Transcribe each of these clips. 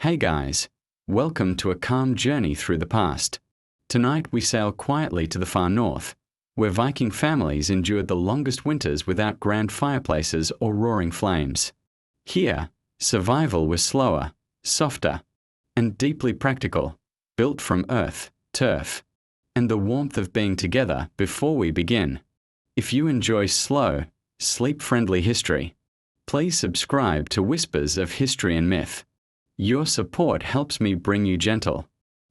Hey guys, welcome to a calm journey through the past. Tonight we sail quietly to the far north, where Viking families endured the longest winters without grand fireplaces or roaring flames. Here, survival was slower, softer, and deeply practical, built from earth, turf, and the warmth of being together. Before we begin, if you enjoy slow, sleep-friendly history, please subscribe to Whispers of History and Myth. Your support helps me bring you gentle,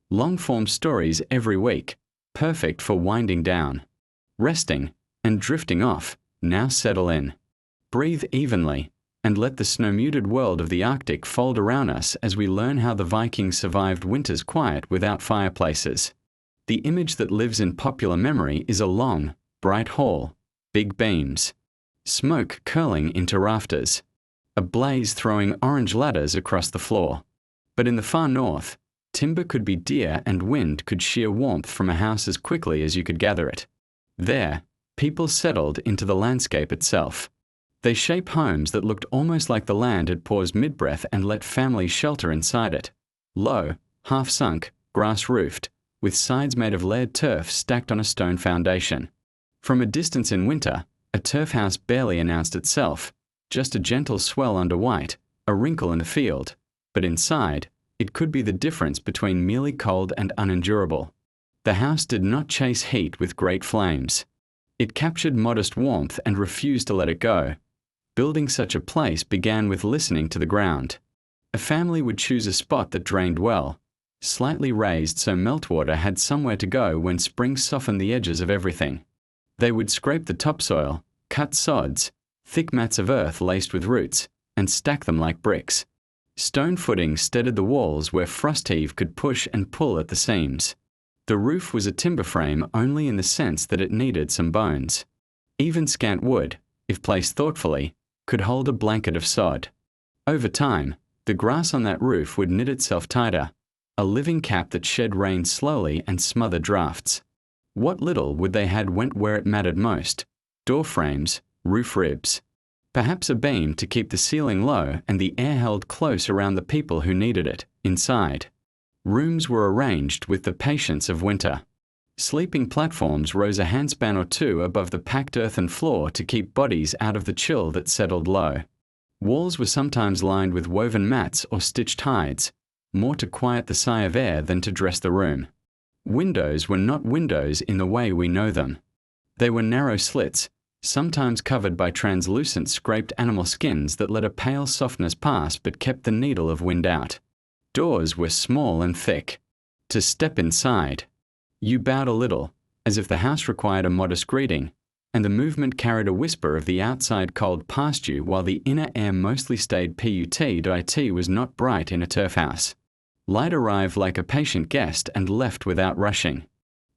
long-form stories every week, perfect for winding down, resting, and drifting off. Now settle in. Breathe evenly, and let the snow-muted world of the Arctic fold around us as we learn how the Vikings survived winters quiet without fireplaces. The image that lives in popular memory is a long, bright hall, big beams, smoke curling into rafters, a blaze throwing orange ladders across the floor. But in the far north, timber could be dear and wind could shear warmth from a house as quickly as you could gather it. There, people settled into the landscape itself. They shape homes that looked almost like the land had paused mid-breath and let families shelter inside it. Low, half-sunk, grass-roofed, with sides made of layered turf stacked on a stone foundation. From a distance in winter, a turf house barely announced itself, just a gentle swell under white, a wrinkle in the field. But inside, it could be the difference between merely cold and unendurable. The house did not chase heat with great flames. It captured modest warmth and refused to let it go. Building such a place began with listening to the ground. A family would choose a spot that drained well, slightly raised so meltwater had somewhere to go when spring softened the edges of everything. They would scrape the topsoil, cut sods, thick mats of earth laced with roots, and stack them like bricks. Stone footings steadied the walls where frost heave could push and pull at the seams. The roof was a timber frame only in the sense that it needed some bones. Even scant wood, if placed thoughtfully, could hold a blanket of sod. Over time, the grass on that roof would knit itself tighter, a living cap that shed rain slowly and smothered drafts. What little wood they had went where it mattered most: door frames, roof ribs. Perhaps a beam to keep the ceiling low and the air held close around the people who needed it. Inside, rooms were arranged with the patience of winter. Sleeping platforms rose a handspan or two above the packed earthen floor to keep bodies out of the chill that settled low. Walls were sometimes lined with woven mats or stitched hides, more to quiet the sigh of air than to dress the room. Windows were not windows in the way we know them. They were narrow slits, sometimes covered by translucent scraped animal skins that let a pale softness pass but kept the needle of wind out. Doors were small and thick. To step inside, you bowed a little, as if the house required a modest greeting, and the movement carried a whisper of the outside cold past you while the inner air mostly stayed put. It was not bright in a turf house. Light arrived like a patient guest and left without rushing.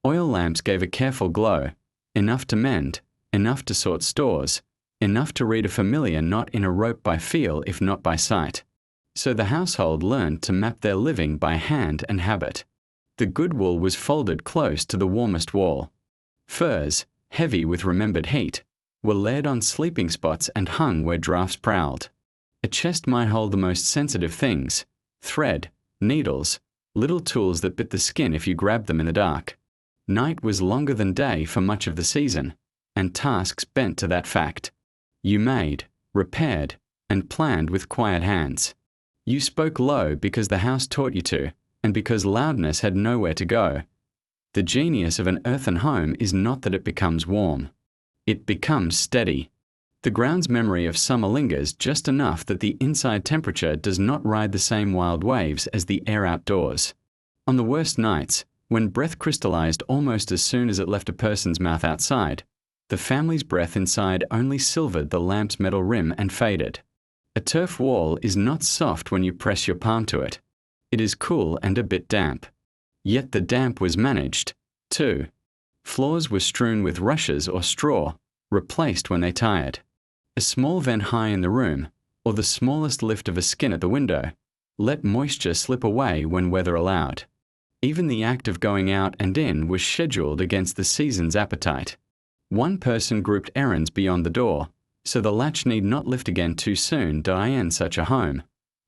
Oil lamps gave a careful glow, enough to mend, enough to sort stores, enough to read a familiar not in a rope by feel if not by sight. So the household learned to map their living by hand and habit. The good wool was folded close to the warmest wall. Furs, heavy with remembered heat, were laid on sleeping spots and hung where drafts prowled. A chest might hold the most sensitive things: thread, needles, little tools that bit the skin if you grabbed them in the dark. Night was longer than day for much of the season, and tasks bent to that fact. You made, repaired, and planned with quiet hands. You spoke low because the house taught you to, and because loudness had nowhere to go. The genius of an earthen home is not that it becomes warm. It becomes steady. The ground's memory of summer lingers just enough that the inside temperature does not ride the same wild waves as the air outdoors. On the worst nights, when breath crystallized almost as soon as it left a person's mouth outside, the family's breath inside only silvered the lamp's metal rim and faded. A turf wall is not soft when you press your palm to it. It is cool and a bit damp. Yet the damp was managed, too. Floors were strewn with rushes or straw, replaced when they tired. A small vent high in the room, or the smallest lift of a skin at the window, let moisture slip away when weather allowed. Even the act of going out and in was scheduled against the season's appetite. One person grouped errands beyond the door, so the latch need not lift again too soon. In such a home,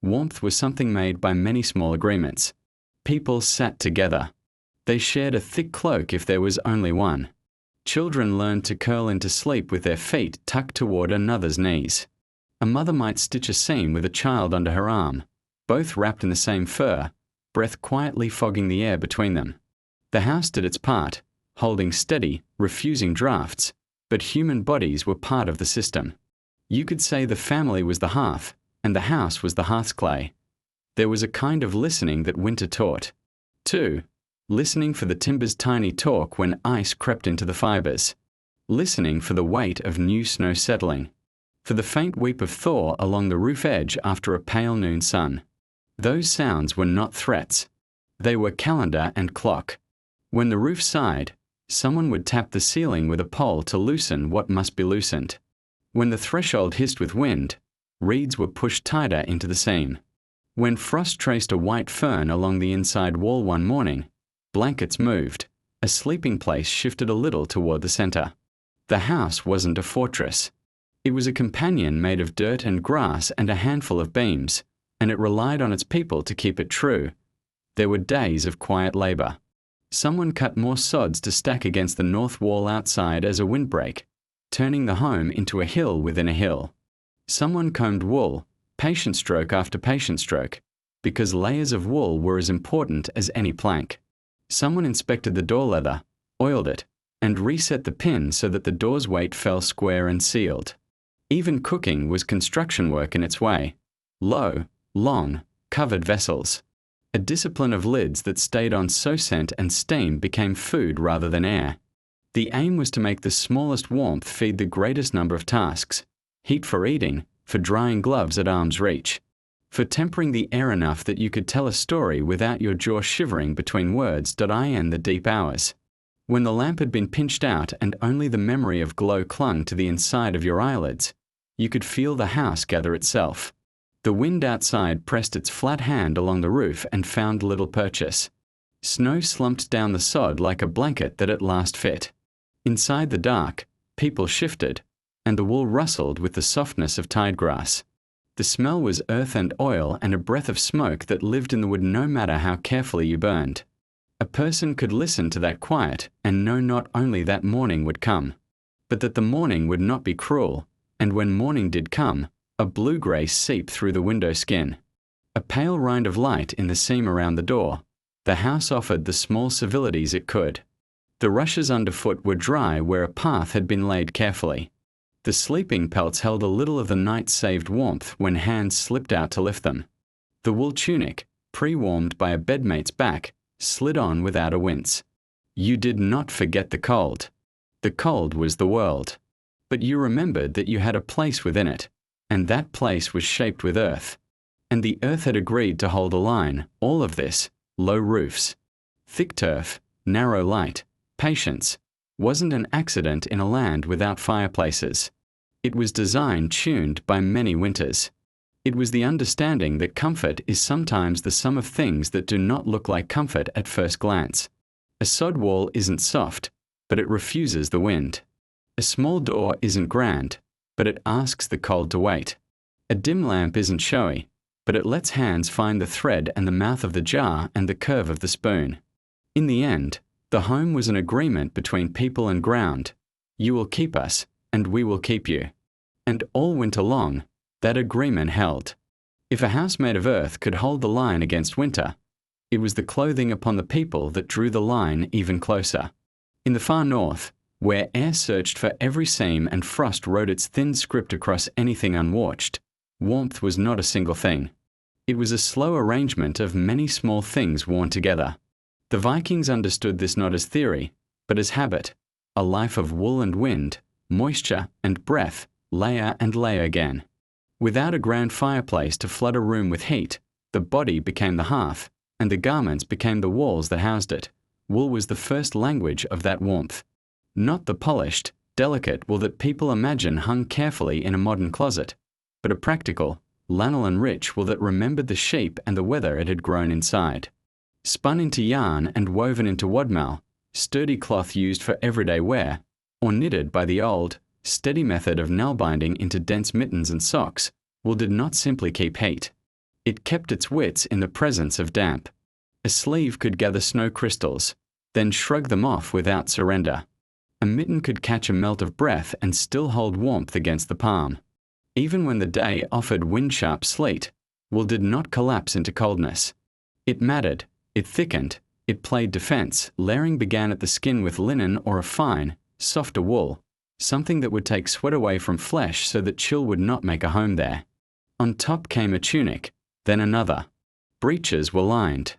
Warmth was something made by many small agreements. People sat together. They shared a thick cloak if there was only one. Children learned to curl into sleep with their feet tucked toward another's knees. A mother might stitch a seam with a child under her arm, both wrapped in the same fur, breath quietly fogging the air between them. The house did its part, holding steady, refusing drafts, but human bodies were part of the system. You could say the family was the hearth, and the house was the hearthclay. There was a kind of listening that winter taught. 2. Listening for the timber's tiny talk when ice crept into the fibers. Listening for the weight of new snow settling. For the faint weep of thaw along the roof edge after a pale noon sun. Those sounds were not threats. They were calendar and clock. When the roof sighed, someone would tap the ceiling with a pole to loosen what must be loosened. When the threshold hissed with wind, reeds were pushed tighter into the seam. When frost traced a white fern along the inside wall one morning, blankets moved. A sleeping place shifted a little toward the center. The house wasn't a fortress. It was a companion made of dirt and grass and a handful of beams, and it relied on its people to keep it true. There were days of quiet labor. Someone cut more sods to stack against the north wall outside as a windbreak, turning the home into a hill within a hill. Someone combed wool, patient stroke after patient stroke, because layers of wool were as important as any plank. Someone inspected the door leather, oiled it, and reset the pin so that the door's weight fell square and sealed. Even cooking was construction work in its way. Low, long, covered vessels. A discipline of lids that stayed on so scent and steam became food rather than air. The aim was to make the smallest warmth feed the greatest number of tasks. Heat for eating, for drying gloves at arm's reach, for tempering the air enough that you could tell a story without your jaw shivering between words .in the deep hours. When the lamp had been pinched out and only the memory of glow clung to the inside of your eyelids, you could feel the house gather itself. The wind outside pressed its flat hand along the roof and found little purchase. Snow slumped down the sod like a blanket that at last fit. Inside the dark, people shifted, and the wool rustled with the softness of tide grass. The smell was earth and oil and a breath of smoke that lived in the wood no matter how carefully you burned. A person could listen to that quiet and know not only that morning would come, but that the morning would not be cruel, and when morning did come, a blue-grey seep through the window skin. A pale rind of light in the seam around the door, the house offered the small civilities it could. The rushes underfoot were dry where a path had been laid carefully. The sleeping pelts held a little of the night-saved warmth when hands slipped out to lift them. The wool tunic, pre-warmed by a bedmate's back, slid on without a wince. You did not forget the cold. The cold was the world. But you remembered that you had a place within it, and that place was shaped with earth. And the earth had agreed to hold a line, all of this, low roofs, thick turf, narrow light, patience, wasn't an accident in a land without fireplaces. It was design tuned by many winters. It was the understanding that comfort is sometimes the sum of things that do not look like comfort at first glance. A sod wall isn't soft, but it refuses the wind. A small door isn't grand, but it asks the cold to wait. A dim lamp isn't showy, but it lets hands find the thread and the mouth of the jar and the curve of the spoon. In the end, the home was an agreement between people and ground. You will keep us, and we will keep you. And all winter long, that agreement held. If a house made of earth could hold the line against winter, it was the clothing upon the people that drew the line even closer. In the far north, where air searched for every seam and frost wrote its thin script across anything unwatched, warmth was not a single thing. It was a slow arrangement of many small things worn together. The Vikings understood this not as theory, but as habit, a life of wool and wind, moisture and breath, layer and layer again. Without a grand fireplace to flood a room with heat, the body became the hearth, and the garments became the walls that housed it. Wool was the first language of that warmth. Not the polished, delicate wool that people imagine hung carefully in a modern closet, but a practical, lanolin rich wool that remembered the sheep and the weather it had grown inside. Spun into yarn and woven into wadmal, sturdy cloth used for everyday wear, or knitted by the old, steady method of nail binding into dense mittens and socks, wool did not simply keep heat. It kept its wits in the presence of damp. A sleeve could gather snow crystals, then shrug them off without surrender. A mitten could catch a melt of breath and still hold warmth against the palm. Even when the day offered wind-sharp sleet, wool did not collapse into coldness. It matted, it thickened, it played defense. Layering began at the skin with linen or a fine, softer wool, something that would take sweat away from flesh so that chill would not make a home there. On top came a tunic, then another. Breeches were lined.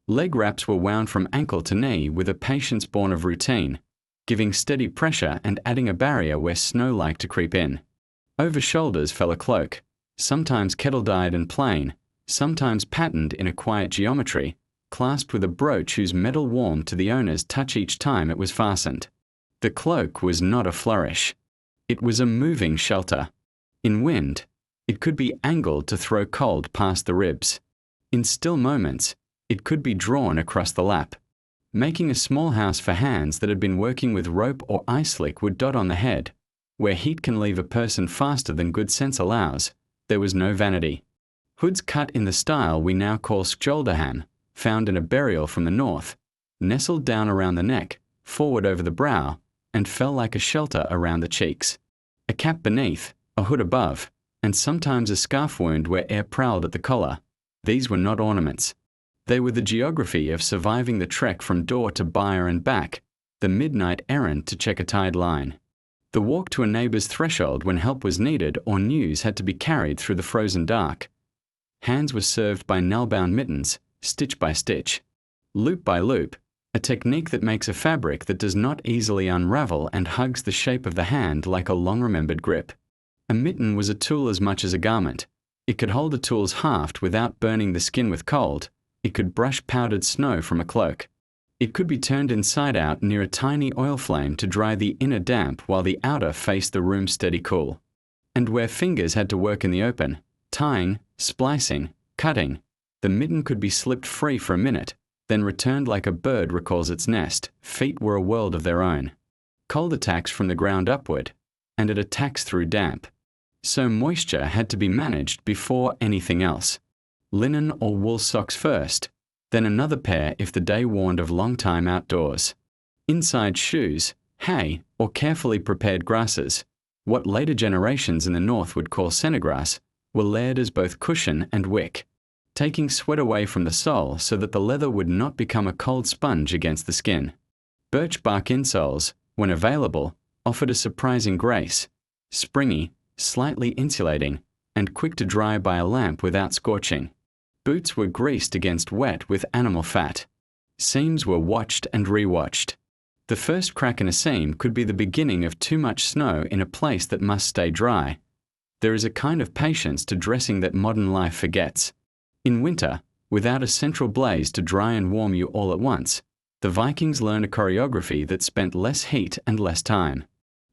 Leg wraps were wound from ankle to knee with a patience born of routine, giving steady pressure and adding a barrier where snow liked to creep in. Over shoulders fell a cloak, sometimes kettle-dyed and plain, sometimes patterned in a quiet geometry, clasped with a brooch whose metal warmed to the owner's touch each time it was fastened. The cloak was not a flourish. It was a moving shelter. In wind, it could be angled to throw cold past the ribs. In still moments, it could be drawn across the lap. Making a small house for hands that had been working with rope or ice slick would dot on the head. Where heat can leave a person faster than good sense allows, there was no vanity. Hoods cut in the style we now call skjoldaham, found in a burial from the north, nestled down around the neck, forward over the brow, and fell like a shelter around the cheeks. A cap beneath, a hood above, and sometimes a scarf wound where air prowled at the collar. These were not ornaments. They were the geography of surviving the trek from door to byre and back, the midnight errand to check a tide line. The walk to a neighbour's threshold when help was needed or news had to be carried through the frozen dark. Hands were served by nail-bound mittens, stitch by stitch. Loop by loop, a technique that makes a fabric that does not easily unravel and hugs the shape of the hand like a long-remembered grip. A mitten was a tool as much as a garment. It could hold a tool's haft without burning the skin with cold. It could brush powdered snow from a cloak. It could be turned inside out near a tiny oil flame to dry the inner damp while the outer faced the room's steady cool. And where fingers had to work in the open, tying, splicing, cutting, the mitten could be slipped free for a minute, then returned like a bird recalls its nest. Feet were a world of their own. Cold attacks from the ground upward, and it attacks through damp. So moisture had to be managed before anything else. Linen or wool socks first, then another pair if the day warned of long time outdoors. Inside shoes, hay, or carefully prepared grasses, what later generations in the north would call sennegrass, were layered as both cushion and wick, taking sweat away from the sole so that the leather would not become a cold sponge against the skin. Birch bark insoles, when available, offered a surprising grace, springy, slightly insulating, and quick to dry by a lamp without scorching. Boots were greased against wet with animal fat. Seams were watched and re-watched. The first crack in a seam could be the beginning of too much snow in a place that must stay dry. There is a kind of patience to dressing that modern life forgets. In winter, without a central blaze to dry and warm you all at once, the Vikings learned a choreography that spent less heat and less time.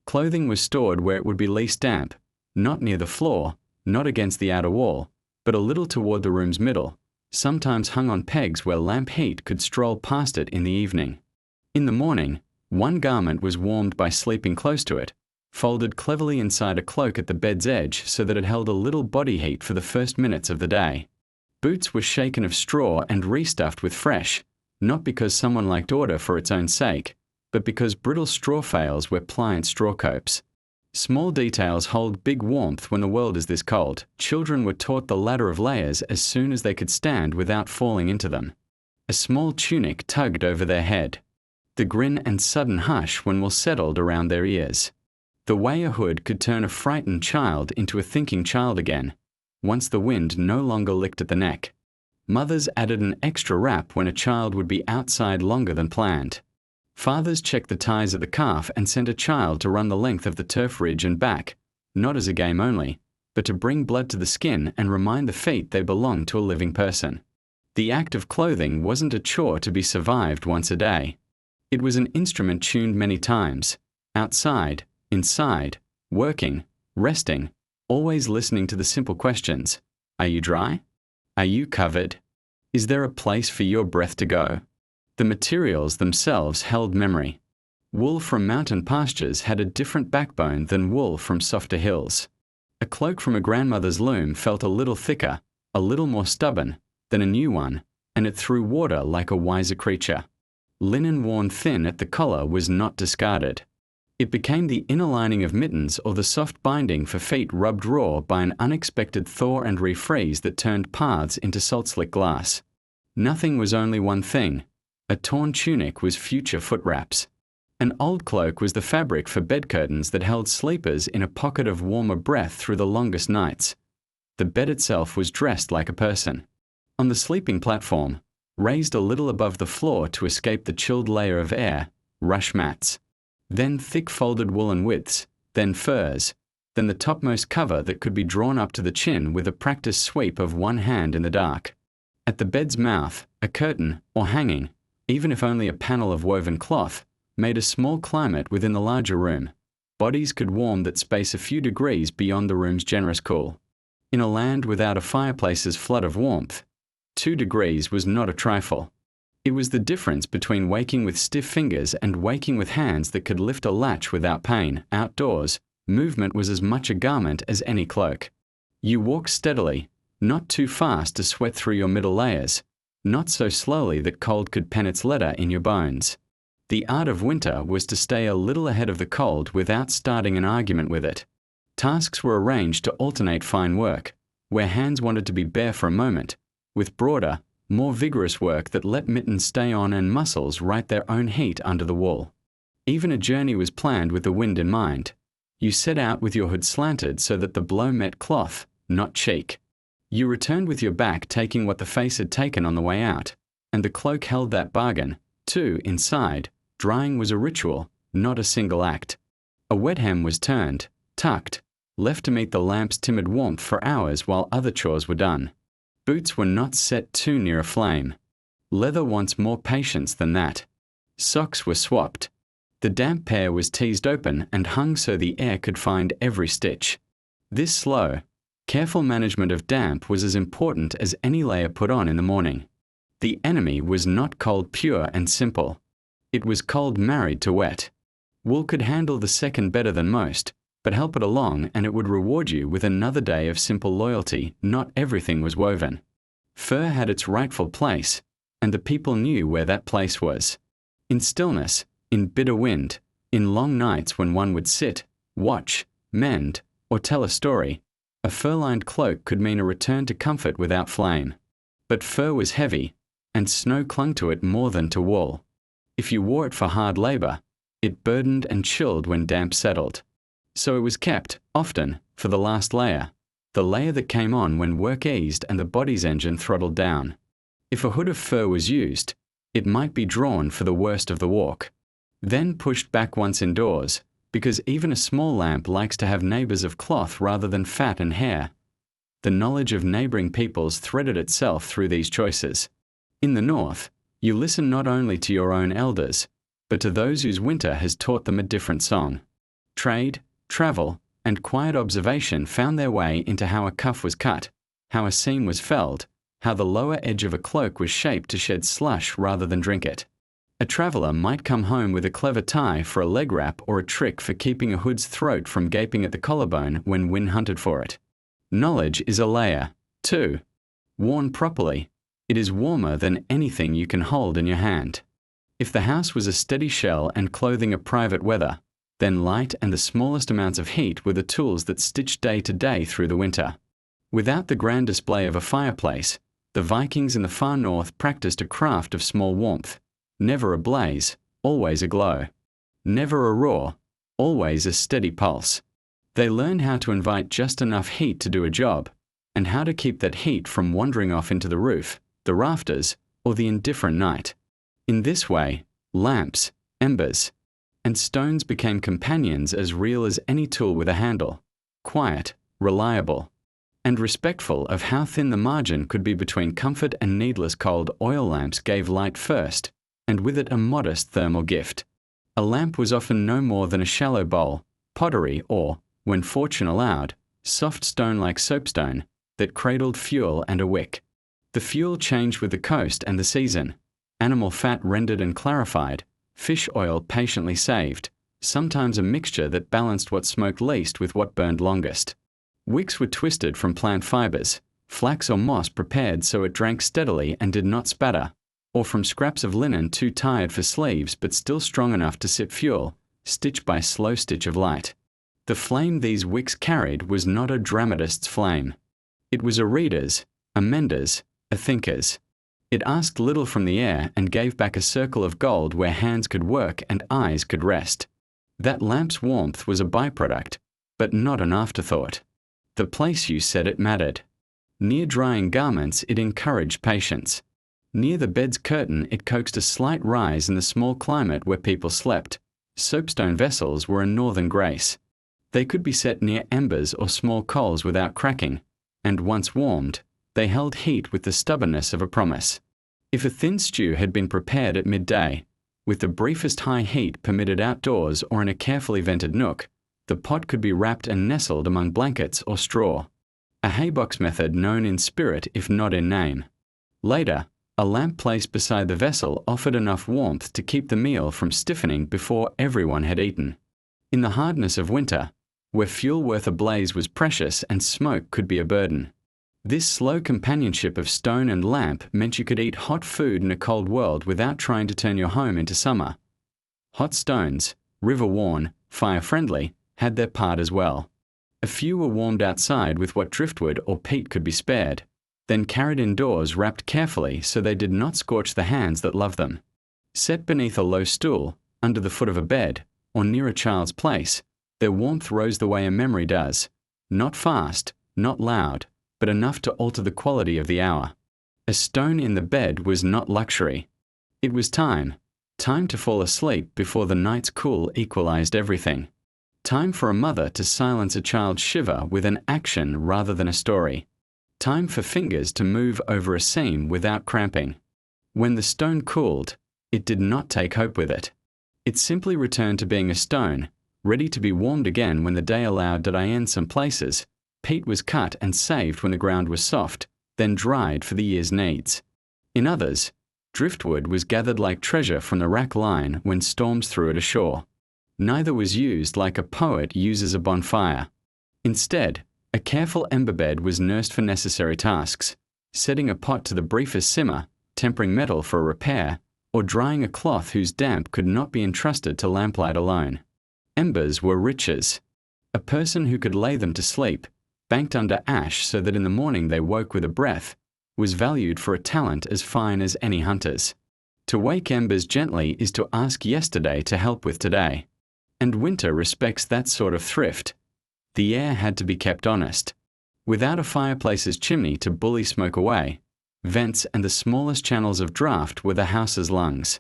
Clothing was stored where it would be least damp, not near the floor, not against the outer wall, but a little toward the room's middle, sometimes hung on pegs where lamp heat could stroll past it in the evening. In the morning, one garment was warmed by sleeping close to it, folded cleverly inside a cloak at the bed's edge so that it held a little body heat for the first minutes of the day. Boots were shaken of straw and restuffed with fresh, not because someone liked order for its own sake, but because brittle straw fails were pliant straw copes. Small details hold big warmth when the world is this cold. Children were taught the ladder of layers as soon as they could stand without falling into them. A small tunic tugged over their head. The grin and sudden hush when wool settled around their ears. The way a hood could turn a frightened child into a thinking child again, once the wind no longer licked at the neck. Mothers added an extra wrap when a child would be outside longer than planned. Fathers checked the ties at the calf and sent a child to run the length of the turf ridge and back, not as a game only, but to bring blood to the skin and remind the feet they belonged to a living person. The act of clothing wasn't a chore to be survived once a day. It was an instrument tuned many times, outside, inside, working, resting, always listening to the simple questions. Are you dry? Are you covered? Is there a place for your breath to go? The materials themselves held memory. Wool from mountain pastures had a different backbone than wool from softer hills. A cloak from a grandmother's loom felt a little thicker, a little more stubborn than a new one, and it threw water like a wiser creature. Linen worn thin at the collar was not discarded. It became the inner lining of mittens or the soft binding for feet rubbed raw by an unexpected thaw and refreeze that turned paths into salt-slick glass. Nothing was only one thing. A torn tunic was future foot wraps. An old cloak was the fabric for bed curtains that held sleepers in a pocket of warmer breath through the longest nights. The bed itself was dressed like a person. On the sleeping platform, raised a little above the floor to escape the chilled layer of air, rush mats. Then thick folded woolen widths, then furs, then the topmost cover that could be drawn up to the chin with a practiced sweep of one hand in the dark. At the bed's mouth, a curtain, or hanging, even if only a panel of woven cloth, made a small climate within the larger room. Bodies could warm that space a few degrees beyond the room's generous cool. In a land without a fireplace's flood of warmth, 2 degrees was not a trifle. It was the difference between waking with stiff fingers and waking with hands that could lift a latch without pain. Outdoors, movement was as much a garment as any cloak. You walked steadily, not too fast to sweat through your middle layers, not so slowly that cold could pen its letter in your bones. The art of winter was to stay a little ahead of the cold without starting an argument with it. Tasks were arranged to alternate fine work, where hands wanted to be bare for a moment, with broader, more vigorous work that let mittens stay on and muscles write their own heat under the wool. Even a journey was planned with the wind in mind. You set out with your hood slanted so that the blow met cloth, not cheek. You returned with your back taking what the face had taken on the way out, and the cloak held that bargain, too, inside. Drying was a ritual, not a single act. A wet hem was turned, tucked, left to meet the lamp's timid warmth for hours while other chores were done. Boots were not set too near a flame. Leather wants more patience than that. Socks were swapped. The damp pair was teased open and hung so the air could find every stitch. This slow, careful management of damp was as important as any layer put on in the morning. The enemy was not cold pure and simple. It was cold married to wet. Wool could handle the second better than most, but help it along and it would reward you with another day of simple loyalty. Not everything was woven. Fur had its rightful place, and the people knew where that place was. In stillness, in bitter wind, in long nights when one would sit, watch, mend, or tell a story, a fur-lined cloak could mean a return to comfort without flame. But fur was heavy, and snow clung to it more than to wool. If you wore it for hard labor, it burdened and chilled when damp settled. So it was kept, often, for the last layer, the layer that came on when work eased and the body's engine throttled down. If a hood of fur was used, it might be drawn for the worst of the walk. Then pushed back once indoors, because even a small lamp likes to have neighbors of cloth rather than fat and hair. The knowledge of neighboring peoples threaded itself through these choices. In the north, you listen not only to your own elders, but to those whose winter has taught them a different song. Trade, travel, and quiet observation found their way into how a cuff was cut, how a seam was felled, how the lower edge of a cloak was shaped to shed slush rather than drink it. A traveller might come home with a clever tie for a leg wrap or a trick for keeping a hood's throat from gaping at the collarbone when wind hunted for it. Knowledge is a layer, too. Worn properly, it is warmer than anything you can hold in your hand. If the house was a steady shell and clothing a private weather, then light and the smallest amounts of heat were the tools that stitched day to day through the winter. Without the grand display of a fireplace, the Vikings in the far north practiced a craft of small warmth. Never a blaze, always a glow. Never a roar, always a steady pulse. They learned how to invite just enough heat to do a job, and how to keep that heat from wandering off into the roof, the rafters, or the indifferent night. In this way, lamps, embers, and stones became companions as real as any tool with a handle, quiet, reliable, and respectful of how thin the margin could be between comfort and needless cold. Oil lamps gave light first, and with it a modest thermal gift. A lamp was often no more than a shallow bowl, pottery or, when fortune allowed, soft stone like soapstone, that cradled fuel and a wick. The fuel changed with the coast and the season. Animal fat rendered and clarified, fish oil patiently saved, sometimes a mixture that balanced what smoked least with what burned longest. Wicks were twisted from plant fibers, flax or moss prepared so it drank steadily and did not spatter, or from scraps of linen too tired for sleeves but still strong enough to sip fuel, stitch by slow stitch of light. The flame these wicks carried was not a dramatist's flame. It was a reader's, a mender's, a thinker's. It asked little from the air and gave back a circle of gold where hands could work and eyes could rest. That lamp's warmth was a byproduct, but not an afterthought. The place you set it mattered. Near drying garments, it encouraged patience. Near the bed's curtain, it coaxed a slight rise in the small climate where people slept. Soapstone vessels were a northern grace. They could be set near embers or small coals without cracking, and once warmed, they held heat with the stubbornness of a promise. If a thin stew had been prepared at midday, with the briefest high heat permitted outdoors or in a carefully vented nook, the pot could be wrapped and nestled among blankets or straw. A haybox method known in spirit if not in name. Later, a lamp placed beside the vessel offered enough warmth to keep the meal from stiffening before everyone had eaten. In the hardness of winter, where fuel worth a blaze was precious and smoke could be a burden, this slow companionship of stone and lamp meant you could eat hot food in a cold world without trying to turn your home into summer. Hot stones, river-worn, fire-friendly, had their part as well. A few were warmed outside with what driftwood or peat could be spared, then carried indoors wrapped carefully so they did not scorch the hands that loved them. Set beneath a low stool, under the foot of a bed, or near a child's place, their warmth rose the way a memory does, not fast, not loud, but enough to alter the quality of the hour. A stone in the bed was not luxury. It was time to fall asleep before the night's cool equalized everything. Time for a mother to silence a child's shiver with an action rather than a story. Time for fingers to move over a seam without cramping. When the stone cooled, it did not take hope with it. It simply returned to being a stone, ready to be warmed again when the day allowed. In some places, peat was cut and saved when the ground was soft, then dried for the year's needs. In others, driftwood was gathered like treasure from the rack line when storms threw it ashore. Neither was used like a poet uses a bonfire. Instead, a careful ember bed was nursed for necessary tasks, setting a pot to the briefest simmer, tempering metal for a repair, or drying a cloth whose damp could not be entrusted to lamplight alone. Embers were riches. A person who could lay them to sleep, banked under ash so that in the morning they woke with a breath, was valued for a talent as fine as any hunter's. To wake embers gently is to ask yesterday to help with today. And winter respects that sort of thrift. The air had to be kept honest. Without a fireplace's chimney to bully smoke away, vents and the smallest channels of draught were the house's lungs.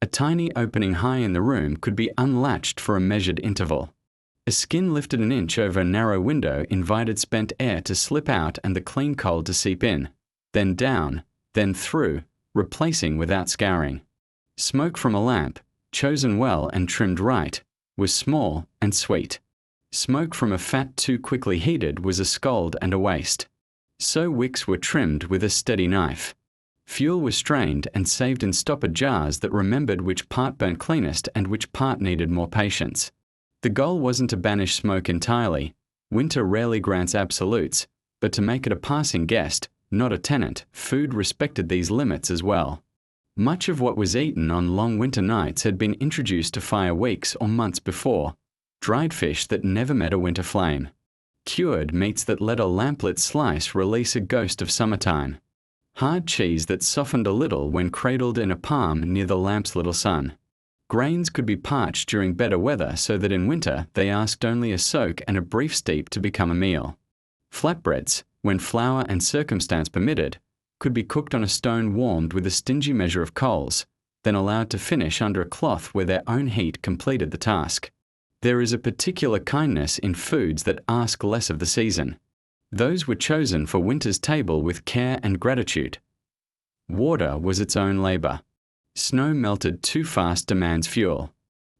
A tiny opening high in the room could be unlatched for a measured interval. A skin lifted an inch over a narrow window invited spent air to slip out and the clean cold to seep in, then down, then through, replacing without scouring. Smoke from a lamp, chosen well and trimmed right, was small and sweet. Smoke from a fat too quickly heated was a scald and a waste. So wicks were trimmed with a steady knife. Fuel was strained and saved in stopper jars that remembered which part burnt cleanest and which part needed more patience. The goal wasn't to banish smoke entirely. Winter rarely grants absolutes, but to make it a passing guest, not a tenant. Food respected these limits as well. Much of what was eaten on long winter nights had been introduced to fire weeks or months before. Dried fish that never met a winter flame. Cured meats that let a lamplit slice release a ghost of summertime. Hard cheese that softened a little when cradled in a palm near the lamp's little sun. Grains could be parched during better weather so that in winter they asked only a soak and a brief steep to become a meal. Flatbreads, when flour and circumstance permitted, could be cooked on a stone warmed with a stingy measure of coals, then allowed to finish under a cloth where their own heat completed the task. There is a particular kindness in foods that ask less of the season. Those were chosen for winter's table with care and gratitude. Water was its own labor. Snow melted too fast demands fuel.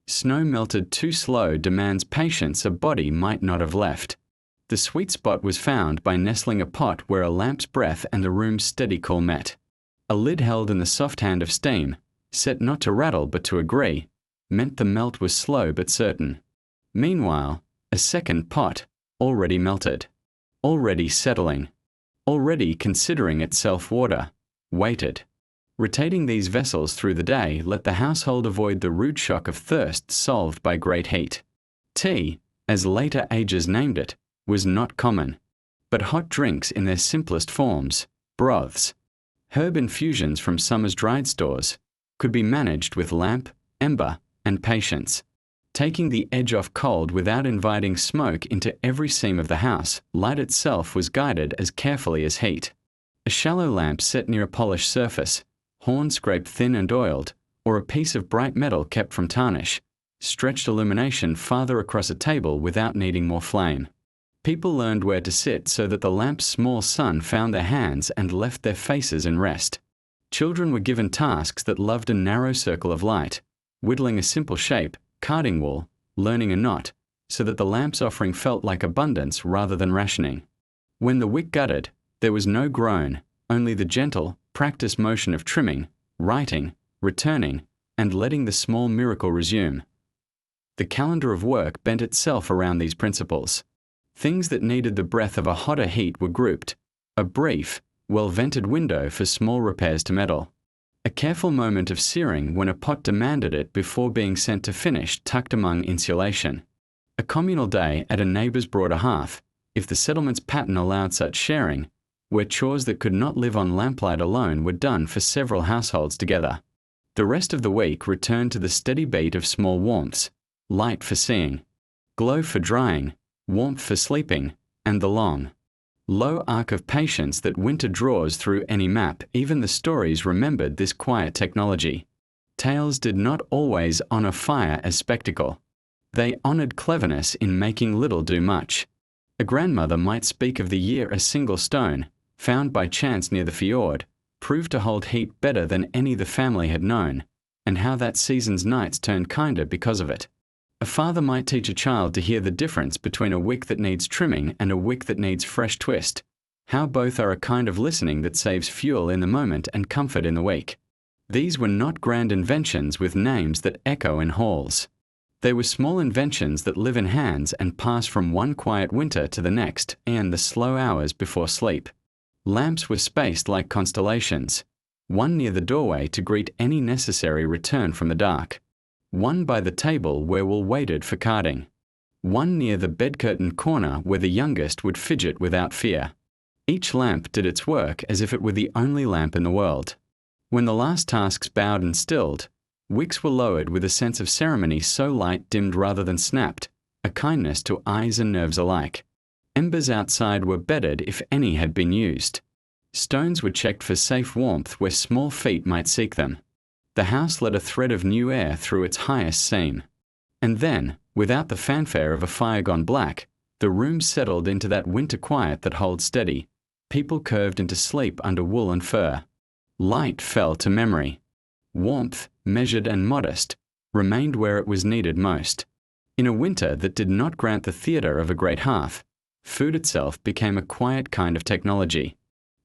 Snow melted too slow demands patience a body might not have left. The sweet spot was found by nestling a pot where a lamp's breath and the room's steady cool met. A lid held in the soft hand of steam, set not to rattle but to agree, meant the melt was slow but certain. Meanwhile, a second pot, already melted, already settling. already considering itself water, waited. Rotating these vessels through the day let the household avoid the rude shock of thirst solved by great heat. Tea, as later ages named it, was not common, but hot drinks in their simplest forms, broths, herb infusions from summer's dried stores, could be managed with lamp, ember, and patience. Taking the edge off cold without inviting smoke into every seam of the house, light itself was guided as carefully as heat. A shallow lamp set near a polished surface, horn scraped thin and oiled, or a piece of bright metal kept from tarnish, stretched illumination farther across a table without needing more flame. People learned where to sit so that the lamp's small sun found their hands and left their faces in rest. Children were given tasks that loved a narrow circle of light, whittling a simple shape, carding wool, learning a knot, so that the lamp's offering felt like abundance rather than rationing. When the wick gutted, there was no groan, only the gentle, practiced motion of trimming, righting, returning, and letting the small miracle resume. The calendar of work bent itself around these principles. Things that needed the breath of a hotter heat were grouped, a brief, well-vented window for small repairs to metal, a careful moment of searing when a pot demanded it before being sent to finish tucked among insulation, a communal day at a neighbour's broader hearth, if the settlement's pattern allowed such sharing, where chores that could not live on lamplight alone were done for several households together. The rest of the week returned to the steady beat of small warmths, light for seeing, glow for drying, warmth for sleeping, and the long, low arc of patience that winter draws through any map. Even the stories remembered this quiet technology. Tales did not always honour fire as spectacle. They honoured cleverness in making little do much. A grandmother might speak of the year a single stone, found by chance near the fjord, proved to hold heat better than any the family had known, and how that season's nights turned kinder because of it. A father might teach a child to hear the difference between a wick that needs trimming and a wick that needs fresh twist, how both are a kind of listening that saves fuel in the moment and comfort in the week. These were not grand inventions with names that echo in halls. They were small inventions that live in hands and pass from one quiet winter to the next and the slow hours before sleep. Lamps were spaced like constellations, one near the doorway to greet any necessary return from the dark, one by the table where Will waited for carding, one near the bed-curtain corner where the youngest would fidget without fear. Each lamp did its work as if it were the only lamp in the world. When the last tasks bowed and stilled, wicks were lowered with a sense of ceremony so light dimmed rather than snapped, a kindness to eyes and nerves alike. Embers outside were bedded if any had been used. Stones were checked for safe warmth where small feet might seek them. The house let a thread of new air through its highest seam. And then, without the fanfare of a fire gone black, the room settled into that winter quiet that holds steady. People curved into sleep under wool and fur. Light fell to memory. Warmth, measured and modest, remained where it was needed most. In a winter that did not grant the theatre of a great hearth, food itself became a quiet kind of technology.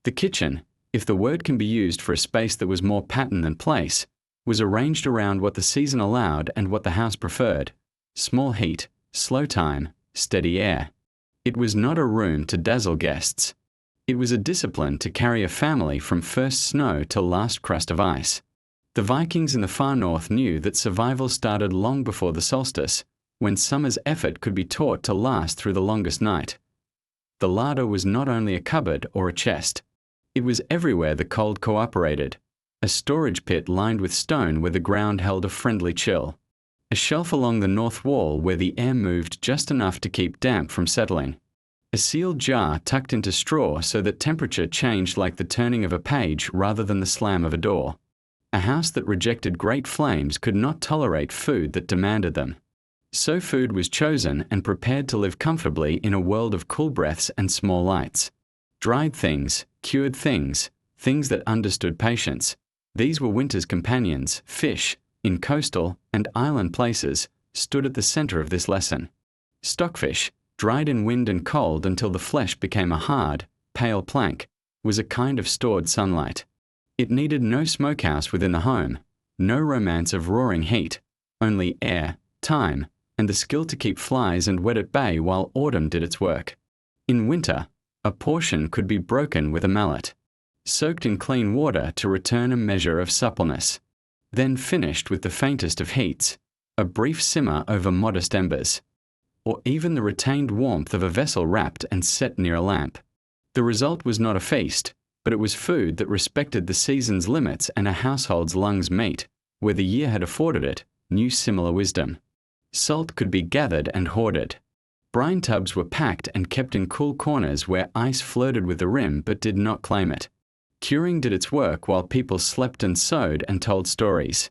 The kitchen, if the word can be used for a space that was more pattern than place, was arranged around what the season allowed and what the house preferred: small heat, slow time, steady air. It was not a room to dazzle guests. It was a discipline to carry a family from first snow to last crust of ice. The Vikings in the far north knew that survival started long before the solstice, when summer's effort could be taught to last through the longest night. The larder was not only a cupboard or a chest. It was everywhere the cold cooperated. A storage pit lined with stone where the ground held a friendly chill. A shelf along the north wall where the air moved just enough to keep damp from settling. A sealed jar tucked into straw so that temperature changed like the turning of a page rather than the slam of a door. A house that rejected great flames could not tolerate food that demanded them. So food was chosen and prepared to live comfortably in a world of cool breaths and small lights. Dried things, cured things, things that understood patience. These were winter's companions. Fish, in coastal and island places, stood at the center of this lesson. Stockfish, dried in wind and cold until the flesh became a hard, pale plank, was a kind of stored sunlight. It needed no smokehouse within the home, no romance of roaring heat, only air, time, and the skill to keep flies and wet at bay while autumn did its work. In winter, A portion could be broken with a mallet, soaked in clean water to return a measure of suppleness, then finished with the faintest of heats, a brief simmer over modest embers, or even the retained warmth of a vessel wrapped and set near a lamp. The result was not a feast, but it was food that respected the season's limits and a household's lungs meat, where the year had afforded it, knew similar wisdom. Salt could be gathered and hoarded. Brine tubs were packed and kept in cool corners where ice flirted with the rim but did not claim it. Curing did its work while people slept and sewed and told stories.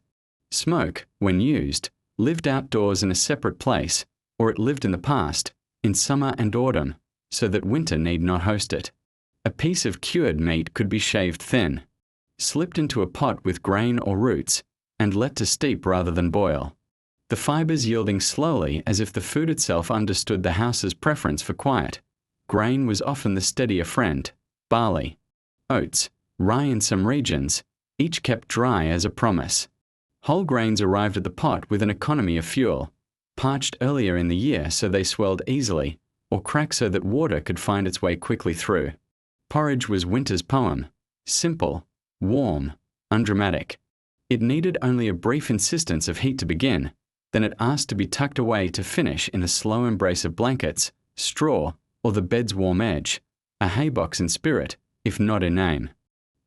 Smoke, when used, lived outdoors in a separate place, or it lived in the past, in summer and autumn, so that winter need not host it. A piece of cured meat could be shaved thin, slipped into a pot with grain or roots, and let to steep rather than boil, the fibers yielding slowly as if the food itself understood the house's preference for quiet. Grain was often the steadier friend, barley, oats, rye in some regions, each kept dry as a promise. Whole grains arrived at the pot with an economy of fuel, parched earlier in the year so they swelled easily, or cracked so that water could find its way quickly through. Porridge was winter's poem, simple, warm, undramatic. It needed only a brief insistence of heat to begin, then it asked to be tucked away to finish in the slow embrace of blankets, straw, or the bed's warm edge, a haybox in spirit, if not in name.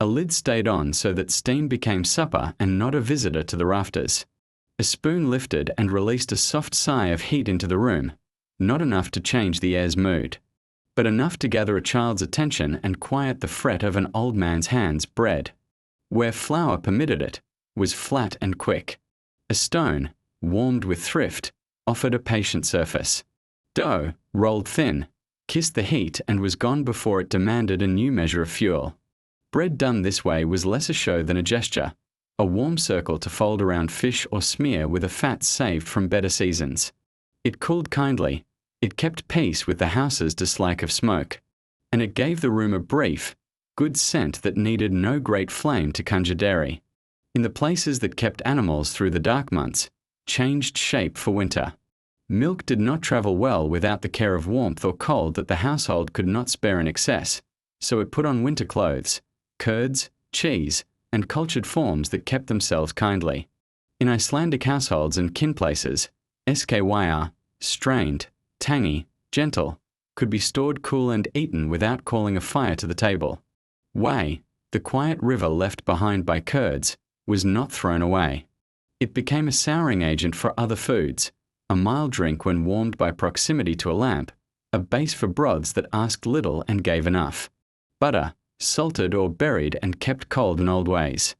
A lid stayed on so that steam became supper and not a visitor to the rafters. A spoon lifted and released a soft sigh of heat into the room, not enough to change the air's mood, but enough to gather a child's attention and quiet the fret of an old man's hands. Bread, where flour permitted it, was flat and quick. A stone, warmed with thrift, offered a patient surface. Dough, rolled thin, kissed the heat and was gone before it demanded a new measure of fuel. Bread done this way was less a show than a gesture, a warm circle to fold around fish or smear with a fat saved from better seasons. It cooled kindly, it kept pace with the house's dislike of smoke, and it gave the room a brief, good scent that needed no great flame to conjure dairy. In the places that kept animals through the dark months, changed shape for winter. Milk did not travel well without the care of warmth or cold that the household could not spare in excess, so it put on winter clothes, curds, cheese, and cultured forms that kept themselves kindly. In Icelandic households and kin places, skyr, strained, tangy, gentle, could be stored cool and eaten without calling a fire to the table. Whey, the quiet river left behind by curds, was not thrown away. It became a souring agent for other foods, a mild drink when warmed by proximity to a lamp, a base for broths that asked little and gave enough. Butter, salted or buried and kept cold in old ways,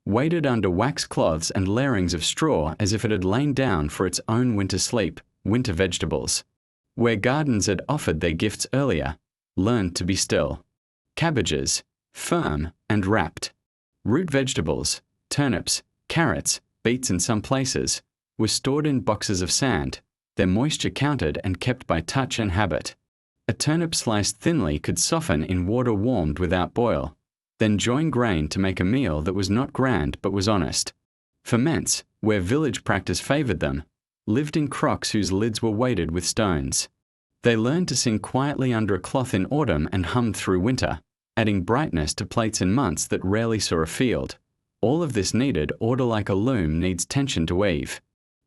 weighted under wax cloths and layerings of straw as if it had lain down for its own winter sleep. Winter vegetables, where gardens had offered their gifts earlier, learned to be still. Cabbages, firm and wrapped. Root vegetables, turnips, carrots, beets in some places, were stored in boxes of sand, their moisture counted and kept by touch and habit. A turnip sliced thinly could soften in water warmed without boil, then join grain to make a meal that was not grand but was honest. Ferments, where village practice favoured them, lived in crocks whose lids were weighted with stones. They learned to sing quietly under a cloth in autumn and hummed through winter, adding brightness to plates in months that rarely saw a field. All of this needed order like a loom needs tension to weave.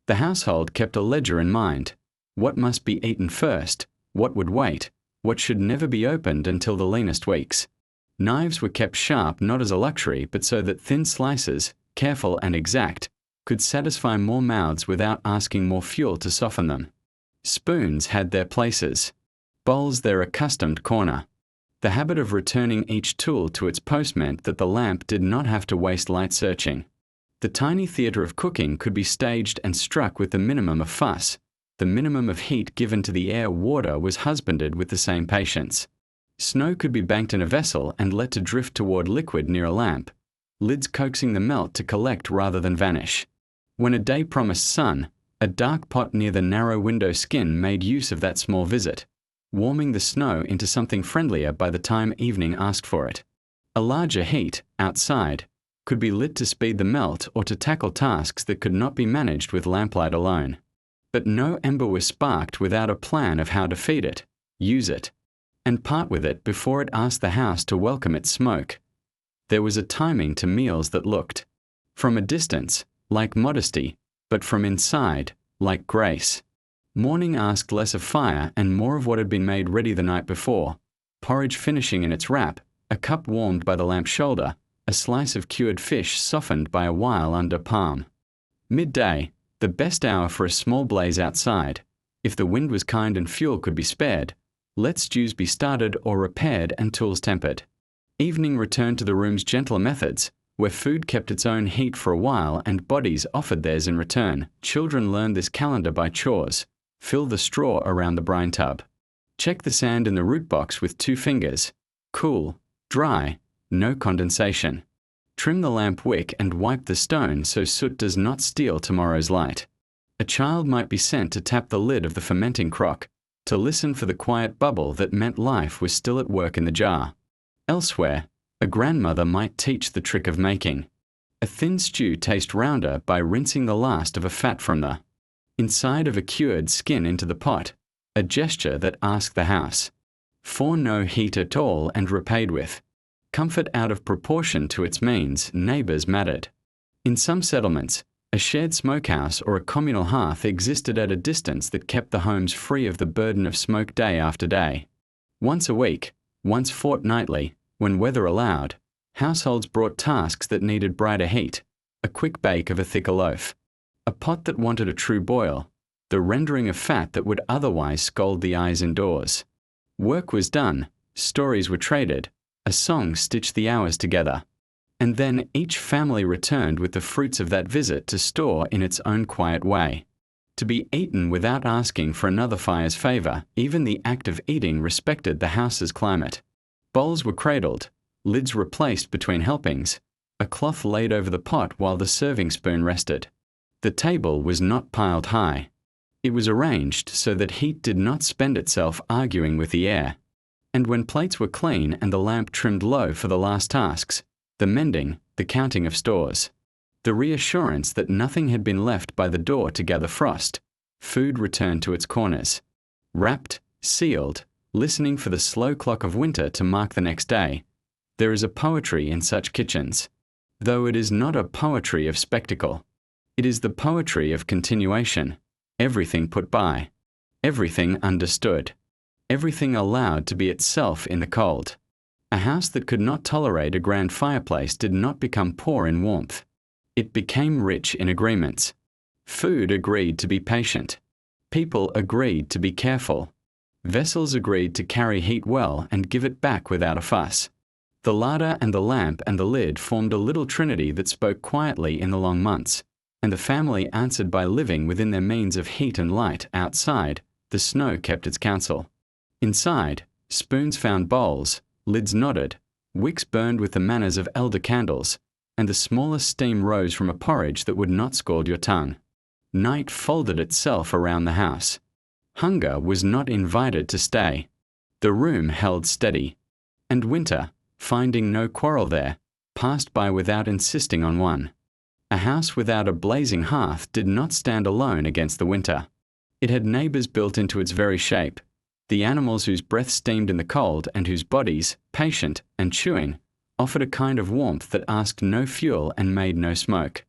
The household kept a ledger in mind. What must be eaten first? What would wait? What should never be opened until the leanest weeks? Knives were kept sharp not as a luxury but so that thin slices, careful and exact, could satisfy more mouths without asking more fuel to soften them. Spoons had their places, bowls their accustomed corner. The habit of returning each tool to its post meant that the lamp did not have to waste light searching. The tiny theatre of cooking could be staged and struck with the minimum of fuss. The minimum of heat given to the air water was husbanded with the same patience. Snow could be banked in a vessel and let to drift toward liquid near a lamp, lids coaxing the melt to collect rather than vanish. When a day promised sun, a dark pot near the narrow window skin made use of that small visit, warming the snow into something friendlier by the time evening asked for it. A larger heat, outside, could be lit to speed the melt or to tackle tasks that could not be managed with lamplight alone. But no ember was sparked without a plan of how to feed it, use it. and part with it before it asked the house to welcome its smoke. There was a timing to meals that looked, from a distance, like modesty, but from inside, like grace. Morning asked less of fire and more of what had been made ready the night before, porridge finishing in its wrap, a cup warmed by the lamp's shoulder, a slice of cured fish softened by a while under palm. Midday, the best hour for a small blaze outside. If the wind was kind and fuel could be spared, let stews be started or repaired and tools tempered. Evening returned to the room's gentler methods, where food kept its own heat for a while and bodies offered theirs in return. Children learned this calendar by chores. Fill the straw around the brine tub. Check the sand in the root box with 2 fingers. Cool, dry, no condensation. Trim the lamp wick and wipe the stone so soot does not steal tomorrow's light. A child might be sent to tap the lid of the fermenting crock, to listen for the quiet bubble that meant life was still at work in the jar. Elsewhere, a grandmother might teach the trick of making. A thin stew taste rounder by rinsing the last of a fat from the inside of a cured skin into the pot, a gesture that asked the house for no heat at all and repaid with comfort out of proportion to its means. Neighbours mattered. In some settlements, a shared smokehouse or a communal hearth existed at a distance that kept the homes free of the burden of smoke day after day. Once a week, once fortnightly, when weather allowed, households brought tasks that needed brighter heat, a quick bake of a thicker loaf, a pot that wanted a true boil, the rendering of fat that would otherwise scald the eyes indoors. Work was done, stories were traded, a song stitched the hours together. And then each family returned with the fruits of that visit to store in its own quiet way. To be eaten without asking for another fire's favour, even the act of eating respected the house's climate. Bowls were cradled, lids replaced between helpings, a cloth laid over the pot while the serving spoon rested. The table was not piled high. It was arranged so that heat did not spend itself arguing with the air. And when plates were clean and the lamp trimmed low for the last tasks, the mending, the counting of stores, the reassurance that nothing had been left by the door to gather frost, food returned to its corners. Wrapped, sealed, listening for the slow clock of winter to mark the next day, there is a poetry in such kitchens, though it is not a poetry of spectacle. It is the poetry of continuation, everything put by, everything understood, everything allowed to be itself in the cold. A house that could not tolerate a grand fireplace did not become poor in warmth. It became rich in agreements. Food agreed to be patient. People agreed to be careful. Vessels agreed to carry heat well and give it back without a fuss. The larder and the lamp and the lid formed a little trinity that spoke quietly in the long months, and the family answered by living within their means of heat and light. Outside, the snow kept its counsel. Inside, spoons found bowls, lids nodded, wicks burned with the manners of elder candles, and the smallest steam rose from a porridge that would not scald your tongue. Night folded itself around the house. Hunger was not invited to stay. The room held steady. And winter, finding no quarrel there, passed by without insisting on one. A house without a blazing hearth did not stand alone against the winter. It had neighbours built into its very shape, the animals whose breath steamed in the cold and whose bodies, patient and chewing, offered a kind of warmth that asked no fuel and made no smoke.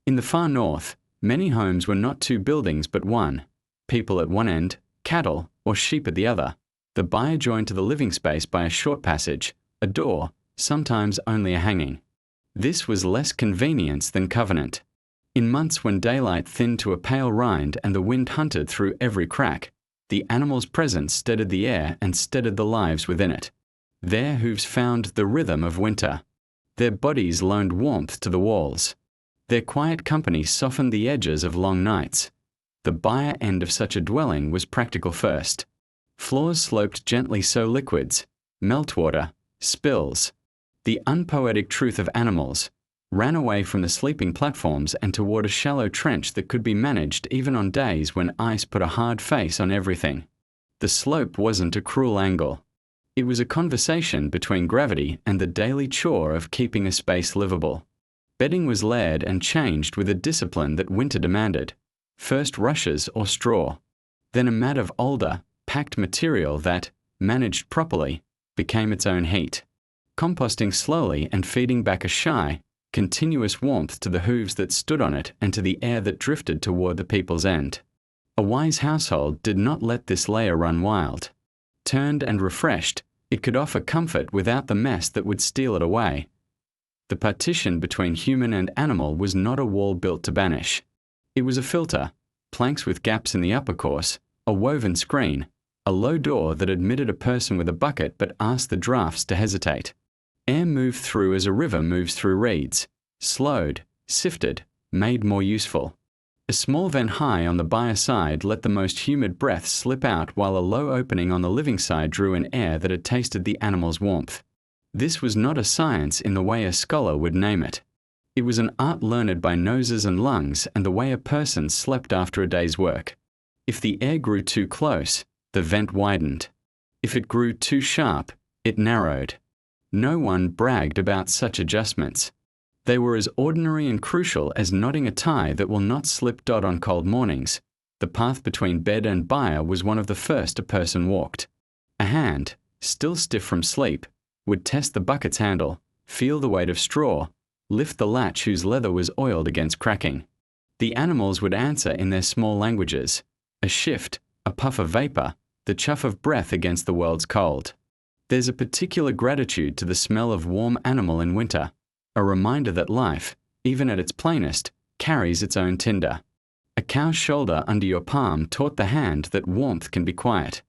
In the far north, many homes were not 2 buildings but one, people at one end, cattle or sheep at the other, the buyer joined to the living space by a short passage, a door, sometimes only a hanging. This was less convenience than covenant. In months when daylight thinned to a pale rind and the wind hunted through every crack, the animals' presence steadied the air and steadied the lives within it. Their hooves found the rhythm of winter. Their bodies loaned warmth to the walls. Their quiet company softened the edges of long nights. The buyer end of such a dwelling was practical first. Floors sloped gently so liquids, meltwater, spills, the unpoetic truth of animals, ran away from the sleeping platforms and toward a shallow trench that could be managed even on days when ice put a hard face on everything. The slope wasn't a cruel angle. It was a conversation between gravity and the daily chore of keeping a space livable. Bedding was layered and changed with a discipline that winter demanded. First rushes or straw, then a mat of older, packed material that, managed properly, became its own heat, composting slowly and feeding back a shy, continuous warmth to the hooves that stood on it and to the air that drifted toward the people's end. A wise household did not let this layer run wild. Turned and refreshed, it could offer comfort without the mess that would steal it away. The partition between human and animal was not a wall built to banish. It was a filter, planks with gaps in the upper course, a woven screen, a low door that admitted a person with a bucket but asked the drafts to hesitate. Air moved through as a river moves through reeds, slowed, sifted, made more useful. A small vent high on the byre side let the most humid breath slip out, while a low opening on the living side drew in air that had tasted the animal's warmth. This was not a science in the way a scholar would name it. It was an art learned by noses and lungs and the way a person slept after a day's work. If the air grew too close, the vent widened. If it grew too sharp, it narrowed. No one bragged about such adjustments. They were as ordinary and crucial as knotting a tie that will not slip on cold mornings. The path between bed and byre was one of the first a person walked. A hand, still stiff from sleep, would test the bucket's handle, feel the weight of straw, lift the latch whose leather was oiled against cracking. The animals would answer in their small languages, a shift, a puff of vapor, the chuff of breath against the world's cold. There's a particular gratitude to the smell of warm animal in winter, a reminder that life, even at its plainest, carries its own tinder. A cow's shoulder under your palm taught the hand that warmth can be quiet,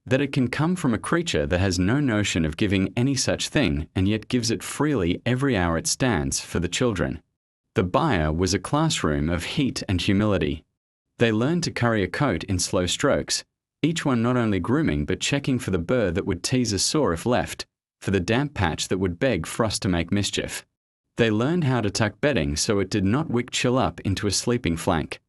that it can come from a creature that has no notion of giving any such thing and yet gives it freely every hour it stands for the children. The byre was a classroom of heat and humility. They learned to curry a coat in slow strokes, each one not only grooming but checking for the burr that would tease a sore if left, for the damp patch that would beg frost to make mischief. They learned how to tuck bedding so it did not wick chill up into a sleeping flank.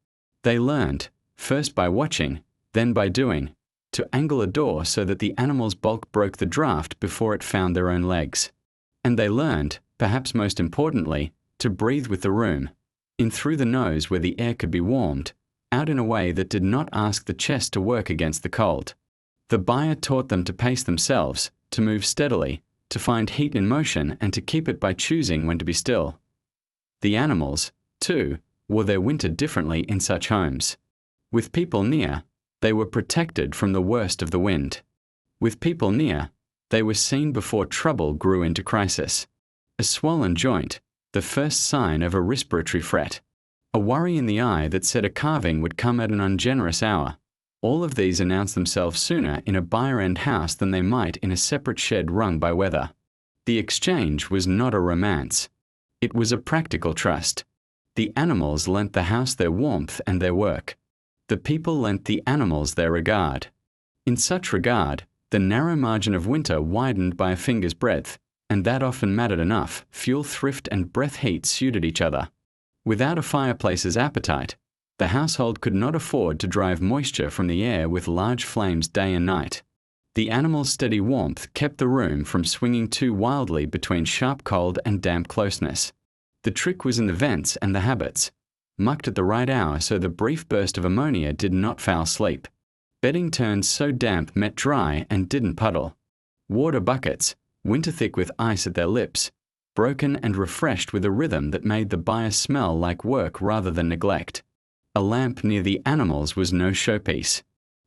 They learned, first by watching, then by doing, to angle a door so that the animal's bulk broke the draught before it found their own legs. And they learned, perhaps most importantly, to breathe with the room, in through the nose where the air could be warmed, out in a way that did not ask the chest to work against the cold. The byre taught them to pace themselves, to move steadily, to find heat in motion and to keep it by choosing when to be still. The animals, too, wore their winter differently in such homes. With people near, they were protected from the worst of the wind. With people near, they were seen before trouble grew into crisis. A swollen joint, the first sign of a respiratory fret. A worry in the eye that said a calving would come at an ungenerous hour. All of these announced themselves sooner in a byre-end house than they might in a separate shed rung by weather. The exchange was not a romance. It was a practical trust. The animals lent the house their warmth and their work. The people lent the animals their regard. In such regard, the narrow margin of winter widened by a finger's breadth, and that often mattered enough. Fuel thrift and breath heat suited each other. Without a fireplace's appetite, the household could not afford to drive moisture from the air with large flames day and night. The animal's steady warmth kept the room from swinging too wildly between sharp cold and damp closeness. The trick was in the vents and the habits, mucked at the right hour so the brief burst of ammonia did not foul sleep. Bedding turned so damp met dry and didn't puddle. Water buckets, winter thick with ice at their lips, broken and refreshed with a rhythm that made the byre smell like work rather than neglect. A lamp near the animals was no showpiece.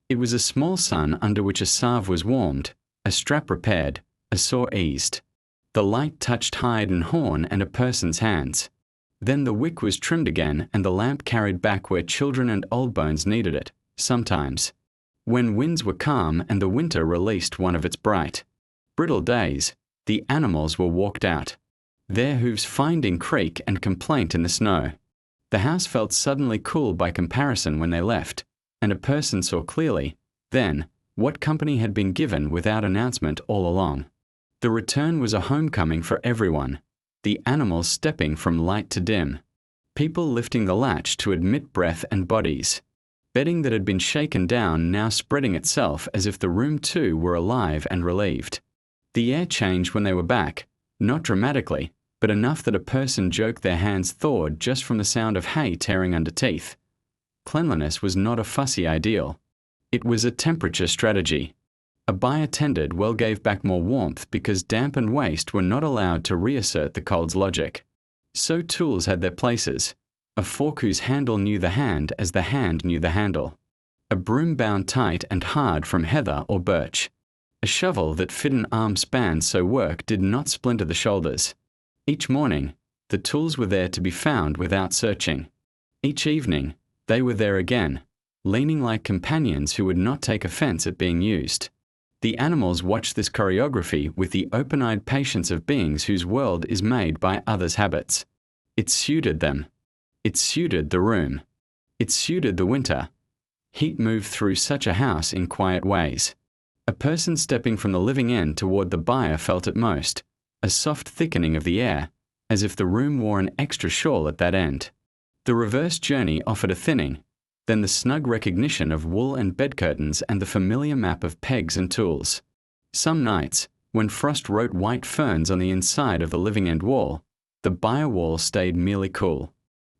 It was a small sun under which a salve was warmed, a strap repaired, a sore eased. The light touched hide and horn and a person's hands. Then the wick was trimmed again and the lamp carried back where children and old bones needed it, sometimes. When winds were calm and the winter released one of its bright, brittle days, the animals were walked out, their hooves finding creak and complaint in the snow. The house felt suddenly cool by comparison when they left, and a person saw clearly, then, what company had been given without announcement all along. The return was a homecoming for everyone, the animals stepping from light to dim, people lifting the latch to admit breath and bodies, bedding that had been shaken down now spreading itself as if the room too were alive and relieved. The air changed when they were back, not dramatically, but enough that a person joked their hands thawed just from the sound of hay tearing under teeth. Cleanliness was not a fussy ideal. It was a temperature strategy. A buyer tended well gave back more warmth because damp and waste were not allowed to reassert the cold's logic. So tools had their places. A fork whose handle knew the hand as the hand knew the handle. A broom bound tight and hard from heather or birch. A shovel that fit an arm span so work did not splinter the shoulders. Each morning, the tools were there to be found without searching. Each evening, they were there again, leaning like companions who would not take offense at being used. The animals watched this choreography with the open-eyed patience of beings whose world is made by others' habits. It suited them. It suited the room. It suited the winter. Heat moved through such a house in quiet ways. A person stepping from the living end toward the buyer felt it most, a soft thickening of the air, as if the room wore an extra shawl at that end. The reverse journey offered a thinning, then the snug recognition of wool and bed curtains and the familiar map of pegs and tools. Some nights, when frost wrote white ferns on the inside of the living end wall, the buyer wall stayed merely cool.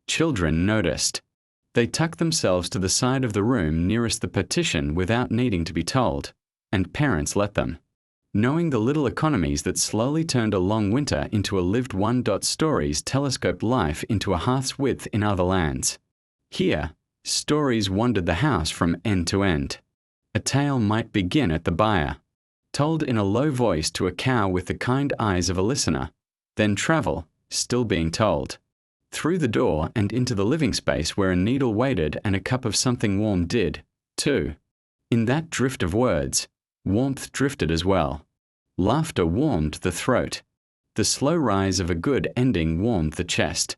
Children noticed. They tucked themselves to the side of the room nearest the partition without needing to be told, and parents let them. Knowing the little economies that slowly turned a long winter into a lived stories telescoped life into a hearth's width in other lands. Here, stories wandered the house from end to end. A tale might begin at the byre, told in a low voice to a cow with the kind eyes of a listener, then travel, still being told, through the door and into the living space where a needle waited and a cup of something warm did, too. In that drift of words, warmth drifted as well. Laughter warmed the throat. The slow rise of a good ending warmed the chest.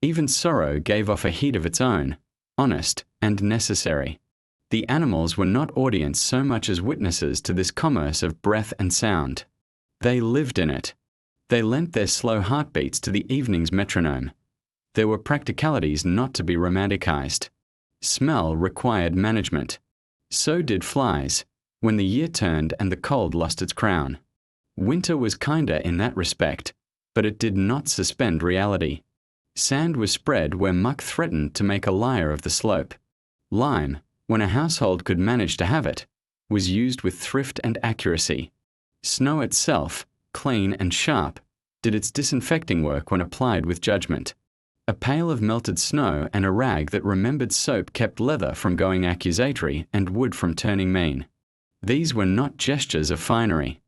Even sorrow gave off a heat of its own, honest and necessary. The animals were not audience so much as witnesses to this commerce of breath and sound. They lived in it. They lent their slow heartbeats to the evening's metronome. There were practicalities not to be romanticized. Smell required management. So did flies, when the year turned and the cold lost its crown. Winter was kinder in that respect, but it did not suspend reality. Sand was spread where muck threatened to make a liar of the slope. Lime, when a household could manage to have it, was used with thrift and accuracy. Snow itself, clean and sharp, did its disinfecting work when applied with judgment. A pail of melted snow and a rag that remembered soap kept leather from going accusatory and wood from turning mean. These were not gestures of finery.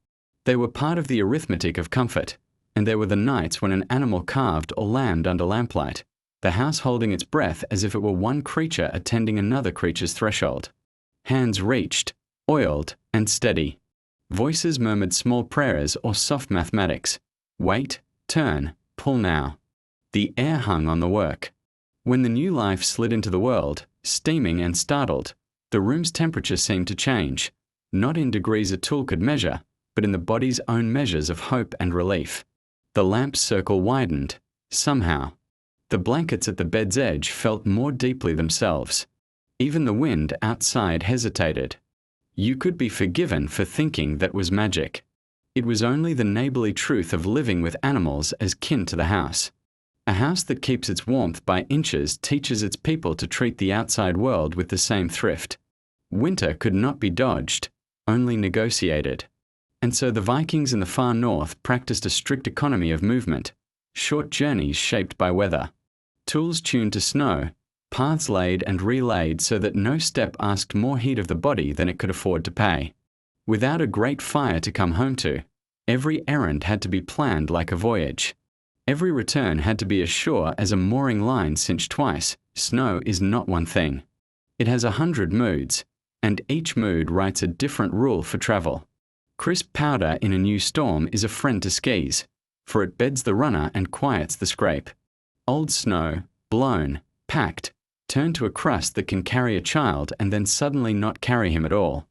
They were part of the arithmetic of comfort, and there were the nights when an animal carved or lambed under lamplight, the house holding its breath as if it were one creature attending another creature's threshold. Hands reached, oiled, and steady. Voices murmured small prayers or soft mathematics. Wait, turn, pull now. The air hung on the work. When the new life slid into the world, steaming and startled, the room's temperature seemed to change, not in degrees a tool could measure, but in the body's own measures of hope and relief. The lamp's circle widened, somehow. The blankets at the bed's edge felt more deeply themselves. Even the wind outside hesitated. You could be forgiven for thinking that was magic. It was only the neighborly truth of living with animals as kin to the house. A house that keeps its warmth by inches teaches its people to treat the outside world with the same thrift. Winter could not be dodged, only negotiated. And so the Vikings in the far north practiced a strict economy of movement, short journeys shaped by weather, tools tuned to snow, paths laid and relaid so that no step asked more heat of the body than it could afford to pay. Without a great fire to come home to, every errand had to be planned like a voyage. Every return had to be as sure as a mooring line cinched twice. Snow is not one thing. It has 100 moods, and each mood writes a different rule for travel. Crisp powder in a new storm is a friend to skis, for it beds the runner and quiets the scrape. Old snow, blown, packed, turned to a crust that can carry a child and then suddenly not carry him at all.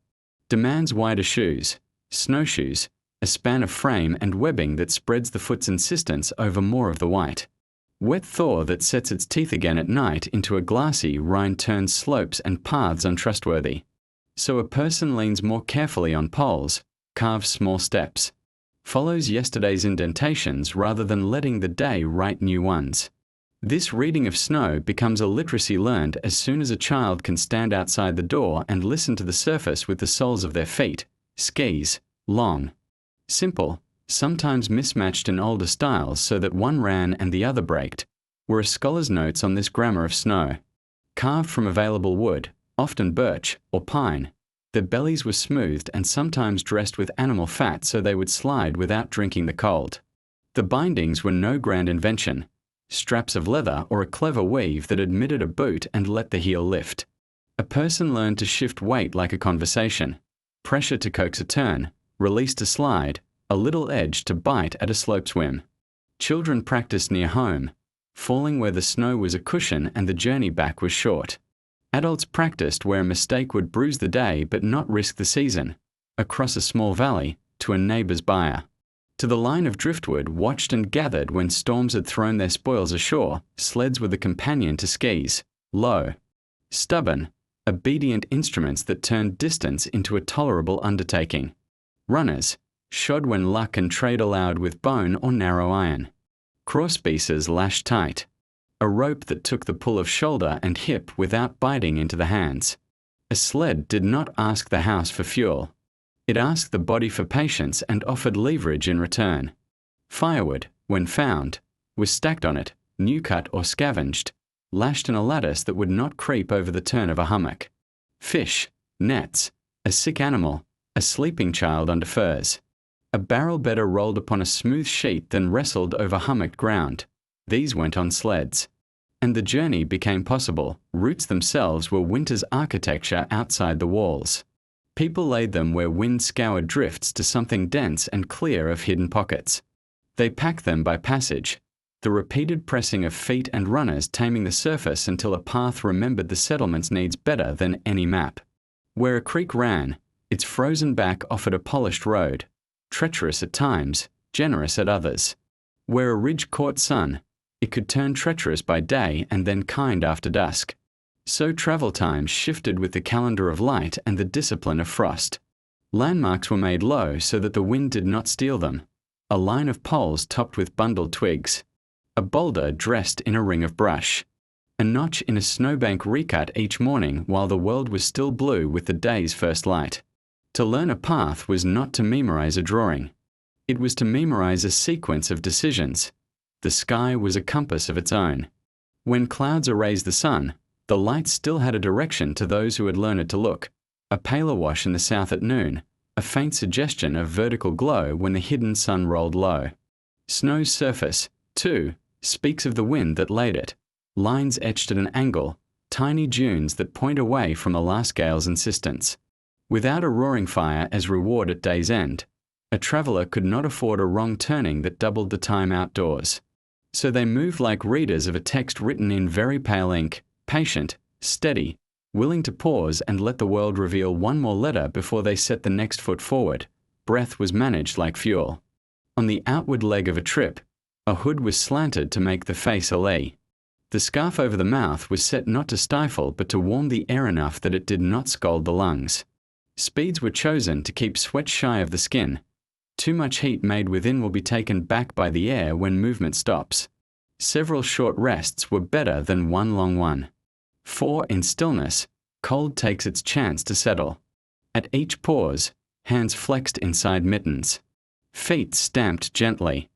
Demands wider shoes, snowshoes, a span of frame and webbing that spreads the foot's insistence over more of the white. Wet thaw that sets its teeth again at night into a glassy, rind-turned slopes and paths untrustworthy. So a person leans more carefully on poles, carves small steps, follows yesterday's indentations rather than letting the day write new ones. This reading of snow becomes a literacy learned as soon as a child can stand outside the door and listen to the surface with the soles of their feet, Skis, long. Simple, sometimes mismatched in older styles so that one ran and the other braked, were a scholar's notes on this grammar of snow. Carved from available wood, often birch or pine, their bellies were smoothed and sometimes dressed with animal fat so they would slide without drinking the cold. The bindings were no grand invention, straps of leather or a clever weave that admitted a boot and let the heel lift. A person learned to shift weight like a conversation, pressure to coax a turn, release to slide, a little edge to bite at a slope swim. Children practiced near home, falling where the snow was a cushion and the journey back was short. Adults practiced where a mistake would bruise the day but not risk the season, across a small valley, to a neighbor's byre. To the line of driftwood watched and gathered when storms had thrown their spoils ashore, sleds were the companion to skis, low, stubborn, obedient instruments that turned distance into a tolerable undertaking. Runners, shod when luck and trade allowed with bone or narrow iron. Crosspieces lashed tight. A rope that took the pull of shoulder and hip without biting into the hands. A sled did not ask the house for fuel. It asked the body for patience and offered leverage in return. Firewood, when found, was stacked on it, new cut or scavenged, lashed in a lattice that would not creep over the turn of a hummock. Fish, nets, a sick animal, a sleeping child under furs. A barrel bedder rolled upon a smooth sheet then wrestled over hummocked ground. These went on sleds. And the journey became possible. Roots themselves were winter's architecture outside the walls. People laid them where wind scoured drifts to something dense and clear of hidden pockets. They packed them by passage, the repeated pressing of feet and runners taming the surface until a path remembered the settlement's needs better than any map. Where a creek ran, its frozen back offered a polished road, treacherous at times, generous at others. Where a ridge caught sun, it could turn treacherous by day and then kind after dusk. So travel times shifted with the calendar of light and the discipline of frost. Landmarks were made low so that the wind did not steal them. A line of poles topped with bundled twigs. A boulder dressed in a ring of brush. A notch in a snowbank recut each morning while the world was still blue with the day's first light. To learn a path was not to memorize a drawing. It was to memorize a sequence of decisions. The sky was a compass of its own. When clouds erased the sun, the light still had a direction to those who had learned to look. A paler wash in the south at noon, a faint suggestion of vertical glow when the hidden sun rolled low. Snow's surface, too, speaks of the wind that laid it. Lines etched at an angle, tiny dunes that point away from the last gale's insistence. Without a roaring fire as reward at day's end, a traveller could not afford a wrong turning that doubled the time outdoors. So they moved like readers of a text written in very pale ink, patient, steady, willing to pause and let the world reveal one more letter before they set the next foot forward. Breath was managed like fuel. On the outward leg of a trip, a hood was slanted to make the face a lee. The scarf over the mouth was set not to stifle but to warm the air enough that it did not scald the lungs. Speeds were chosen to keep sweat shy of the skin. Too much heat made within will be taken back by the air when movement stops. Several short rests were better than one long one. For in stillness, cold takes its chance to settle. At each pause, hands flexed inside mittens. Feet stamped gently.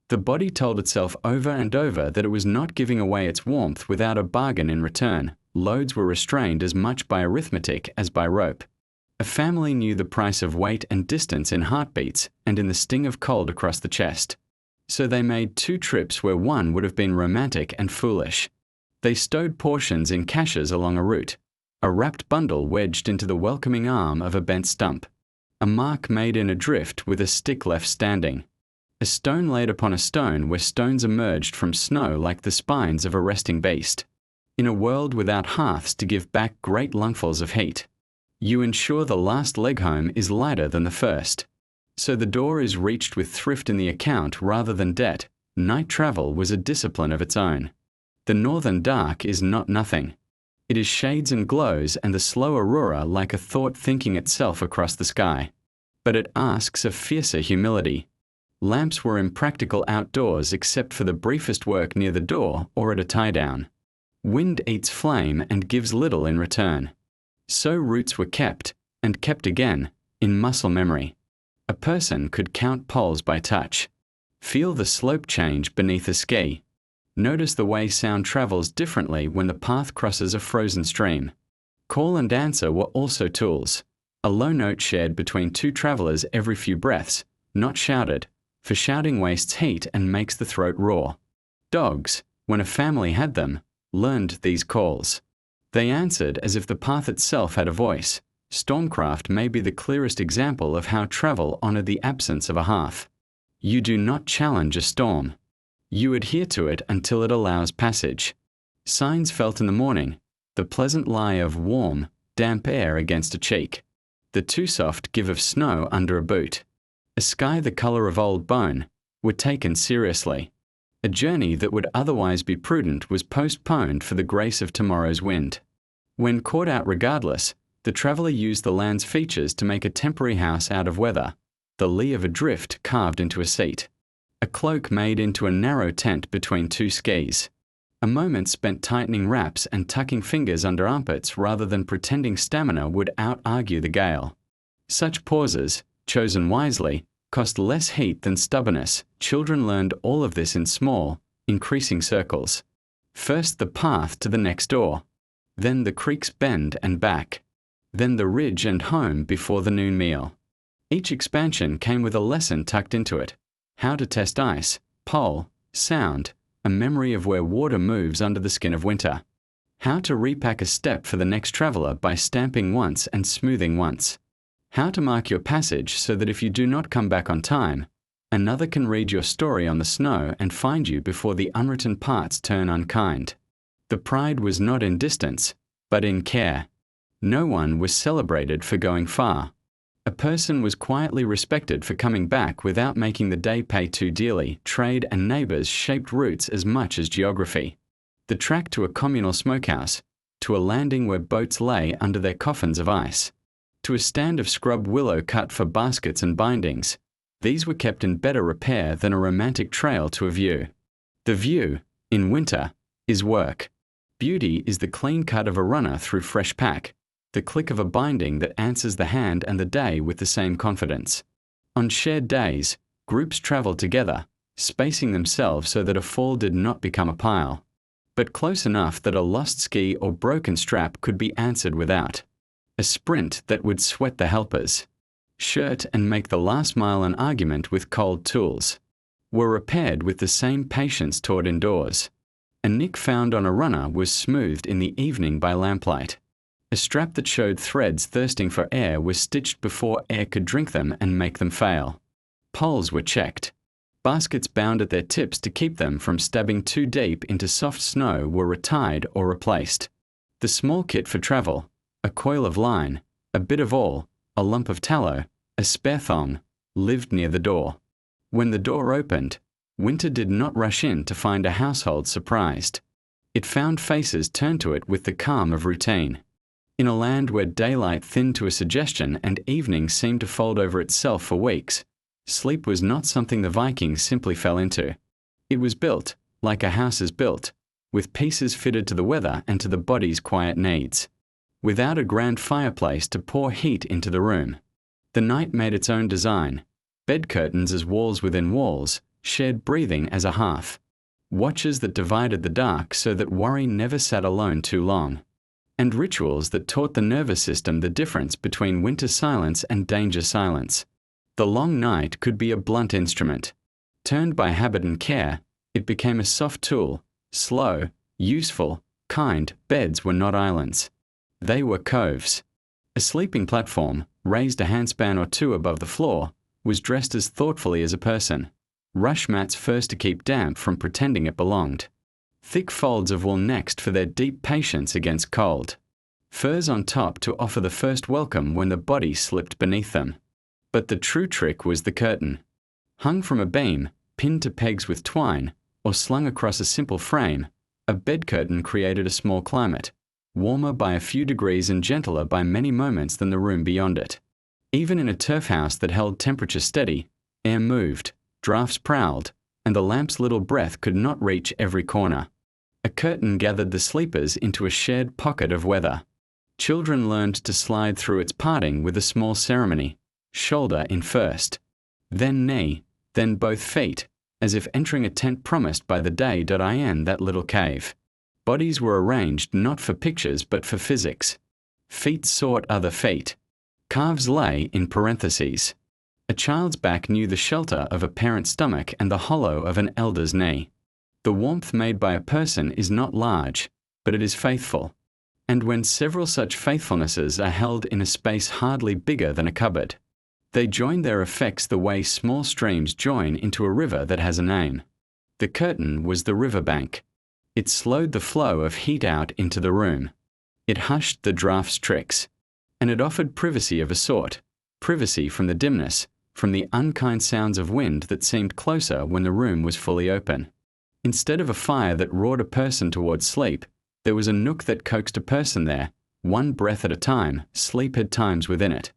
The body told itself over and over that it was not giving away its warmth without a bargain in return. Loads were restrained as much by arithmetic as by rope. A family knew the price of weight and distance in heartbeats and in the sting of cold across the chest. So they made 2 trips where one would have been romantic and foolish. They stowed portions in caches along a route, a wrapped bundle wedged into the welcoming arm of a bent stump, a mark made in a drift with a stick left standing, a stone laid upon a stone where stones emerged from snow like the spines of a resting beast. In a world without hearths to give back great lungfuls of heat, you ensure the last leg home is lighter than the first. So the door is reached with thrift in the account rather than debt. Night travel was a discipline of its own. The northern dark is not nothing. It is shades and glows and the slow aurora like a thought thinking itself across the sky. But it asks a fiercer humility. Lamps were impractical outdoors except for the briefest work near the door or at a tie-down. Wind eats flame and gives little in return. So roots were kept, and kept again, in muscle memory. A person could count poles by touch. Feel the slope change beneath a ski. Notice the way sound travels differently when the path crosses a frozen stream. Call and answer were also tools. A low note shared between two travelers every few breaths, not shouted, for shouting wastes heat and makes the throat raw. Dogs, when a family had them, learned these calls. They answered as if the path itself had a voice. Stormcraft may be the clearest example of how travel honored the absence of a half. You do not challenge a storm. You adhere to it until it allows passage. Signs felt in the morning, the pleasant lie of warm, damp air against a cheek. The too soft give of snow under a boot. A sky the color of old bone, were taken seriously. A journey that would otherwise be prudent was postponed for the grace of tomorrow's wind. When caught out regardless, the traveler used the land's features to make a temporary house out of weather, the lee of a drift carved into a seat, a cloak made into a narrow tent between two skis, a moment spent tightening wraps and tucking fingers under armpits rather than pretending stamina would out-argue the gale. Such pauses, chosen wisely, cost less heat than stubbornness. Children learned all of this in small, increasing circles. First the path to the next door, then the creek's bend and back, then the ridge and home before the noon meal. Each expansion came with a lesson tucked into it: how to test ice, pole, sound, a memory of where water moves under the skin of winter. How to repack a step for the next traveler by stamping once and smoothing once. How to mark your passage so that if you do not come back on time, another can read your story on the snow and find you before the unwritten parts turn unkind. The pride was not in distance, but in care. No one was celebrated for going far. A person was quietly respected for coming back without making the day pay too dearly. Trade and neighbors shaped routes as much as geography. The track to a communal smokehouse, to a landing where boats lay under their coffins of ice, to a stand of scrub willow cut for baskets and bindings, these were kept in better repair than a romantic trail to a view. The view, in winter, is work. Beauty is the clean cut of a runner through fresh pack, the click of a binding that answers the hand and the day with the same confidence. On shared days, groups traveled together, spacing themselves so that a fall did not become a pile, but close enough that a lost ski or broken strap could be answered without. A sprint that would sweat the helpers, shirt and make the last mile an argument with cold tools, were repaired with the same patience toward indoors. A nick found on a runner was smoothed in the evening by lamplight. A strap that showed threads thirsting for air was stitched before air could drink them and make them fail. Poles were checked. Baskets bound at their tips to keep them from stabbing too deep into soft snow were retied or replaced. The small kit for travel, a coil of line, a bit of awl, a lump of tallow, a spare thong, lived near the door. When the door opened, winter did not rush in to find a household surprised. It found faces turned to it with the calm of routine. In a land where daylight thinned to a suggestion and evening seemed to fold over itself for weeks, sleep was not something the Vikings simply fell into. It was built, like a house is built, with pieces fitted to the weather and to the body's quiet needs. Without a grand fireplace to pour heat into the room. The night made its own design. Bed curtains as walls within walls, shared breathing as a half. Watches that divided the dark so that worry never sat alone too long. And rituals that taught the nervous system the difference between winter silence and danger silence. The long night could be a blunt instrument. Turned by habit and care, it became a soft tool, slow, useful, kind. Beds were not islands. They were coves. A sleeping platform, raised a handspan or two above the floor, was dressed as thoughtfully as a person. Rush mats first to keep damp from pretending it belonged. Thick folds of wool next for their deep patience against cold. Furs on top to offer the first welcome when the body slipped beneath them. But the true trick was the curtain. Hung from a beam, pinned to pegs with twine, or slung across a simple frame, a bed curtain created a small climate, warmer by a few degrees and gentler by many moments than the room beyond it. Even in a turf house that held temperature steady, air moved, drafts prowled, and the lamp's little breath could not reach every corner. A curtain gathered the sleepers into a shared pocket of weather. Children learned to slide through its parting with a small ceremony, shoulder in first, then knee, then both feet, as if entering a tent promised by the day.in that little cave. Bodies were arranged not for pictures but for physics. Feet sought other feet. Calves lay in parentheses. A child's back knew the shelter of a parent's stomach and the hollow of an elder's knee. The warmth made by a person is not large, but it is faithful. And when several such faithfulnesses are held in a space hardly bigger than a cupboard, they join their effects the way small streams join into a river that has a name. The curtain was the river bank. It slowed the flow of heat out into the room. It hushed the draft's tricks. And it offered privacy of a sort, privacy from the dimness, from the unkind sounds of wind that seemed closer when the room was fully open. Instead of a fire that roared a person towards sleep, there was a nook that coaxed a person there, one breath at a time. Sleep had times within it.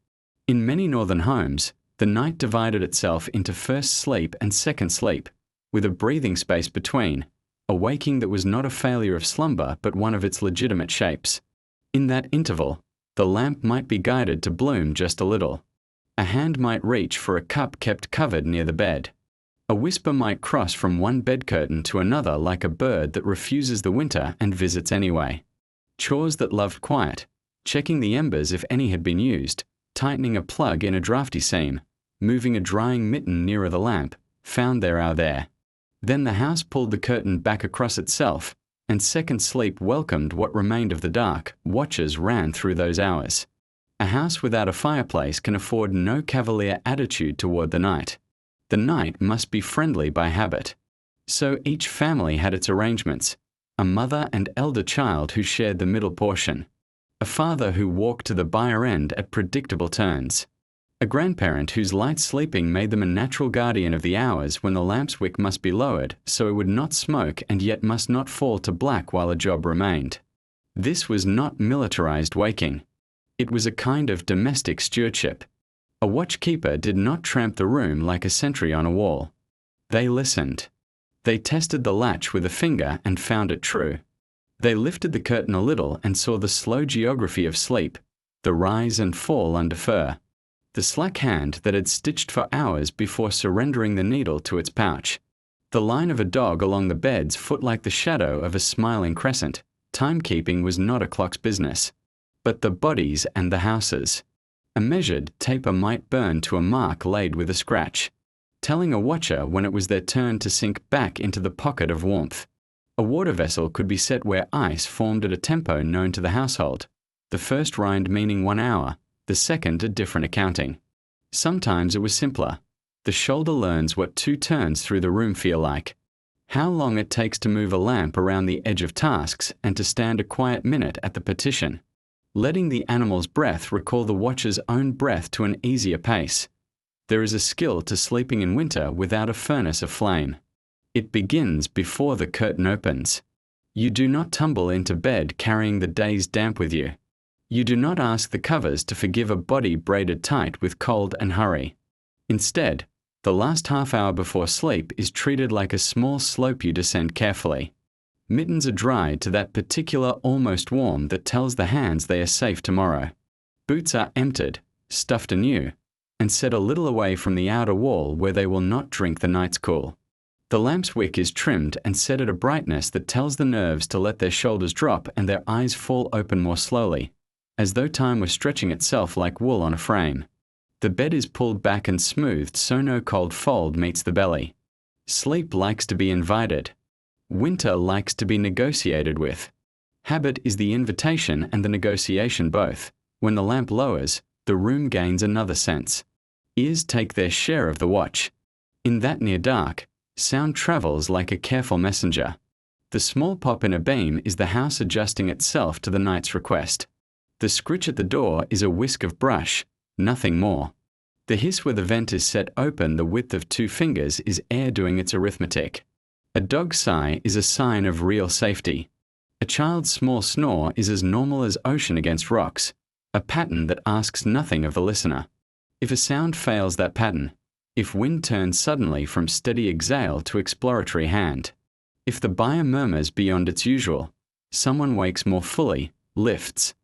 In many northern homes, the night divided itself into first sleep and second sleep, with a breathing space between, a waking that was not a failure of slumber but one of its legitimate shapes. In that interval, the lamp might be guided to bloom just a little. A hand might reach for a cup kept covered near the bed. A whisper might cross from one bed curtain to another like a bird that refuses the winter and visits anyway. Chores that loved quiet, checking the embers if any had been used, tightening a plug in a drafty seam, moving a drying mitten nearer the lamp, found their hour there. Then the house pulled the curtain back across itself, and second sleep welcomed what remained of the dark. Watches ran through those hours. A house without a fireplace can afford no cavalier attitude toward the night. The night must be friendly by habit. So each family had its arrangements, a mother and elder child who shared the middle portion, a father who walked to the byre end at predictable turns, a grandparent whose light sleeping made them a natural guardian of the hours when the lamp's wick must be lowered so it would not smoke and yet must not fall to black while a job remained. This was not militarized waking. It was a kind of domestic stewardship. A watchkeeper did not tramp the room like a sentry on a wall. They listened. They tested the latch with a finger and found it true. They lifted the curtain a little and saw the slow geography of sleep, the rise and fall under fur, the slack hand that had stitched for hours before surrendering the needle to its pouch, the line of a dog along the bed's foot like the shadow of a smiling crescent. Timekeeping was not a clock's business, but the bodies and the houses. A measured taper might burn to a mark laid with a scratch, telling a watcher when it was their turn to sink back into the pocket of warmth. A water vessel could be set where ice formed at a tempo known to the household, the first rind meaning 1 hour, the second a different accounting. Sometimes it was simpler. The shoulder learns what 2 turns through the room feel like, how long it takes to move a lamp around the edge of tasks and to stand a quiet minute at the petition, letting the animal's breath recall the watcher's own breath to an easier pace. There is a skill to sleeping in winter without a furnace of flame. It begins before the curtain opens. You do not tumble into bed carrying the day's damp with you. You do not ask the covers to forgive a body braided tight with cold and hurry. Instead, the last half hour before sleep is treated like a small slope you descend carefully. Mittens are dried to that particular almost warm that tells the hands they are safe tomorrow. Boots are emptied, stuffed anew, and set a little away from the outer wall where they will not drink the night's cool. The lamp's wick is trimmed and set at a brightness that tells the nerves to let their shoulders drop and their eyes fall open more slowly, as though time was stretching itself like wool on a frame. The bed is pulled back and smoothed so no cold fold meets the belly. Sleep likes to be invited. Winter likes to be negotiated with. Habit is the invitation and the negotiation both. When the lamp lowers, the room gains another sense. Ears take their share of the watch. In that near dark, sound travels like a careful messenger. The small pop in a beam is the house adjusting itself to the night's request. The scritch at the door is a whisk of brush, nothing more. The hiss where the vent is set open the width of 2 fingers is air doing its arithmetic. A dog's sigh is a sign of real safety. A child's small snore is as normal as ocean against rocks, a pattern that asks nothing of the listener. If a sound fails that pattern, if wind turns suddenly from steady exhale to exploratory hand, if the buyer murmurs beyond its usual, someone wakes more fully, lifts,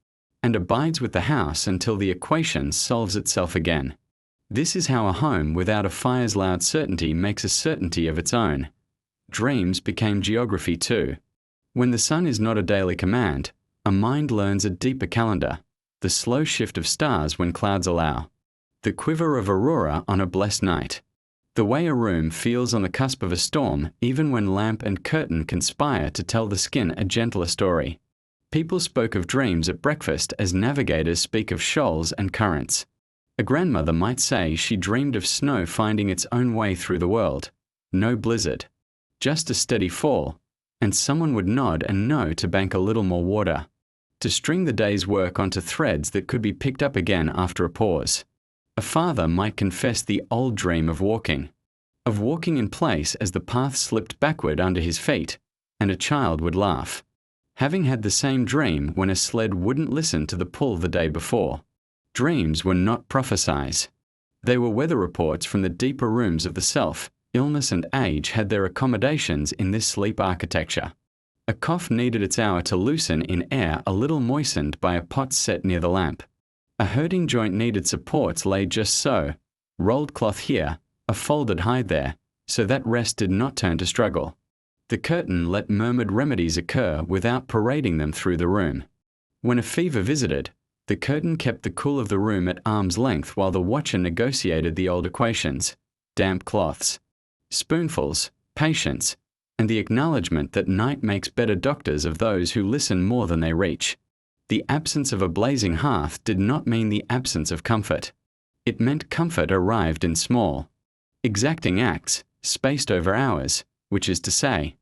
and abides with the house until the equation solves itself again. This is how a home without a fire's loud certainty makes a certainty of its own. Dreams became geography too. When the sun is not a daily command, a mind learns a deeper calendar, the slow shift of stars when clouds allow, the quiver of aurora on a blessed night, the way a room feels on the cusp of a storm even when lamp and curtain conspire to tell the skin a gentler story. People spoke of dreams at breakfast as navigators speak of shoals and currents. A grandmother might say she dreamed of snow finding its own way through the world. No blizzard, just a steady fall, and someone would nod and know to bank a little more water, to string the day's work onto threads that could be picked up again after a pause. A father might confess the old dream of walking in place as the path slipped backward under his feet, and a child would laugh, having had the same dream when a sled wouldn't listen to the pull the day before. Dreams were not prophecies. They were weather reports from the deeper rooms of the self. Illness and age had their accommodations in this sleep architecture. A cough needed its hour to loosen in air a little moistened by a pot set near the lamp. A hurting joint needed supports laid just so, rolled cloth here, a folded hide there, so that rest did not turn to struggle. The curtain let murmured remedies occur without parading them through the room. When a fever visited, the curtain kept the cool of the room at arm's length while the watcher negotiated the old equations: damp cloths, spoonfuls, patience, and the acknowledgement that night makes better doctors of those who listen more than they reach. The absence of a blazing hearth did not mean the absence of comfort. It meant comfort arrived in small, exacting acts, spaced over hours, which is to say,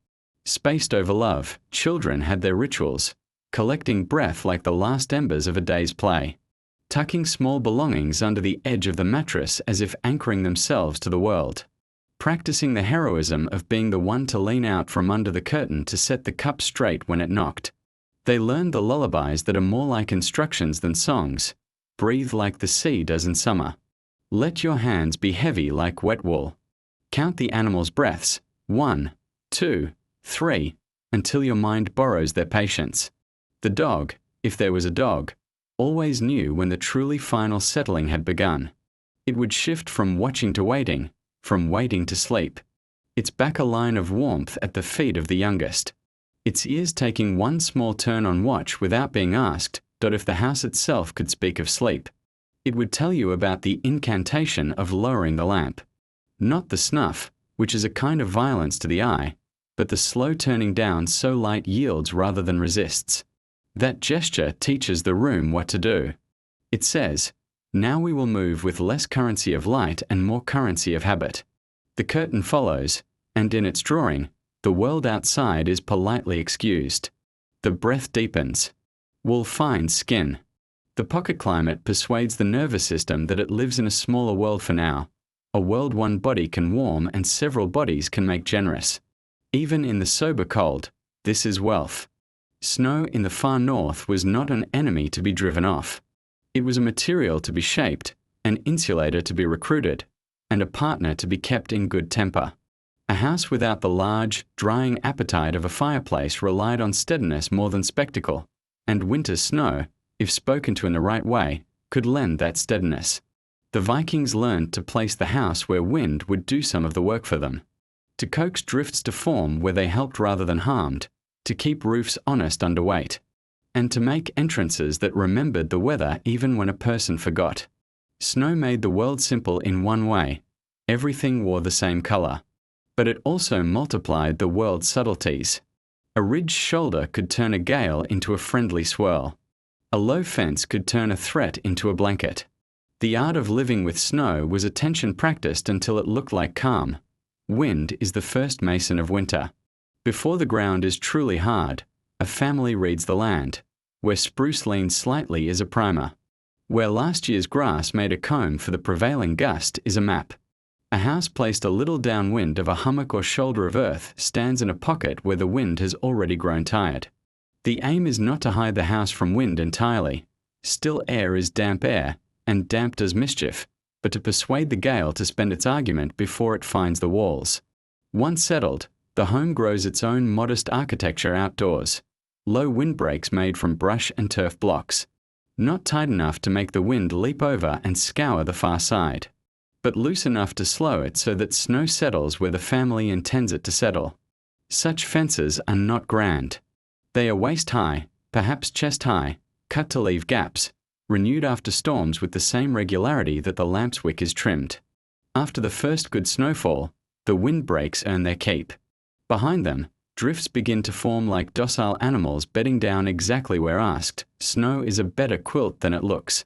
spaced over love. Children had their rituals, collecting breath like the last embers of a day's play, tucking small belongings under the edge of the mattress as if anchoring themselves to the world, practicing the heroism of being the one to lean out from under the curtain to set the cup straight when it knocked. They learned the lullabies that are more like instructions than songs. Breathe like the sea does in summer. Let your hands be heavy like wet wool. Count the animals' breaths, 1, 2, 3, until your mind borrows their patience. The dog, if there was a dog, always knew when the truly final settling had begun. It would shift from watching to waiting, from waiting to sleep, its back a line of warmth at the feet of the youngest, its ears taking one small turn on watch without being asked, if the house itself could speak of sleep. It would tell you about the incantation of lowering the lamp. Not the snuff, which is a kind of violence to the eye, but the slow turning down so light yields rather than resists. That gesture teaches the room what to do. It says, now we will move with less currency of light and more currency of habit. The curtain follows, and in its drawing, the world outside is politely excused. The breath deepens. Wool finds skin. The pocket climate persuades the nervous system that it lives in a smaller world for now, a world one body can warm and several bodies can make generous. Even in the sober cold, this is wealth. Snow in the far north was not an enemy to be driven off. It was a material to be shaped, an insulator to be recruited, and a partner to be kept in good temper. A house without the large, drying appetite of a fireplace relied on steadiness more than spectacle, and winter's snow, if spoken to in the right way, could lend that steadiness. The Vikings learned to place the house where wind would do some of the work for them, to coax drifts to form where they helped rather than harmed, to keep roofs honest under weight, and to make entrances that remembered the weather even when a person forgot. Snow made the world simple in one way: everything wore the same color. But it also multiplied the world's subtleties. A ridged shoulder could turn a gale into a friendly swirl. A low fence could turn a threat into a blanket. The art of living with snow was a tension practiced until it looked like calm. Wind is the first mason of winter. Before the ground is truly hard, a family reads the land. Where spruce leans slightly is a primer. Where last year's grass made a comb for the prevailing gust is a map. A house placed a little downwind of a hummock or shoulder of earth stands in a pocket where the wind has already grown tired. The aim is not to hide the house from wind entirely. Still air is damp air, and damp does mischief, but to persuade the gale to spend its argument before it finds the walls. Once settled, the home grows its own modest architecture outdoors. Low windbreaks made from brush and turf blocks, not tight enough to make the wind leap over and scour the far side. but loose enough to slow it so that snow settles where the family intends it to settle. Such fences are not grand. They are waist-high, perhaps chest-high, cut to leave gaps, renewed after storms with the same regularity that the lamp's wick is trimmed. After the first good snowfall, the windbreaks earn their keep. Behind them, drifts begin to form like docile animals bedding down exactly where asked. Snow is a better quilt than it looks.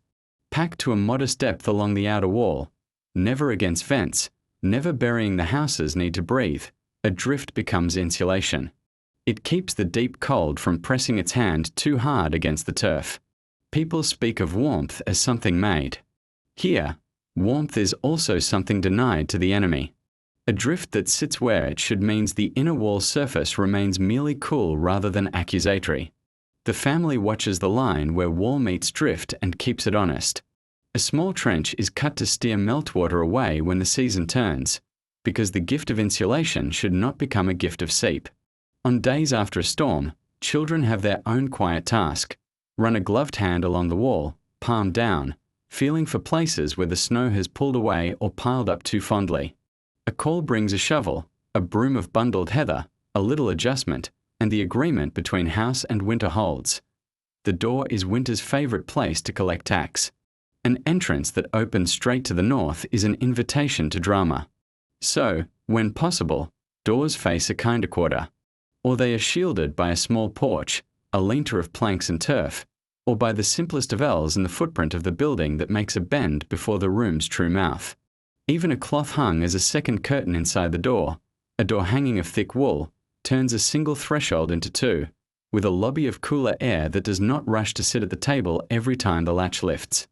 Packed to a modest depth along the outer wall, never against vents, never burying the houses need to breathe, a drift becomes insulation. It keeps the deep cold from pressing its hand too hard against the turf. People speak of warmth as something made. Here, warmth is also something denied to the enemy. A drift that sits where it should means the inner wall surface remains merely cool rather than accusatory. The family watches the line where wall meets drift and keeps it honest. A small trench is cut to steer meltwater away when the season turns, because the gift of insulation should not become a gift of seep. On days after a storm, children have their own quiet task. Run a gloved hand along the wall, palm down, feeling for places where the snow has pulled away or piled up too fondly. A call brings a shovel, a broom of bundled heather, a little adjustment, and the agreement between house and winter holds. The door is winter's favourite place to collect tax. An entrance that opens straight to the north is an invitation to drama. So, when possible, doors face a kinder quarter. Or they are shielded by a small porch, a linter of planks and turf, or by the simplest of L's in the footprint of the building that makes a bend before the room's true mouth. Even a cloth hung as a second curtain inside the door, a door hanging of thick wool, turns a single threshold into two, with a lobby of cooler air that does not rush to sit at the table every time the latch lifts.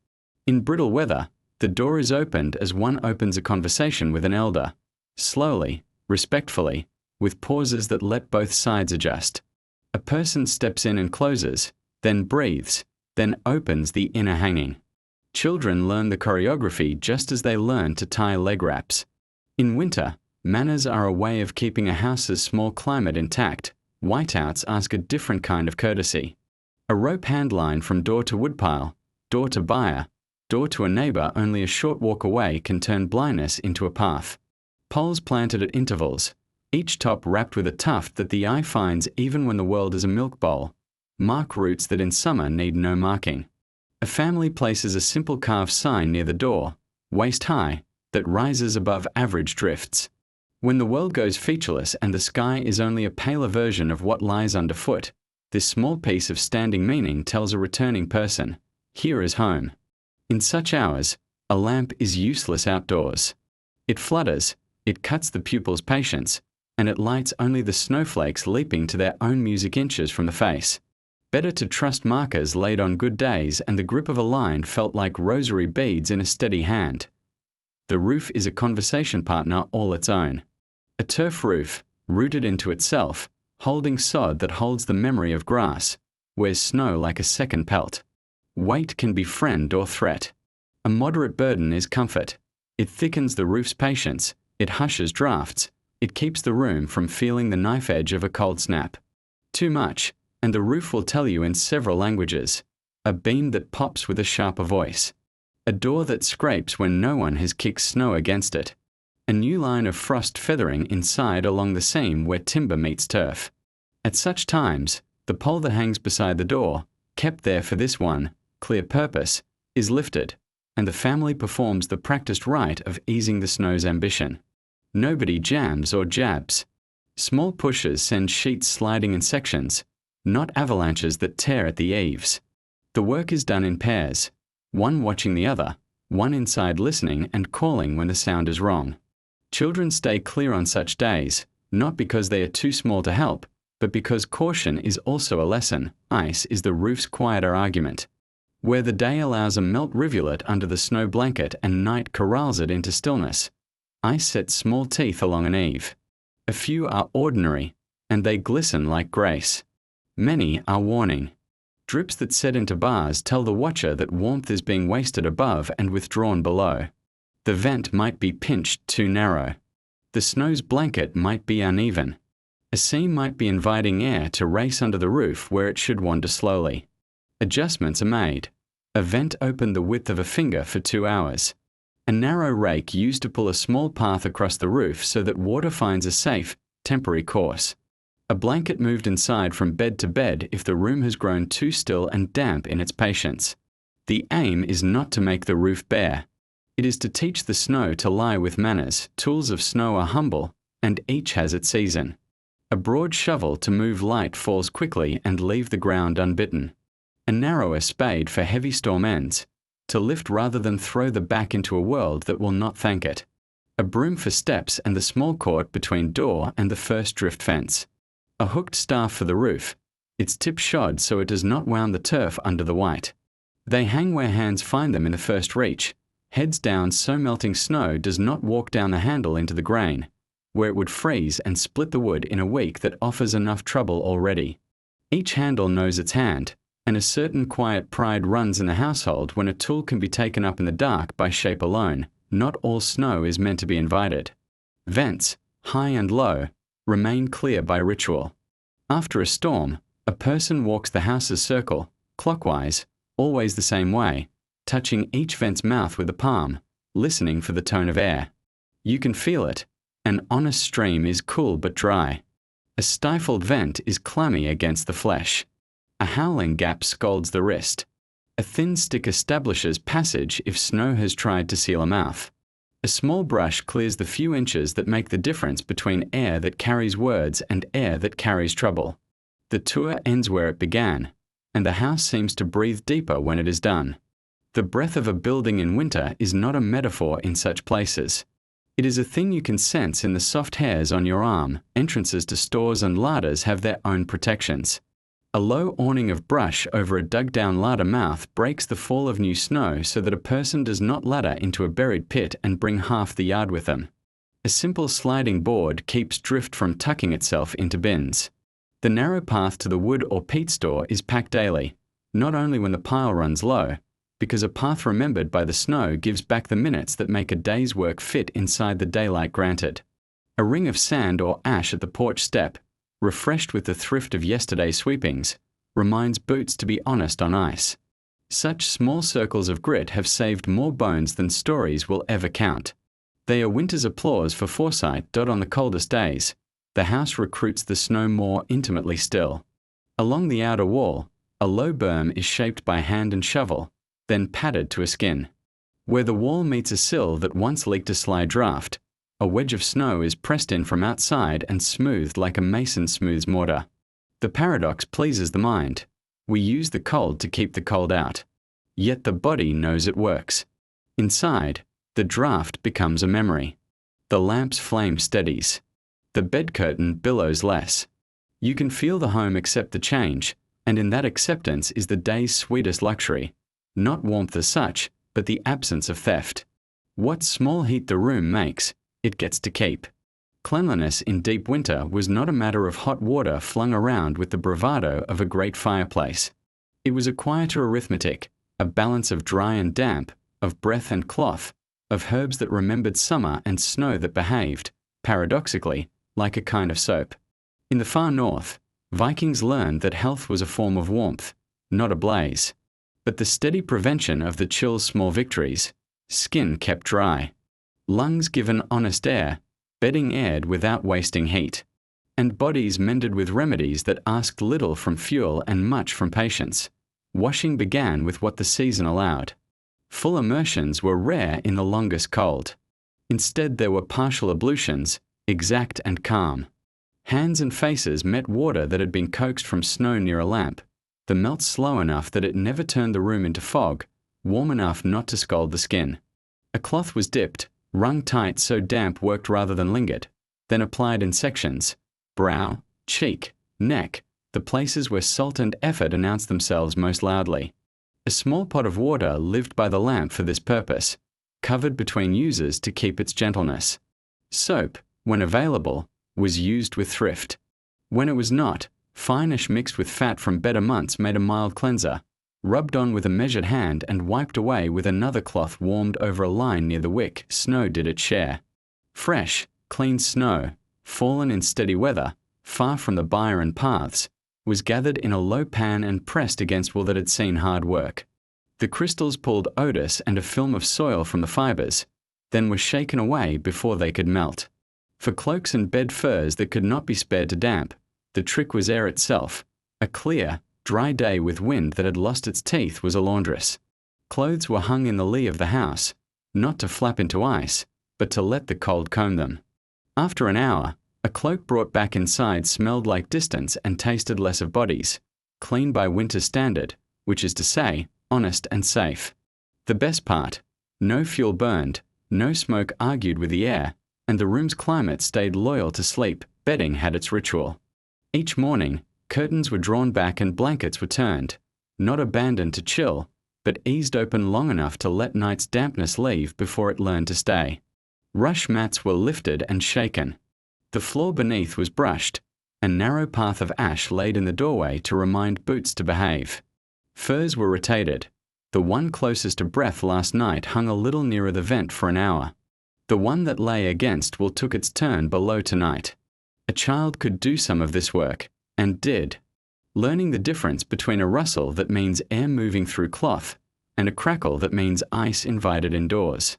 In brittle weather, the door is opened as one opens a conversation with an elder, slowly, respectfully, with pauses that let both sides adjust. A person steps in and closes, then breathes, then opens the inner hanging. Children learn the choreography just as they learn to tie leg wraps. In winter, manners are a way of keeping a house's small climate intact. Whiteouts ask a different kind of courtesy. A rope hand line from door to woodpile, door to byre, door to a neighbour only a short walk away can turn blindness into a path. Poles planted at intervals, each top wrapped with a tuft that the eye finds even when the world is a milk bowl, mark routes that in summer need no marking. A family places a simple carved sign near the door, waist high, that rises above average drifts. When the world goes featureless and the sky is only a paler version of what lies underfoot, this small piece of standing meaning tells a returning person, here is home. In such hours, a lamp is useless outdoors. It flutters, it cuts the pupil's patience, and it lights only the snowflakes leaping to their own music inches from the face. Better to trust markers laid on good days and the grip of a line felt like rosary beads in a steady hand. The roof is a conversation partner all its own. A turf roof, rooted into itself, holding sod that holds the memory of grass, wears snow like a second pelt. Weight can be friend or threat. A moderate burden is comfort. It thickens the roof's patience, it hushes drafts, it keeps the room from feeling the knife edge of a cold snap. Too much, and the roof will tell you in several languages. A beam that pops with a sharper voice. A door that scrapes when no one has kicked snow against it. A new line of frost feathering inside along the seam where timber meets turf. At such times, the pole that hangs beside the door, kept there for this one clear purpose, is lifted, and the family performs the practiced rite of easing the snow's ambition. Nobody jams or jabs. Small pushes send sheets sliding in sections, not avalanches that tear at the eaves. The work is done in pairs, one watching the other, one inside listening and calling when the sound is wrong. Children stay clear on such days, not because they are too small to help, but because caution is also a lesson. Ice is the roof's quieter argument. Where the day allows a melt rivulet under the snow blanket and night corrals it into stillness, ice sets small teeth along an eave. A few are ordinary, and they glisten like grace. Many are warning. Drips that set into bars tell the watcher that warmth is being wasted above and withdrawn below. The vent might be pinched too narrow. The snow's blanket might be uneven. A seam might be inviting air to race under the roof where it should wander slowly. Adjustments are made. A vent opened the width of a finger for 2 hours. A narrow rake used to pull a small path across the roof so that water finds a safe, temporary course. A blanket moved inside from bed to bed if the room has grown too still and damp in its patience. The aim is not to make the roof bare. It is to teach the snow to lie with manners. Tools of snow are humble, and each has its season. A broad shovel to move light falls quickly and leave the ground unbitten. A narrower spade for heavy storm ends, to lift rather than throw the back into a world that will not thank it. A broom for steps and the small court between door and the first drift fence. A hooked staff for the roof, its tip shod so it does not wound the turf under the white. They hang where hands find them in the first reach, heads down so melting snow does not walk down the handle into the grain, where it would freeze and split the wood in a week that offers enough trouble already. Each handle knows its hand, and a certain quiet pride runs in the household when a tool can be taken up in the dark by shape alone. Not all snow is meant to be invited. Vents, high and low, remain clear by ritual. After a storm, a person walks the house's circle, clockwise, always the same way, touching each vent's mouth with a palm, listening for the tone of air. You can feel it. An honest stream is cool but dry. A stifled vent is clammy against the flesh. A howling gap scalds the wrist. A thin stick establishes passage if snow has tried to seal a mouth. A small brush clears the few inches that make the difference between air that carries words and air that carries trouble. The tour ends where it began, and the house seems to breathe deeper when it is done. The breath of a building in winter is not a metaphor in such places. It is a thing you can sense in the soft hairs on your arm. Entrances to stores and larders have their own protections. A low awning of brush over a dug-down larder mouth breaks the fall of new snow so that a person does not ladder into a buried pit and bring half the yard with them. A simple sliding board keeps drift from tucking itself into bins. The narrow path to the wood or peat store is packed daily, not only when the pile runs low, because a path remembered by the snow gives back the minutes that make a day's work fit inside the daylight granted. A ring of sand or ash at the porch step, refreshed with the thrift of yesterday's sweepings, reminds boots to be honest on ice. Such small circles of grit have saved more bones than stories will ever count. They are winter's applause for foresight. On the coldest days, the house recruits the snow more intimately still. Along the outer wall, a low berm is shaped by hand and shovel, then padded to a skin. Where the wall meets a sill that once leaked a sly draft, a wedge of snow is pressed in from outside and smoothed like a mason smooths mortar. The paradox pleases the mind. We use the cold to keep the cold out. Yet the body knows it works. Inside, the draft becomes a memory. The lamp's flame steadies. The bed curtain billows less. You can feel the home accept the change, and in that acceptance is the day's sweetest luxury. Not warmth as such, but the absence of theft. What small heat the room makes, it gets to keep. Cleanliness in deep winter was not a matter of hot water flung around with the bravado of a great fireplace. It was a quieter arithmetic, a balance of dry and damp, of breath and cloth, of herbs that remembered summer and snow that behaved, paradoxically, like a kind of soap. In the far north, Vikings learned that health was a form of warmth, not a blaze. But the steady prevention of the chill's small victories, skin kept dry, lungs given honest air, bedding aired without wasting heat, and bodies mended with remedies that asked little from fuel and much from patience. Washing began with what the season allowed. Full immersions were rare in the longest cold. Instead there were partial ablutions, exact and calm. Hands and faces met water that had been coaxed from snow near a lamp, the melt slow enough that it never turned the room into fog, warm enough not to scald the skin. A cloth was dipped, wrung tight so damp worked rather than lingered, then applied in sections, brow, cheek, neck, the places where salt and effort announced themselves most loudly. A small pot of water lived by the lamp for this purpose, covered between uses to keep its gentleness. Soap, when available, was used with thrift. When it was not, fine-ish mixed with fat from better months made a mild cleanser, rubbed on with a measured hand and wiped away with another cloth warmed over a line near the wick. Snow did its share. Fresh, clean snow, fallen in steady weather, far from the byre and paths, was gathered in a low pan and pressed against wool that had seen hard work. The crystals pulled odors and a film of soil from the fibres, then were shaken away before they could melt. For cloaks and bed furs that could not be spared to damp, the trick was air itself. A clear, dry day with wind that had lost its teeth was a laundress. Clothes were hung in the lee of the house, not to flap into ice, but to let the cold comb them. After an hour, a cloak brought back inside smelled like distance and tasted less of bodies, clean by winter's standard, which is to say, honest and safe. The best part, no fuel burned, no smoke argued with the air, and the room's climate stayed loyal to sleep. Bedding had its ritual. Each morning, curtains were drawn back and blankets were turned, not abandoned to chill, but eased open long enough to let night's dampness leave before it learned to stay. Rush mats were lifted and shaken. The floor beneath was brushed, a narrow path of ash laid in the doorway to remind boots to behave. Furs were rotated. The one closest to breath last night hung a little nearer the vent for an hour. The one that lay against will took its turn below tonight. A child could do some of this work, and did, learning the difference between a rustle that means air moving through cloth and a crackle that means ice invited indoors.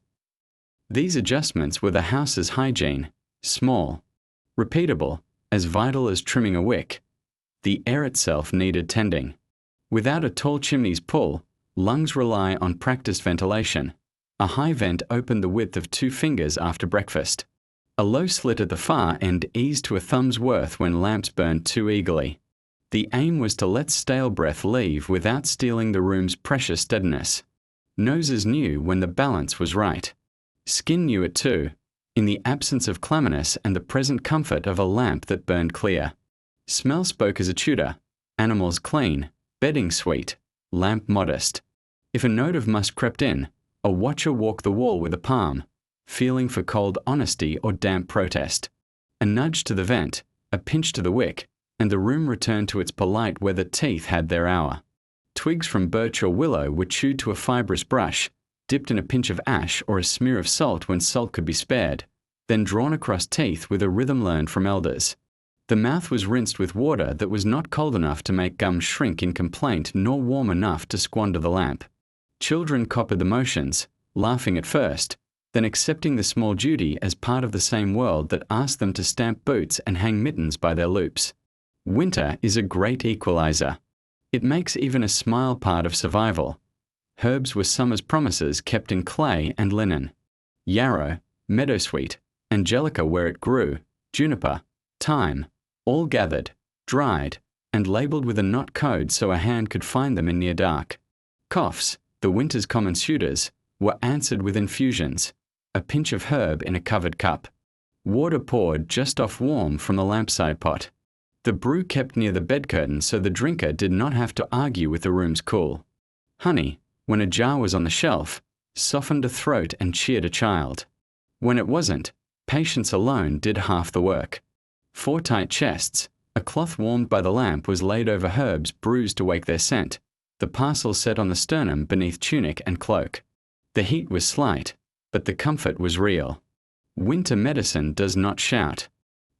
These adjustments were the house's hygiene, small, repeatable, as vital as trimming a wick. The air itself needed tending. Without a tall chimney's pull, lungs rely on practiced ventilation. A high vent opened the width of 2 fingers after breakfast. A low slit at the far end eased to a thumb's worth when lamps burned too eagerly. The aim was to let stale breath leave without stealing the room's precious steadiness. Noses knew when the balance was right. Skin knew it too, in the absence of clamminess and the present comfort of a lamp that burned clear. Smell spoke as a tutor, animals clean, bedding sweet, lamp modest. If a note of musk crept in, a watcher walked the wall with a palm, feeling for cold honesty or damp protest. A nudge to the vent, a pinch to the wick, and the room returned to its polite where the teeth had their hour. Twigs from birch or willow were chewed to a fibrous brush, dipped in a pinch of ash or a smear of salt when salt could be spared, then drawn across teeth with a rhythm learned from elders. The mouth was rinsed with water that was not cold enough to make gums shrink in complaint nor warm enough to squander the lamp. Children copied the motions, laughing at first, then accepting the small duty as part of the same world that asked them to stamp boots and hang mittens by their loops. Winter is a great equalizer. It makes even a smile part of survival. Herbs were summer's promises kept in clay and linen. Yarrow, meadowsweet, angelica where it grew, juniper, thyme, all gathered, dried, and labelled with a knot code so a hand could find them in near dark. Coughs, the winter's common suitors, were answered with infusions, a pinch of herb in a covered cup. Water poured just off warm from the lampside pot. The brew kept near the bed curtain so the drinker did not have to argue with the room's cool. Honey, when a jar was on the shelf, softened a throat and cheered a child. When it wasn't, patience alone did half the work. 4 tight chests, a cloth warmed by the lamp was laid over herbs bruised to wake their scent, the parcel set on the sternum beneath tunic and cloak. The heat was slight, but the comfort was real. Winter medicine does not shout.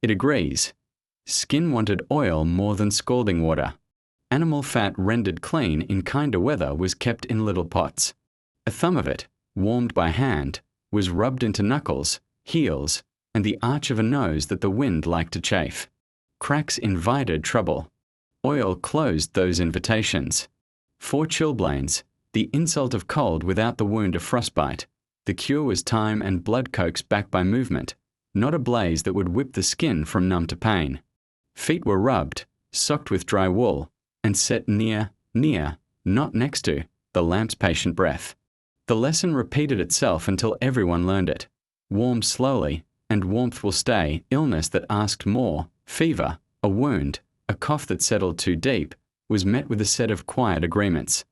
It agrees. Skin wanted oil more than scalding water. Animal fat rendered clean in kinder weather was kept in little pots. A thumb of it, warmed by hand, was rubbed into knuckles, heels, and the arch of a nose that the wind liked to chafe. Cracks invited trouble. Oil closed those invitations. 4 chilblains, the insult of cold without the wound of frostbite. The cure was time and blood coaxed back by movement, not a blaze that would whip the skin from numb to pain. Feet were rubbed, socked with dry wool, and set near, not next to, the lamp's patient breath. The lesson repeated itself until everyone learned it. Warm slowly, and warmth will stay. Illness that asked more, fever, a wound, a cough that settled too deep, was met with a set of quiet agreements.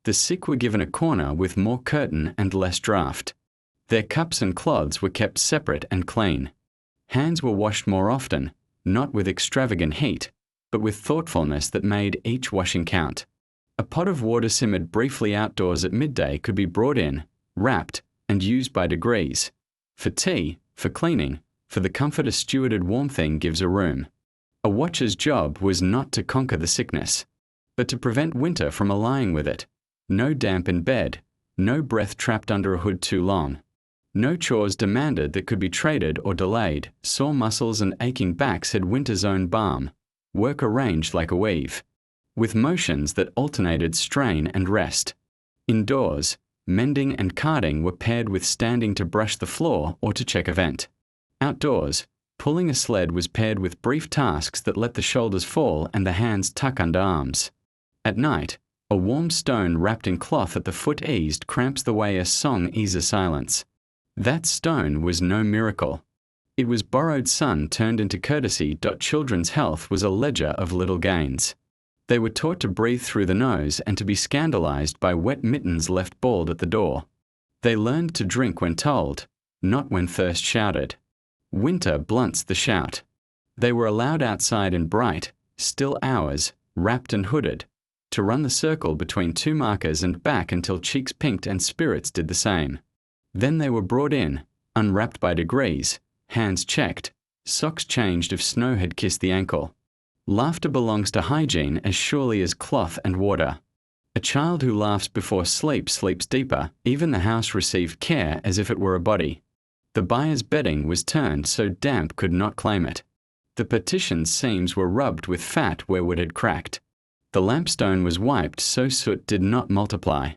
The sick were given a corner with more curtain and less draught. Their cups and cloths were kept separate and clean. Hands were washed more often, not with extravagant heat, but with thoughtfulness that made each washing count. A pot of water simmered briefly outdoors at midday could be brought in, wrapped, and used by degrees. For tea, for cleaning, for the comfort a stewarded warm thing gives a room. A watcher's job was not to conquer the sickness, but to prevent winter from allying with it. No damp in bed, no breath trapped under a hood too long. No chores demanded that could be traded or delayed. Sore muscles and aching backs had winter's own balm. Work arranged like a weave, with motions that alternated strain and rest. Indoors, mending and carding were paired with standing to brush the floor or to check a vent. Outdoors, pulling a sled was paired with brief tasks that let the shoulders fall and the hands tuck under arms. At night, a warm stone wrapped in cloth at the foot eased cramps the way a song eases silence. That stone was no miracle. It was borrowed sun turned into courtesy. Children's health was a ledger of little gains. They were taught to breathe through the nose and to be scandalized by wet mittens left bald at the door. They learned to drink when told, not when thirst shouted. Winter blunts the shout. They were allowed outside in bright, still hours, wrapped and hooded, to run the circle between two markers and back until cheeks pinked and spirits did the same. Then they were brought in, unwrapped by degrees, hands checked, socks changed if snow had kissed the ankle. Laughter belongs to hygiene as surely as cloth and water. A child who laughs before sleep sleeps deeper. Even the house received care as if it were a body. The buyer's bedding was turned so damp could not claim it. The partition's seams were rubbed with fat where wood had cracked. The lampstone was wiped so soot did not multiply.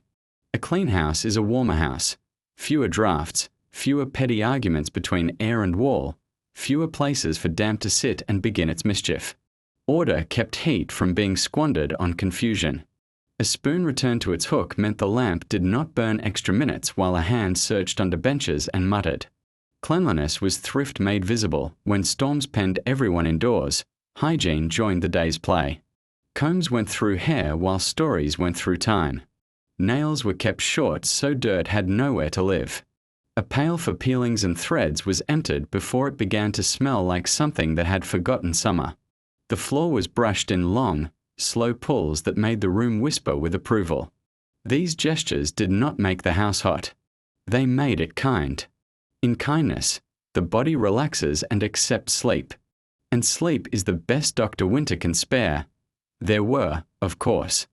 A clean house is a warmer house. Fewer drafts, fewer petty arguments between air and wall, fewer places for damp to sit and begin its mischief. Order kept heat from being squandered on confusion. A spoon returned to its hook meant the lamp did not burn extra minutes while a hand searched under benches and muttered. Cleanliness was thrift made visible. When storms penned everyone indoors, hygiene joined the day's play. Combs went through hair while stories went through time. Nails were kept short so dirt had nowhere to live. A pail for peelings and threads was emptied before it began to smell like something that had forgotten summer. The floor was brushed in long, slow pulls that made the room whisper with approval. These gestures did not make the house hot. They made it kind. In kindness, the body relaxes and accepts sleep. And sleep is the best doctor winter can spare. There were, of course,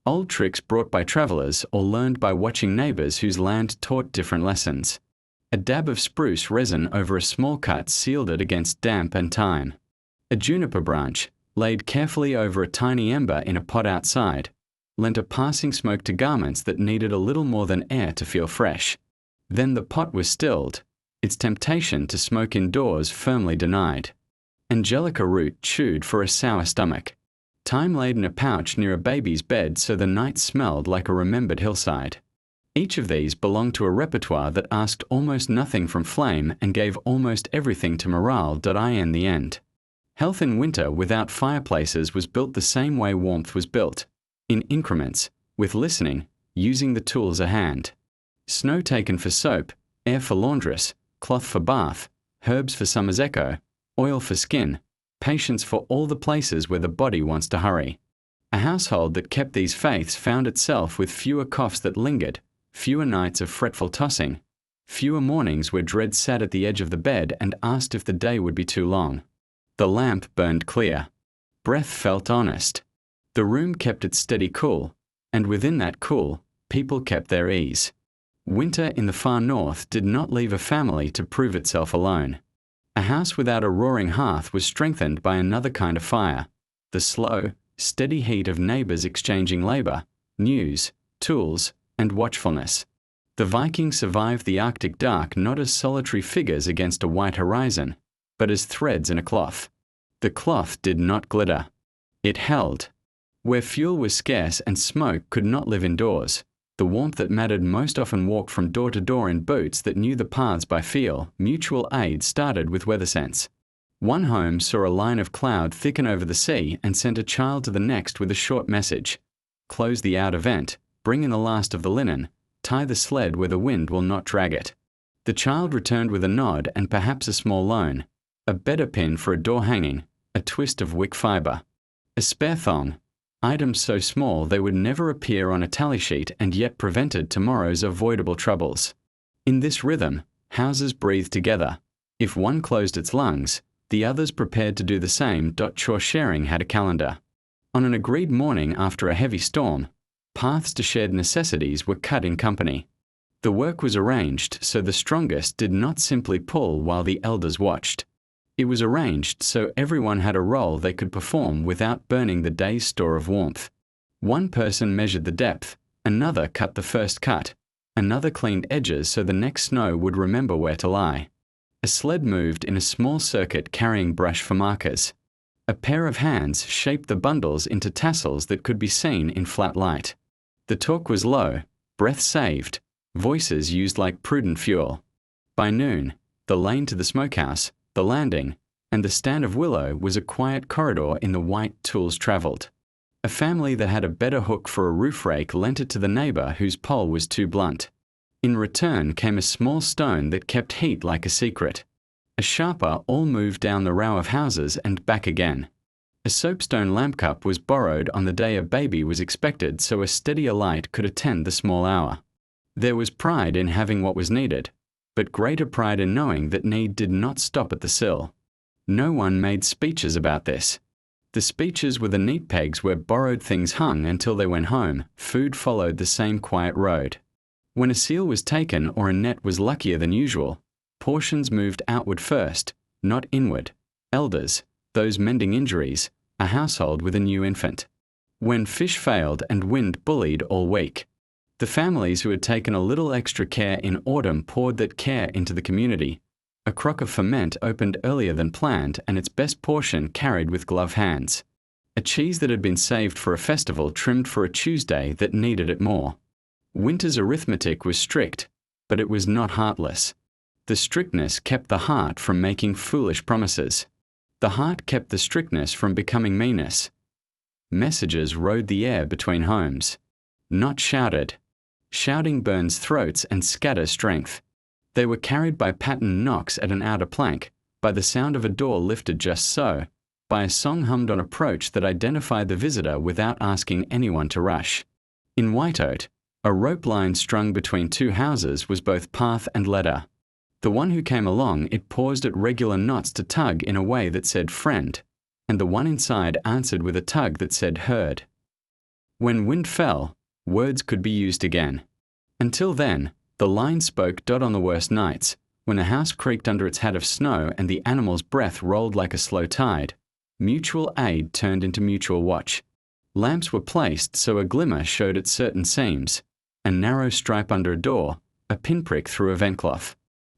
old tricks brought by travelers or learned by watching neighbors whose land taught different lessons. A dab of spruce resin over a small cut sealed it against damp and time. A juniper branch, laid carefully over a tiny ember in a pot outside, lent a passing smoke to garments that needed a little more than air to feel fresh. Then the pot was stilled, its temptation to smoke indoors firmly denied. Angelica root chewed for a sour stomach. Thyme laid in a pouch near a baby's bed so the night smelled like a remembered hillside. Each of these belonged to a repertoire that asked almost nothing from flame and gave almost everything to morale. In the end. Health in winter without fireplaces was built the same way warmth was built, in increments, with listening, using the tools at hand. Snow taken for soap, air for laundress, cloth for bath, herbs for summer's echo, oil for skin, patience for all the places where the body wants to hurry. A household that kept these faiths found itself with fewer coughs that lingered, fewer nights of fretful tossing, fewer mornings where dread sat at the edge of the bed and asked if the day would be too long. The lamp burned clear. Breath felt honest. The room kept its steady cool, and within that cool, people kept their ease. Winter in the far north did not leave a family to prove itself alone. A house without a roaring hearth was strengthened by another kind of fire, the slow, steady heat of neighbors exchanging labor, news, tools, and watchfulness. The Vikings survived the Arctic dark not as solitary figures against a white horizon, but as threads in a cloth. The cloth did not glitter. It held. Where fuel was scarce and smoke could not live indoors, the warmth that mattered most often walked from door to door in boots that knew the paths by feel. Mutual aid started with weather sense. One home saw a line of cloud thicken over the sea and sent a child to the next with a short message. Close the outer vent, bring in the last of the linen, tie the sled where the wind will not drag it. The child returned with a nod and perhaps a small loan, a better pin for a door hanging, a twist of wick fibre, a spare thong, items so small they would never appear on a tally sheet and yet prevented tomorrow's avoidable troubles. In this rhythm, houses breathed together. If one closed its lungs, the others prepared to do the same. Chore sharing had a calendar. On an agreed morning after a heavy storm, paths to shared necessities were cut in company. The work was arranged so the strongest did not simply pull while the elders watched. It was arranged so everyone had a role they could perform without burning the day's store of warmth. One person measured the depth, another cut the first cut, another cleaned edges so the next snow would remember where to lie. A sled moved in a small circuit carrying brush for markers. A pair of hands shaped the bundles into tassels that could be seen in flat light. The talk was low, breath saved, voices used like prudent fuel. By noon, the lane to the smokehouse, the landing, and the stand of willow was a quiet corridor in the white tools travelled. A family that had a better hook for a roof rake lent it to the neighbour whose pole was too blunt. In return came a small stone that kept heat like a secret. A sharper all moved down the row of houses and back again. A soapstone lamp cup was borrowed on the day a baby was expected so a steadier light could attend the small hour. There was pride in having what was needed, but greater pride in knowing that need did not stop at the sill. No one made speeches about this. The speeches were the neat pegs where borrowed things hung until they went home. Food followed the same quiet road. When a seal was taken or a net was luckier than usual, portions moved outward first, not inward. Elders, those mending injuries, a household with a new infant. When fish failed and wind bullied all week, the families who had taken a little extra care in autumn poured that care into the community. A crock of ferment opened earlier than planned and its best portion carried with gloved hands. A cheese that had been saved for a festival trimmed for a Tuesday that needed it more. Winter's arithmetic was strict, but it was not heartless. The strictness kept the heart from making foolish promises. The heart kept the strictness from becoming meanness. Messages rode the air between homes. Not shouted. Shouting burns throats and scatters strength. They were carried by patterned knocks at an outer plank, by the sound of a door lifted just so, by a song hummed on approach that identified the visitor without asking anyone to rush. In Whiteoat, a rope line strung between two houses was both path and ladder. The one who came along it paused at regular knots to tug in a way that said friend, and the one inside answered with a tug that said heard. When wind fell, words could be used again. Until then, the line spoke on the worst nights, when the house creaked under its hat of snow and the animal's breath rolled like a slow tide. Mutual aid turned into mutual watch. Lamps were placed so a glimmer showed at certain seams, a narrow stripe under a door, a pinprick through a ventcloth.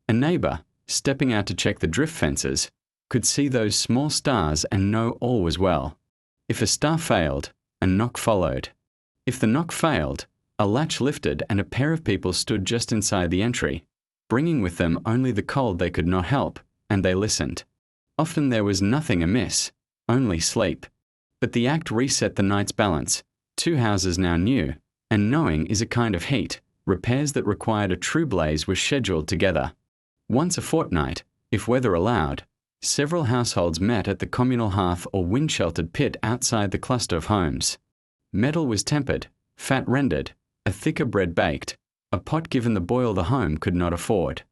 A neighbour, stepping out to check the drift fences, could see those small stars and know all was well. If a star failed, a knock followed. If the knock failed, a latch lifted and a pair of people stood just inside the entry, bringing with them only the cold they could not help, and they listened. Often there was nothing amiss, only sleep. But the act reset the night's balance. Two houses now knew, and knowing is a kind of heat. Repairs that required a true blaze were scheduled together. Once a fortnight, if weather allowed, several households met at the communal hearth or wind-sheltered pit outside the cluster of homes. Metal was tempered, fat rendered, a thicker bread baked, a pot given the boil the home could not afford.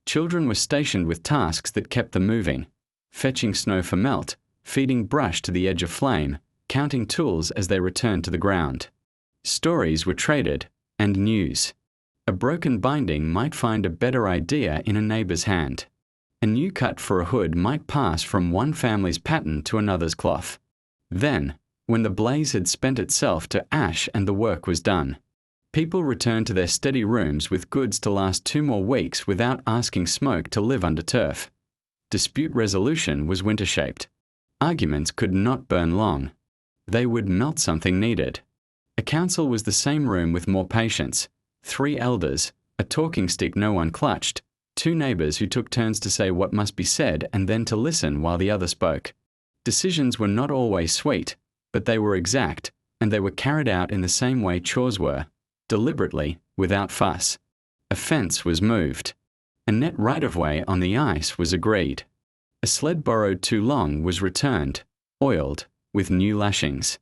Children were stationed with tasks that kept them moving, fetching snow for melt, feeding brush to the edge of flame, counting tools as they returned to the ground. Stories were traded, and news. A broken binding might find a better idea in a neighbour's hand. A new cut for a hood might pass from one family's pattern to another's cloth. Then, when the blaze had spent itself to ash and the work was done, people returned to their steady rooms with goods to last 2 more weeks without asking smoke to live under turf. Dispute resolution was winter-shaped. Arguments could not burn long. They would melt something needed. A council was the same room with more patience. 3 elders, a talking stick no one clutched, 2 neighbours who took turns to say what must be said and then to listen while the other spoke. Decisions were not always sweet, but they were exact, and they were carried out in the same way chores were, deliberately, without fuss. A fence was moved. A net right-of-way on the ice was agreed. A sled borrowed too long was returned, oiled, with new lashings.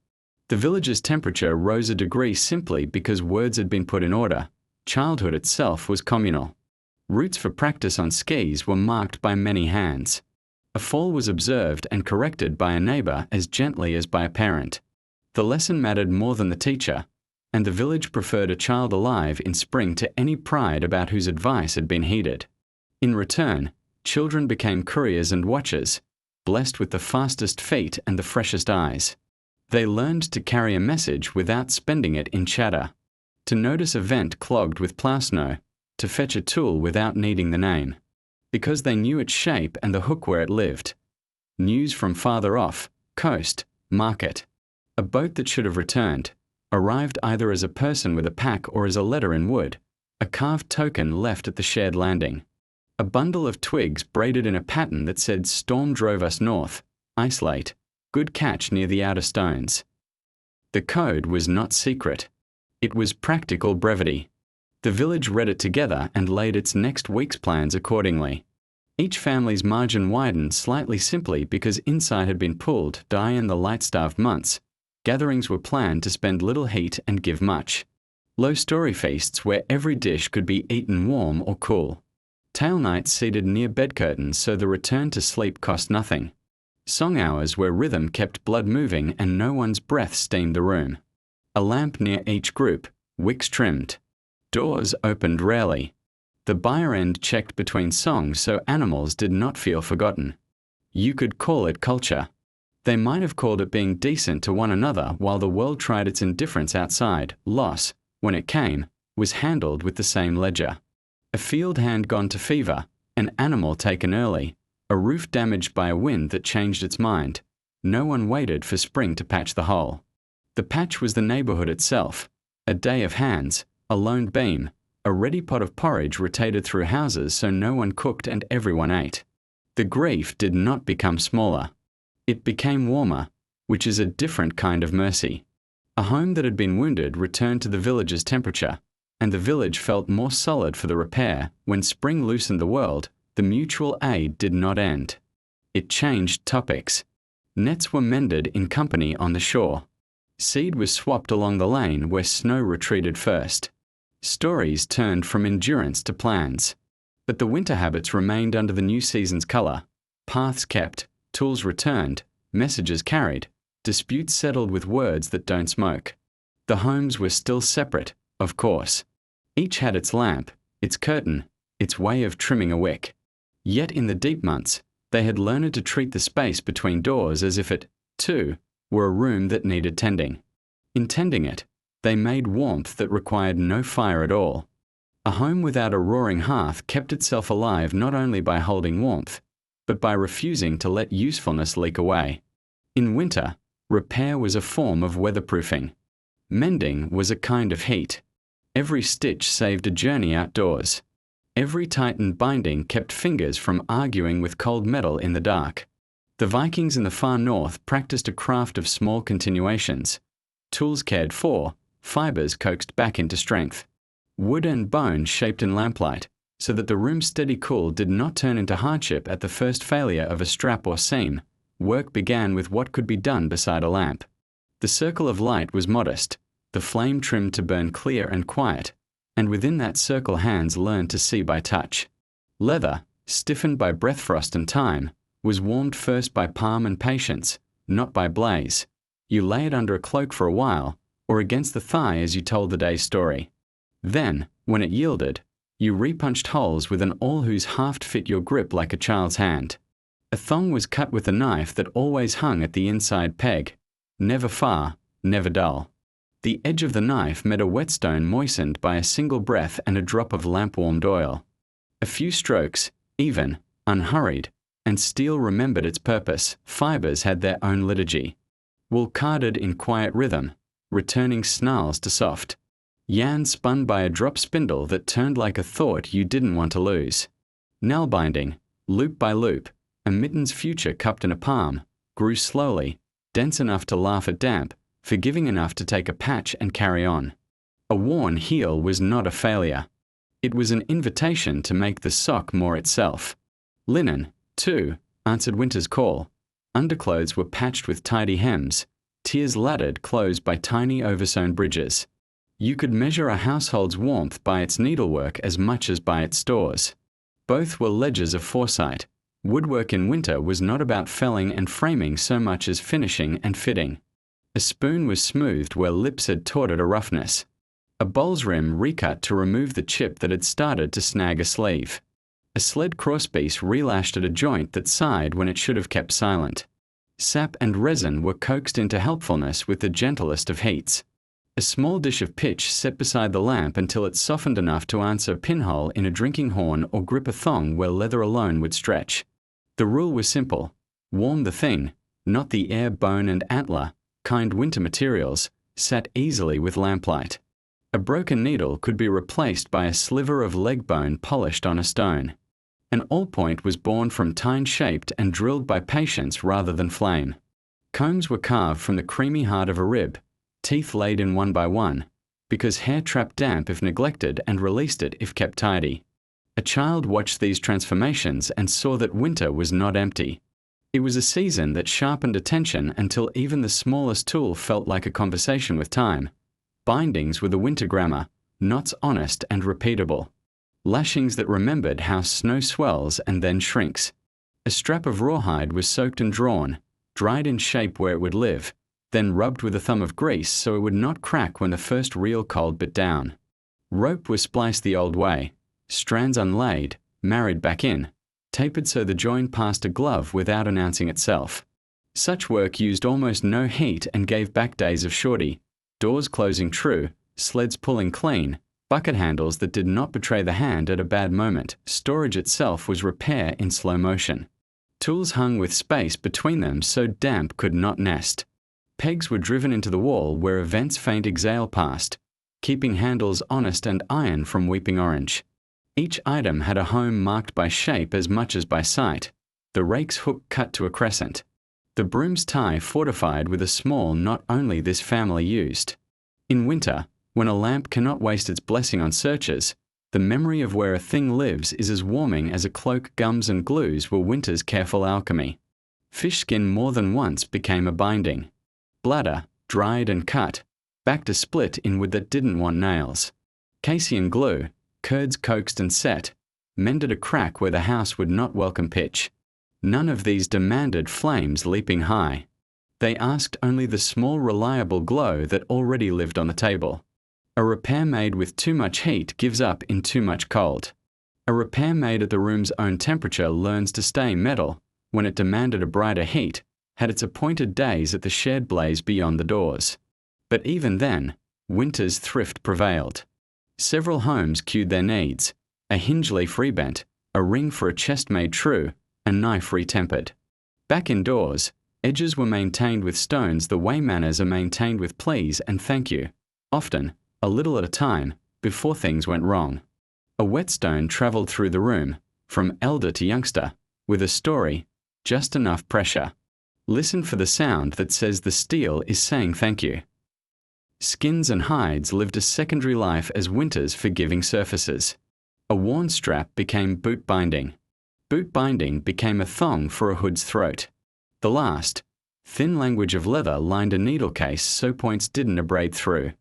The village's temperature rose a degree simply because words had been put in order. Childhood itself was communal. Routes for practice on skis were marked by many hands. A fall was observed and corrected by a neighbour as gently as by a parent. The lesson mattered more than the teacher, and the village preferred a child alive in spring to any pride about whose advice had been heeded. In return, children became couriers and watchers, blessed with the fastest feet and the freshest eyes. They learned to carry a message without spending it in chatter, to notice a vent clogged with plough snow, to fetch a tool without needing the name, because they knew its shape and the hook where it lived. News from farther off, coast, market. A boat that should have returned, arrived either as a person with a pack or as a letter in wood, a carved token left at the shared landing. A bundle of twigs braided in a pattern that said "Storm drove us north, ice late, good catch near the outer stones." The code was not secret. It was practical brevity. The village read it together and laid its next week's plans accordingly. Each family's margin widened slightly simply because insight had been pulled in the light-starved months. Gatherings were planned to spend little heat and give much. Low-story feasts where every dish could be eaten warm or cool. Tale nights seated near bed curtains so the return to sleep cost nothing. Song hours where rhythm kept blood moving and no one's breath steamed the room. A lamp near each group, wicks trimmed. Doors opened rarely. The byre end checked between songs so animals did not feel forgotten. You could call it culture. They might have called it being decent to one another while the world tried its indifference outside. Loss, when it came, was handled with the same ledger. A field hand gone to fever, an animal taken early, a roof damaged by a wind that changed its mind. No one waited for spring to patch the hole. The patch was the neighborhood itself, a day of hands, a lone beam, a ready pot of porridge rotated through houses so no one cooked and everyone ate. The grief did not become smaller. It became warmer, which is a different kind of mercy. A home that had been wounded returned to the village's temperature, and the village felt more solid for the repair. When spring loosened the world, the mutual aid did not end. It changed topics. Nets were mended in company on the shore. Seed was swapped along the lane where snow retreated first. Stories turned from endurance to plans. But the winter habits remained under the new season's colour. Paths kept, tools returned, messages carried, disputes settled with words that don't smoke. The homes were still separate, of course. Each had its lamp, its curtain, its way of trimming a wick. Yet in the deep months, they had learned to treat the space between doors as if it, too, were a room that needed tending. In tending it, they made warmth that required no fire at all. A home without a roaring hearth kept itself alive not only by holding warmth, but by refusing to let usefulness leak away. In winter, repair was a form of weatherproofing. Mending was a kind of heat. Every stitch saved a journey outdoors. Every tightened binding kept fingers from arguing with cold metal in the dark. The Vikings in the far north practiced a craft of small continuations. Tools cared for, fibers coaxed back into strength. Wood and bone shaped in lamplight, so that the room's steady cool did not turn into hardship at the first failure of a strap or seam. Work began with what could be done beside a lamp. The circle of light was modest, the flame trimmed to burn clear and quiet, and within that circle hands learned to see by touch. Leather, stiffened by breath frost and time, was warmed first by palm and patience, not by blaze. You lay it under a cloak for a while, or against the thigh as you told the day's story. Then, when it yielded, you repunched holes with an awl whose haft fit your grip like a child's hand. A thong was cut with a knife that always hung at the inside peg, never far, never dull. The edge of the knife met a whetstone moistened by a single breath and a drop of lamp-warmed oil. A few strokes, even, unhurried, and steel remembered its purpose. Fibers had their own liturgy. Wool carded in quiet rhythm, returning snarls to soft. Yarn spun by a drop spindle that turned like a thought you didn't want to lose. Nail binding, loop by loop, a mitten's future cupped in a palm, grew slowly, dense enough to laugh at damp, forgiving enough to take a patch and carry on. A worn heel was not a failure. It was an invitation to make the sock more itself. Linen, too, answered winter's call. Underclothes were patched with tidy hems, tiers laddered closed by tiny oversewn bridges. You could measure a household's warmth by its needlework as much as by its stores. Both were ledgers of foresight. Woodwork in winter was not about felling and framing so much as finishing and fitting. A spoon was smoothed where lips had taught it a roughness. A bowl's rim recut to remove the chip that had started to snag a sleeve. A sled crosspiece relashed at a joint that sighed when it should have kept silent. Sap and resin were coaxed into helpfulness with the gentlest of heats. A small dish of pitch set beside the lamp until it softened enough to answer a pinhole in a drinking horn or grip a thong where leather alone would stretch. The rule was simple: warm the thing, not the air, bone and antler, kind winter materials, sat easily with lamplight. A broken needle could be replaced by a sliver of leg bone polished on a stone. An all-point was born from tine-shaped and drilled by patience rather than flame. Combs were carved from the creamy heart of a rib, teeth laid in one by one, because hair trapped damp if neglected and released it if kept tidy. A child watched these transformations and saw that winter was not empty. It was a season that sharpened attention until even the smallest tool felt like a conversation with time. Bindings were the winter grammar, knots honest and repeatable. Lashings that remembered how snow swells and then shrinks. A strap of rawhide was soaked and drawn, dried in shape where it would live, then rubbed with a thumb of grease so it would not crack when the first real cold bit down. Rope was spliced the old way, strands unlaid, married back in, tapered so the join passed a glove without announcing itself. Such work used almost no heat and gave back days of shorty, doors closing true, sleds pulling clean, bucket handles that did not betray the hand at a bad moment. Storage itself was repair in slow motion. Tools hung with space between them so damp could not nest. Pegs were driven into the wall where a vent's faint exhale passed, keeping handles honest and iron from weeping orange. Each item had a home marked by shape as much as by sight, the rake's hook cut to a crescent. The broom's tie fortified with a small not only this family used. In winter, when a lamp cannot waste its blessing on searchers, the memory of where a thing lives is as warming as a cloak. Gums and glues were winter's careful alchemy. Fish skin more than once became a binding. Bladder, dried and cut, back to split in wood that didn't want nails. Casein glue, curds coaxed and set, mended a crack where the house would not welcome pitch. None of these demanded flames leaping high. They asked only the small reliable glow that already lived on the table. A repair made with too much heat gives up in too much cold. A repair made at the room's own temperature learns to stay metal when it demanded a brighter heat, had its appointed days at the shared blaze beyond the doors. But even then, winter's thrift prevailed. Several homes cued their needs: a hinge leaf rebent, a ring for a chest made true, a knife retempered. Back indoors, edges were maintained with stones the way manners are maintained with please and thank you, often, a little at a time, before things went wrong. A whetstone travelled through the room, from elder to youngster, with a story, just enough pressure. Listen for the sound that says the steel is saying thank you. Skins and hides lived a secondary life as winter's forgiving surfaces. A worn strap became boot binding. Boot binding became a thong for a hood's throat. The last, thin language of leather lined a needle case so points didn't abrade through.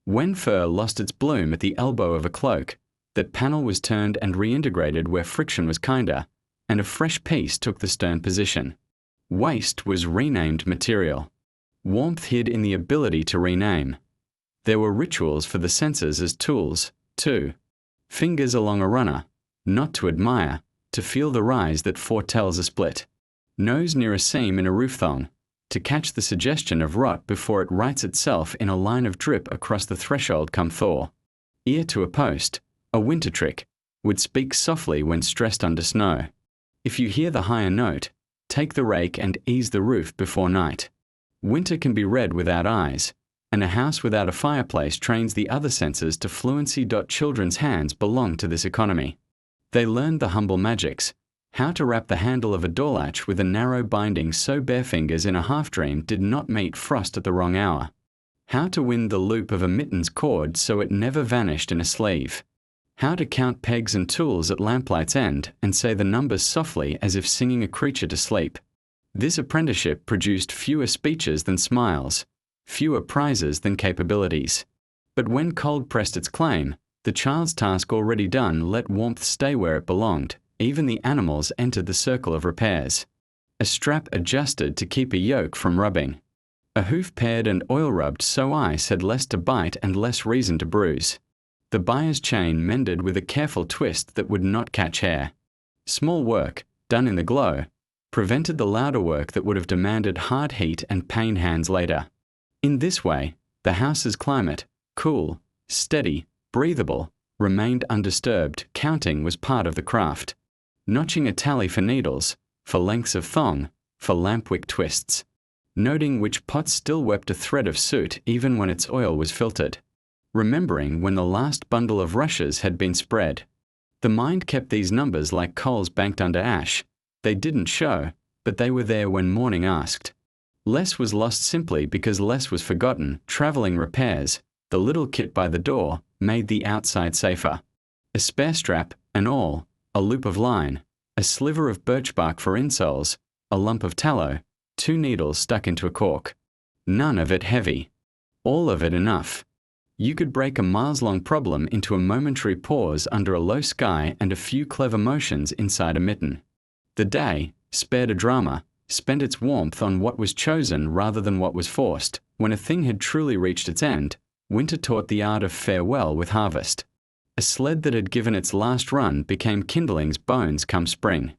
When fur lost its bloom at the elbow of a cloak, that panel was turned and reintegrated where friction was kinder, and a fresh piece took the stern position. Waste was renamed material. Warmth hid in the ability to rename. There were rituals for the senses as tools, too. Fingers along a runner, not to admire, to feel the rise that foretells a split. Nose near a seam in a roof thong, to catch the suggestion of rot before it writes itself in a line of drip across the threshold come thaw. Ear to a post, a winter trick, would speak softly when stressed under snow. If you hear the higher note, take the rake and ease the roof before night. Winter can be read without eyes, and a house without a fireplace trains the other senses to fluency. Children's hands belong to this economy. They learned the humble magics, how to wrap the handle of a door latch with a narrow binding so bare fingers in a half-dream did not meet frost at the wrong hour. How to win the loop of a mitten's cord so it never vanished in a sleeve. How to count pegs and tools at lamplight's end and say the numbers softly as if singing a creature to sleep. This apprenticeship produced fewer speeches than smiles, fewer prizes than capabilities. But when cold pressed its claim, the child's task already done let warmth stay where it belonged. Even the animals entered the circle of repairs. A strap adjusted to keep a yoke from rubbing. A hoof pared and oil-rubbed so ice had less to bite and less reason to bruise. The buyer's chain mended with a careful twist that would not catch hair. Small work, done in the glow, prevented the louder work that would have demanded hard heat and pain hands later. In this way, the house's climate, cool, steady, breathable, remained undisturbed. Counting was part of the craft. Notching a tally for needles, for lengths of thong, for lampwick twists. Noting which pot still wept a thread of soot even when its oil was filtered. Remembering when the last bundle of rushes had been spread. The mind kept these numbers like coals banked under ash. They didn't show, but they were there when morning asked. Less was lost simply because less was forgotten. Travelling repairs, the little kit by the door, made the outside safer. A spare strap, an awl, a loop of line, a sliver of birch bark for insoles, a lump of tallow, 2 needles stuck into a cork. None of it heavy. All of it enough. You could break a miles-long problem into a momentary pause under a low sky and a few clever motions inside a mitten. The day, spared a drama, spent its warmth on what was chosen rather than what was forced. When a thing had truly reached its end, winter taught the art of farewell with harvest. A sled that had given its last run became kindling's bones come spring.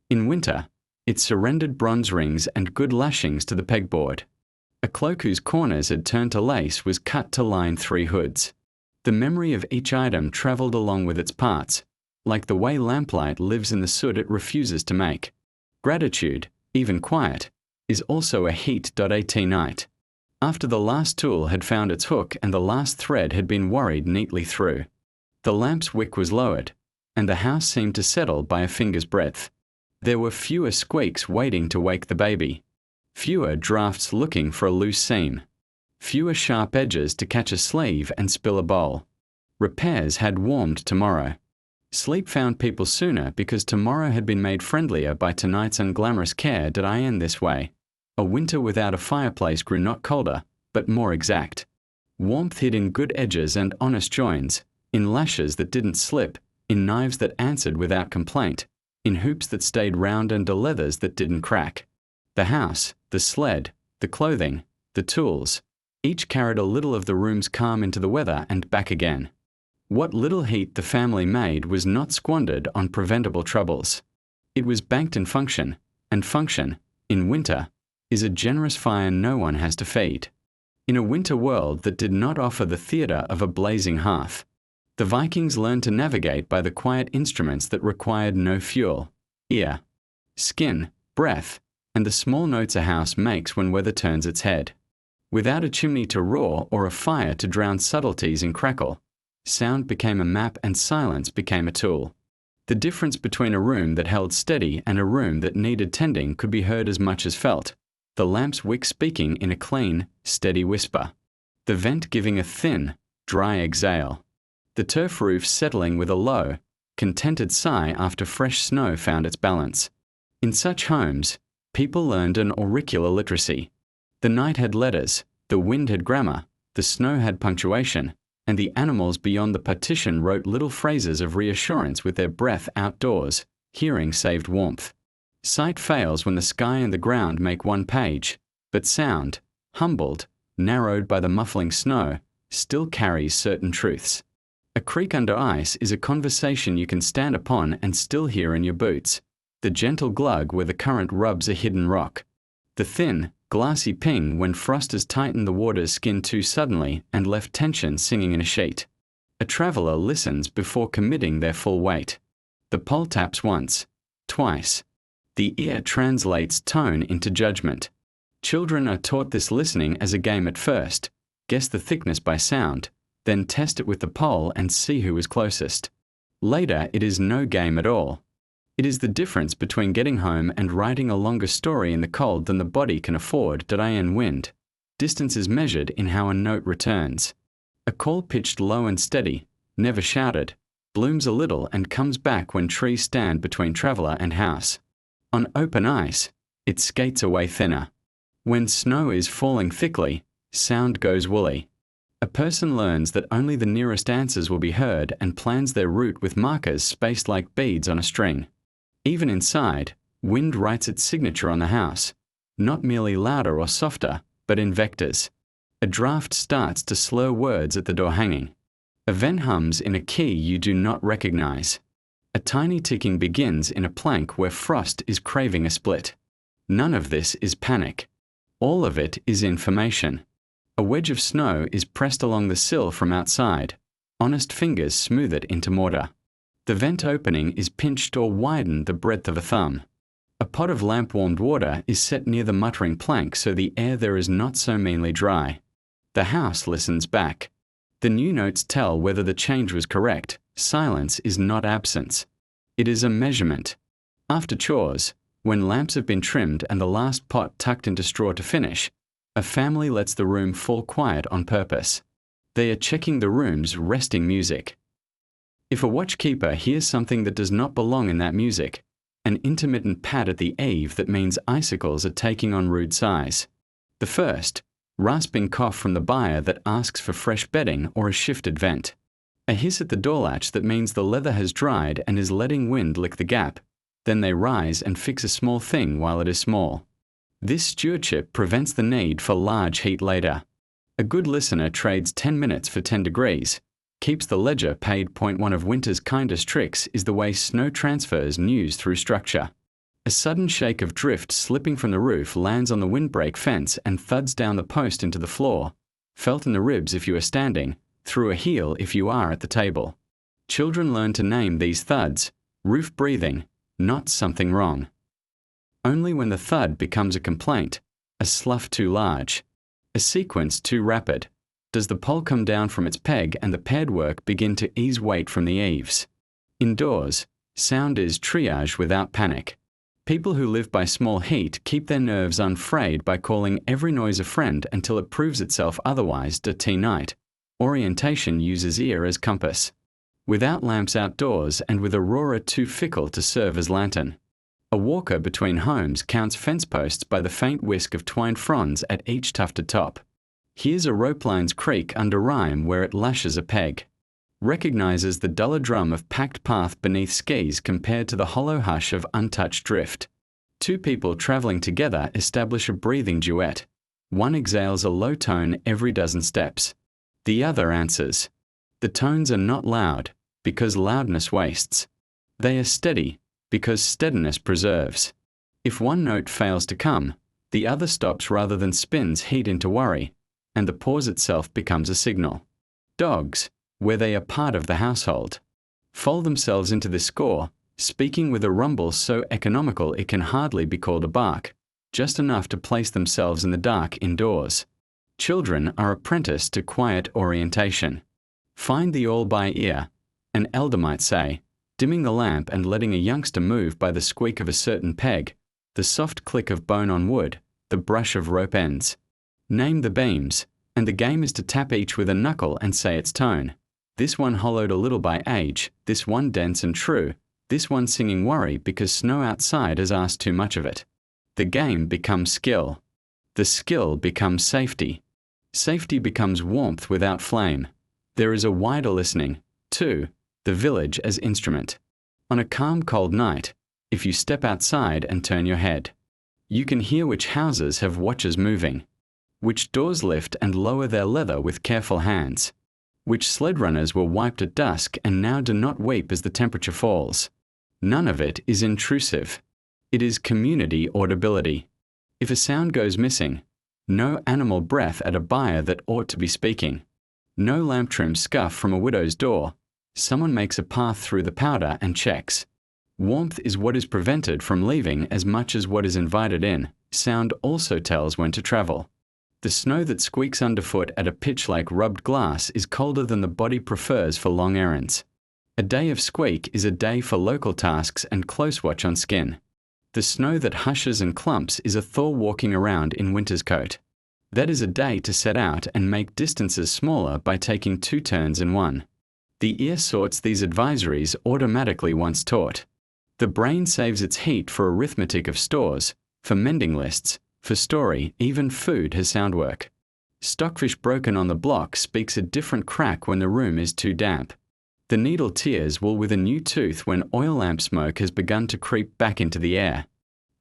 In winter, it surrendered bronze rings and good lashings to the pegboard. A cloak whose corners had turned to lace was cut to line 3 hoods. The memory of each item travelled along with its parts, like the way lamplight lives in the soot it refuses to make. Gratitude, even quiet, is also a heat.at night. After the last tool had found its hook and the last thread had been worried neatly through. The lamp's wick was lowered, and the house seemed to settle by a finger's breadth. There were fewer squeaks waiting to wake the baby. Fewer drafts looking for a loose seam. Fewer sharp edges to catch a sleeve and spill a bowl. Repairs had warmed tomorrow. Sleep found people sooner because tomorrow had been made friendlier by tonight's unglamorous care. Did I end this way? A winter without a fireplace grew not colder, but more exact. Warmth hid in good edges and honest joins, in lashes that didn't slip, in knives that answered without complaint, in hoops that stayed round and leathers that didn't crack. The house, the sled, the clothing, the tools, each carried a little of the room's calm into the weather and back again. What little heat the family made was not squandered on preventable troubles. It was banked in function, and function, in winter, is a generous fire no one has to feed. In a winter world that did not offer the theatre of a blazing hearth, the Vikings learned to navigate by the quiet instruments that required no fuel, ear, skin, breath, and the small notes a house makes when weather turns its head. Without a chimney to roar or a fire to drown subtleties in crackle, sound became a map and silence became a tool. The difference between a room that held steady and a room that needed tending could be heard as much as felt, the lamp's wick speaking in a clean, steady whisper, the vent giving a thin, dry exhale, the turf roof settling with a low, contented sigh after fresh snow found its balance. In such homes, people learned an auricular literacy. The night had letters, the wind had grammar, the snow had punctuation, and the animals beyond the partition wrote little phrases of reassurance with their breath outdoors. Hearing saved warmth. Sight fails when the sky and the ground make one page, but sound, humbled, narrowed by the muffling snow, still carries certain truths. A creek under ice is a conversation you can stand upon and still hear in your boots. The gentle glug where the current rubs a hidden rock. The thin, glassy ping when frost has tightened the water's skin too suddenly and left tension singing in a sheet. A traveller listens before committing their full weight. The pole taps once, twice. The ear translates tone into judgment. Children are taught this listening as a game at first. Guess the thickness by sound, then test it with the pole and see who is closest. Later, it is no game at all. It is the difference between getting home and writing a longer story in the cold than the body can afford. Diane wind. Distance is measured in how a note returns. A call pitched low and steady, never shouted, blooms a little and comes back when trees stand between traveller and house. On open ice, it skates away thinner. When snow is falling thickly, sound goes woolly. A person learns that only the nearest answers will be heard and plans their route with markers spaced like beads on a string. Even inside, wind writes its signature on the house, not merely louder or softer, but in vectors. A draft starts to slur words at the door hanging. A vent hums in a key you do not recognize. A tiny ticking begins in a plank where frost is craving a split. None of this is panic. All of it is information. A wedge of snow is pressed along the sill from outside. Honest fingers smooth it into mortar. The vent opening is pinched or widened the breadth of a thumb. A pot of lamp-warmed water is set near the muttering plank so the air there is not so meanly dry. The house listens back. The new notes tell whether the change was correct. Silence is not absence. It is a measurement. After chores, when lamps have been trimmed and the last pot tucked into straw to finish, a family lets the room fall quiet on purpose. They are checking the room's resting music. If a watchkeeper hears something that does not belong in that music, an intermittent pat at the eave that means icicles are taking on rude size. The first, rasping cough from the buyer that asks for fresh bedding or a shifted vent. A hiss at the door latch that means the leather has dried and is letting wind lick the gap. Then they rise and fix a small thing while it is small. This stewardship prevents the need for large heat later. A good listener trades 10 minutes for 10 degrees. Keeps the ledger paid. One of winter's kindest tricks is the way snow transfers news through structure. A sudden shake of drift slipping from the roof lands on the windbreak fence and thuds down the post into the floor, felt in the ribs if you are standing, through a heel if you are at the table. Children learn to name these thuds, roof breathing, not something wrong. Only when the thud becomes a complaint, a slough too large, a sequence too rapid, does the pole come down from its peg and the paired work begin to ease weight from the eaves. Indoors, sound is triage without panic. People who live by small heat keep their nerves unfrayed by calling every noise a friend until it proves itself otherwise. Night. Orientation uses ear as compass. Without lamps outdoors and with aurora too fickle to serve as lantern. A walker between homes counts fence posts by the faint whisk of twined fronds at each tufted top. Hears a rope line's creak under rime where it lashes a peg. Recognizes the duller drum of packed path beneath skis compared to the hollow hush of untouched drift. Two people traveling together establish a breathing duet. One exhales a low tone every dozen steps. The other answers. The tones are not loud, because loudness wastes. They are steady, because steadiness preserves. If one note fails to come, the other stops rather than spins heat into worry, and the pause itself becomes a signal. Dogs, where they are part of the household, fold themselves into this score, speaking with a rumble so economical it can hardly be called a bark, just enough to place themselves in the dark indoors. Children are apprenticed to quiet orientation. Find the all by ear, an elder might say, dimming the lamp and letting a youngster move by the squeak of a certain peg, the soft click of bone on wood, the brush of rope ends. Name the beams, and the game is to tap each with a knuckle and say its tone. This one hollowed a little by age, this one dense and true, this one singing worry because snow outside has asked too much of it. The game becomes skill. The skill becomes safety. Safety becomes warmth without flame. There is a wider listening, too, the village as instrument. On a calm cold night, if you step outside and turn your head, you can hear which houses have watchers moving, which doors lift and lower their leather with careful hands, which sled runners were wiped at dusk and now do not weep as the temperature falls. None of it is intrusive. It is community audibility. If a sound goes missing, no animal breath at a buyer that ought to be speaking, no lamp trim scuff from a widow's door, someone makes a path through the powder and checks. Warmth is what is prevented from leaving as much as what is invited in. Sound also tells when to travel. The snow that squeaks underfoot at a pitch like rubbed glass is colder than the body prefers for long errands. A day of squeak is a day for local tasks and close watch on skin. The snow that hushes and clumps is a thaw walking around in winter's coat. That is a day to set out and make distances smaller by taking 2 turns in one. The ear sorts these advisories automatically once taught. The brain saves its heat for arithmetic of stores, for mending lists, for story, even food has sound work. Stockfish broken on the block speaks a different crack when the room is too damp. The needle tears will with a new tooth when oil lamp smoke has begun to creep back into the air.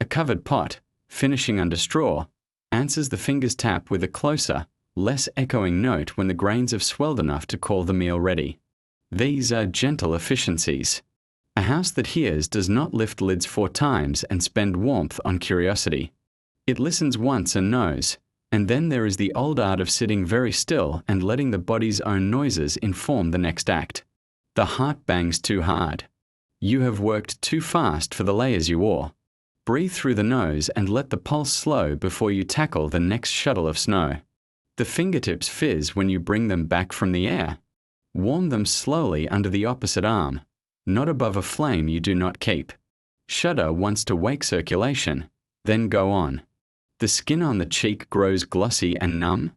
A covered pot, finishing under straw, answers the finger's tap with a closer, less echoing note when the grains have swelled enough to call the meal ready. These are gentle efficiencies. A house that hears does not lift lids 4 times and spend warmth on curiosity. It listens once and knows, and then there is the old art of sitting very still and letting the body's own noises inform the next act. The heart bangs too hard. You have worked too fast for the layers you wore. Breathe through the nose and let the pulse slow before you tackle the next shuttle of snow. The fingertips fizz when you bring them back from the air. Warm them slowly under the opposite arm, not above a flame you do not keep. Shudder once to wake circulation, then go on. The skin on the cheek grows glossy and numb.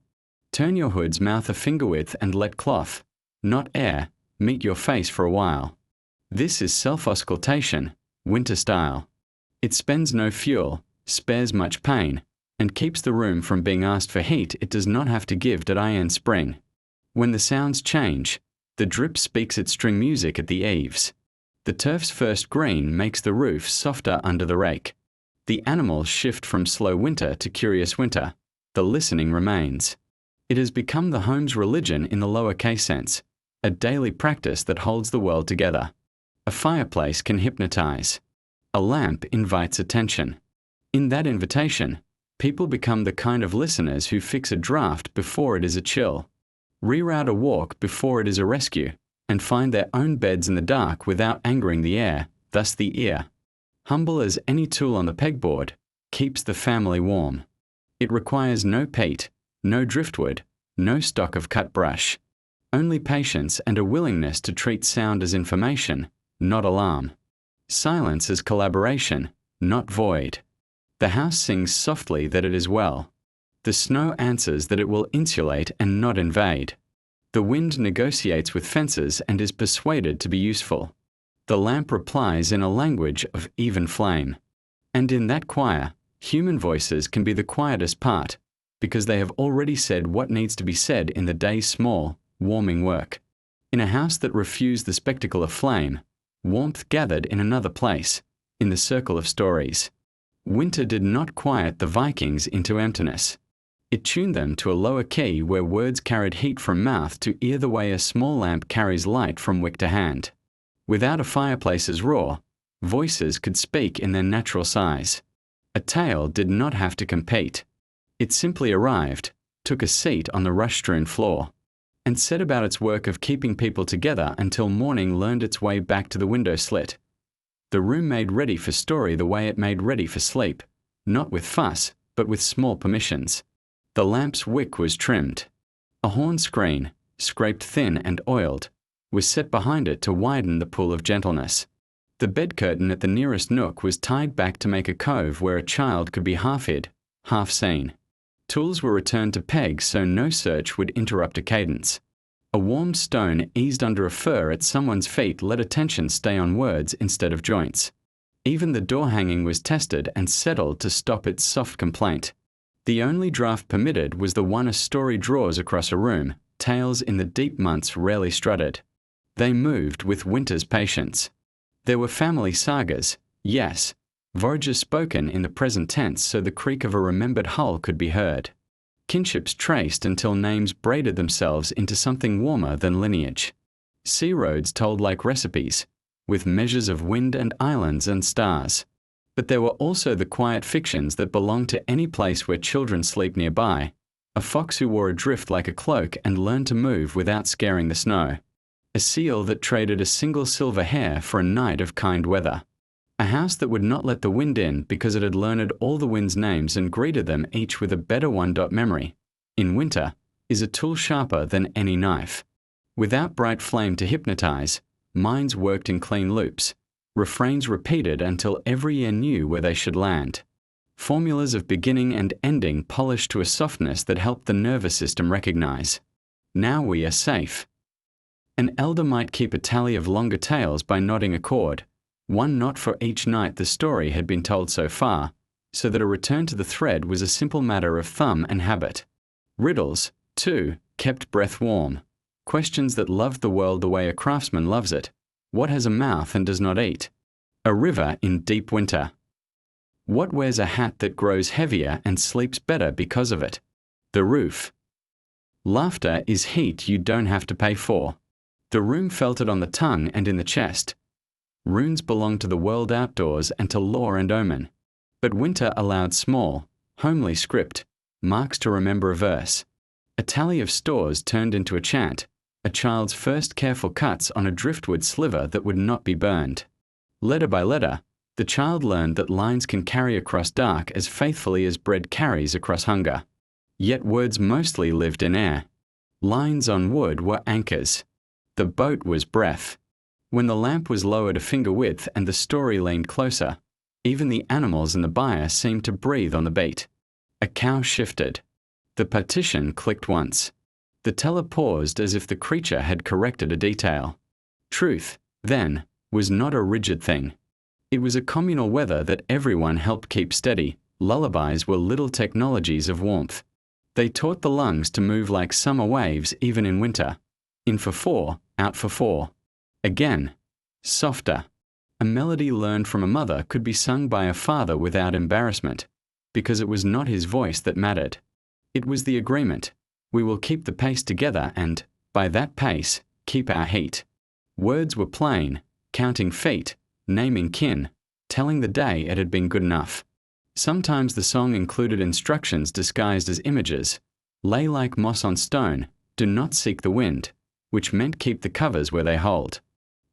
Turn your hood's mouth a finger width and let cloth, not air, meet your face for a while. This is self-auscultation, winter style. It spends no fuel, spares much pain, and keeps the room from being asked for heat it does not have to give in spring. When the sounds change, the drip speaks its string music at the eaves. The turf's first green makes the roof softer under the rake. The animals shift from slow winter to curious winter. The listening remains. It has become the home's religion in the lowercase sense, a daily practice that holds the world together. A fireplace can hypnotize. A lamp invites attention. In that invitation, people become the kind of listeners who fix a draft before it is a chill, reroute a walk before it is a rescue, and find their own beds in the dark without angering the air, thus the ear. Humble as any tool on the pegboard, keeps the family warm. It requires no peat, no driftwood, no stock of cut brush. Only patience and a willingness to treat sound as information, not alarm. Silence as collaboration, not void. The house sings softly that it is well. The snow answers that it will insulate and not invade. The wind negotiates with fences and is persuaded to be useful. The lamp replies in a language of even flame. And in that choir, human voices can be the quietest part, because they have already said what needs to be said in the day's small, warming work. In a house that refused the spectacle of flame, warmth gathered in another place, in the circle of stories. Winter did not quiet the Vikings into emptiness. It tuned them to a lower key where words carried heat from mouth to ear the way a small lamp carries light from wick to hand. Without a fireplace's roar, voices could speak in their natural size. A tale did not have to compete. It simply arrived, took a seat on the rush-strewn floor, and set about its work of keeping people together until morning learned its way back to the window slit. The room made ready for story the way it made ready for sleep, not with fuss, but with small permissions. The lamp's wick was trimmed. A horn screen, scraped thin and oiled, was set behind it to widen the pool of gentleness. The bed curtain at the nearest nook was tied back to make a cove where a child could be half hid, half seen. Tools were returned to pegs so no search would interrupt a cadence. A warm stone eased under a fur at someone's feet let attention stay on words instead of joints. Even the door hanging was tested and settled to stop its soft complaint. The only draft permitted was the one a story draws across a room, tales in the deep months rarely strutted. They moved with winter's patience. There were family sagas, yes, voyages spoken in the present tense so the creak of a remembered hull could be heard. Kinships traced until names braided themselves into something warmer than lineage. Sea roads told like recipes, with measures of wind and islands and stars. But there were also the quiet fictions that belonged to any place where children sleep nearby, a fox who wore a drift like a cloak and learned to move without scaring the snow, a seal that traded a single silver hair for a night of kind weather, a house that would not let the wind in because it had learned all the wind's names and greeted them each with a better one-dot memory. In winter, is a tool sharper than any knife. Without bright flame to hypnotize, minds worked in clean loops, refrains repeated until every ear knew where they should land. Formulas of beginning and ending polished to a softness that helped the nervous system recognize. Now we are safe. An elder might keep a tally of longer tales by knotting a cord, one knot for each night the story had been told so far, so that a return to the thread was a simple matter of thumb and habit. Riddles, too, kept breath warm. Questions that loved the world the way a craftsman loves it. What has a mouth and does not eat? A river in deep winter. What wears a hat that grows heavier and sleeps better because of it? The roof. Laughter is heat you don't have to pay for. The room felt it on the tongue and in the chest. Runes belong to the world outdoors and to lore and omen. But winter allowed small, homely script, marks to remember a verse. A tally of stores turned into a chant, a child's first careful cuts on a driftwood sliver that would not be burned. Letter by letter, the child learned that lines can carry across dark as faithfully as bread carries across hunger. Yet words mostly lived in air. Lines on wood were anchors. The boat was breath. When the lamp was lowered a finger width and the story leaned closer, even the animals in the byre seemed to breathe on the beat. A cow shifted. The partition clicked once. The teller paused as if the creature had corrected a detail. Truth, then, was not a rigid thing. It was a communal weather that everyone helped keep steady. Lullabies were little technologies of warmth. They taught the lungs to move like summer waves even in winter. In for 4, out for 4. Again. Softer. A melody learned from a mother could be sung by a father without embarrassment, because it was not his voice that mattered. It was the agreement. We will keep the pace together and, by that pace, keep our heat. Words were plain, counting feet, naming kin, telling the day it had been good enough. Sometimes the song included instructions disguised as images. Lay like moss on stone, do not seek the wind, which meant keep the covers where they hold.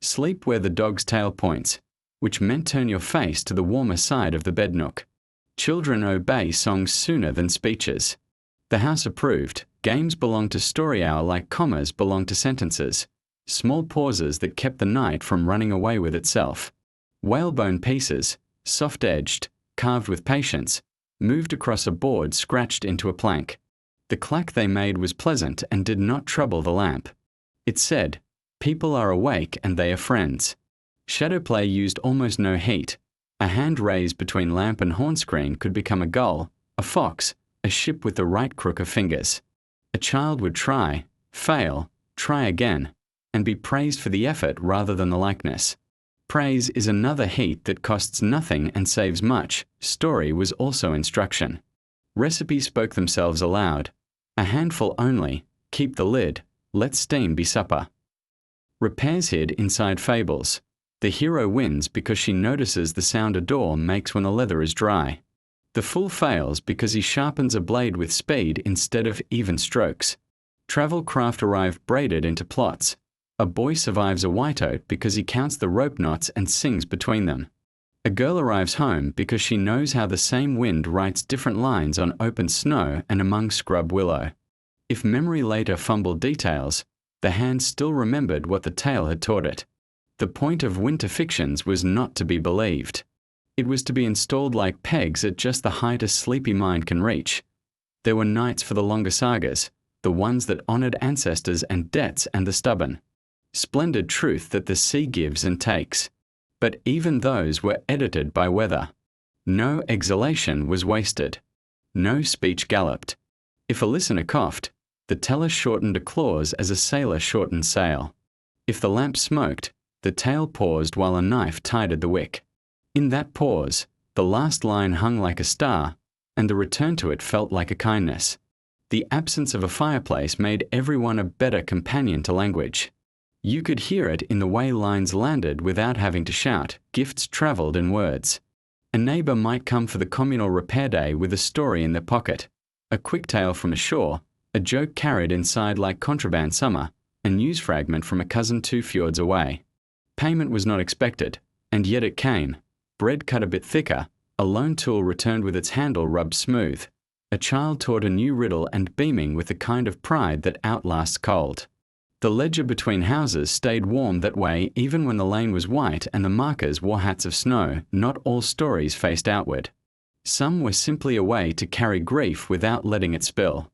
Sleep where the dog's tail points, which meant turn your face to the warmer side of the bed nook. Children obey songs sooner than speeches. The house approved. Games belonged to story hour like commas belonged to sentences. Small pauses that kept the night from running away with itself. Whalebone pieces, soft-edged, carved with patience, moved across a board scratched into a plank. The clack they made was pleasant and did not trouble the lamp. It said, "People are awake and they are friends." Shadowplay used almost no heat. A hand raised between lamp and horn screen could become a gull, a fox, a ship with the right crook of fingers. A child would try, fail, try again, and be praised for the effort rather than the likeness. Praise is another heat that costs nothing and saves much. Story was also instruction. Recipes spoke themselves aloud. A handful only, keep the lid, let steam be supper. Repairs hid inside fables. The hero wins because she notices the sound a door makes when the leather is dry. The fool fails because he sharpens a blade with speed instead of even strokes. Travel craft arrive braided into plots. A boy survives a whiteout because he counts the rope knots and sings between them. A girl arrives home because she knows how the same wind writes different lines on open snow and among scrub willow. If memory later fumbled details, the hand still remembered what the tale had taught it. The point of winter fictions was not to be believed. It was to be installed like pegs at just the height a sleepy mind can reach. There were nights for the longer sagas, the ones that honored ancestors and debts and the stubborn. Splendid truth that the sea gives and takes. But even those were edited by weather. No exhalation was wasted. No speech galloped. If a listener coughed, the teller shortened a clause as a sailor shortened sail. If the lamp smoked, the tale paused while a knife tidied the wick. In that pause, the last line hung like a star, and the return to it felt like a kindness. The absence of a fireplace made everyone a better companion to language. You could hear it in the way lines landed without having to shout. Gifts travelled in words. A neighbour might come for the communal repair day with a story in their pocket, a quick tale from ashore, a joke carried inside like contraband summer, a news fragment from a cousin 2 fjords away. Payment was not expected, and yet it came. Bread cut a bit thicker, a lone tool returned with its handle rubbed smooth. A child taught a new riddle and beaming with the kind of pride that outlasts cold. The ledger between houses stayed warm that way even when the lane was white and the markers wore hats of snow. Not all stories faced outward. Some were simply a way to carry grief without letting it spill.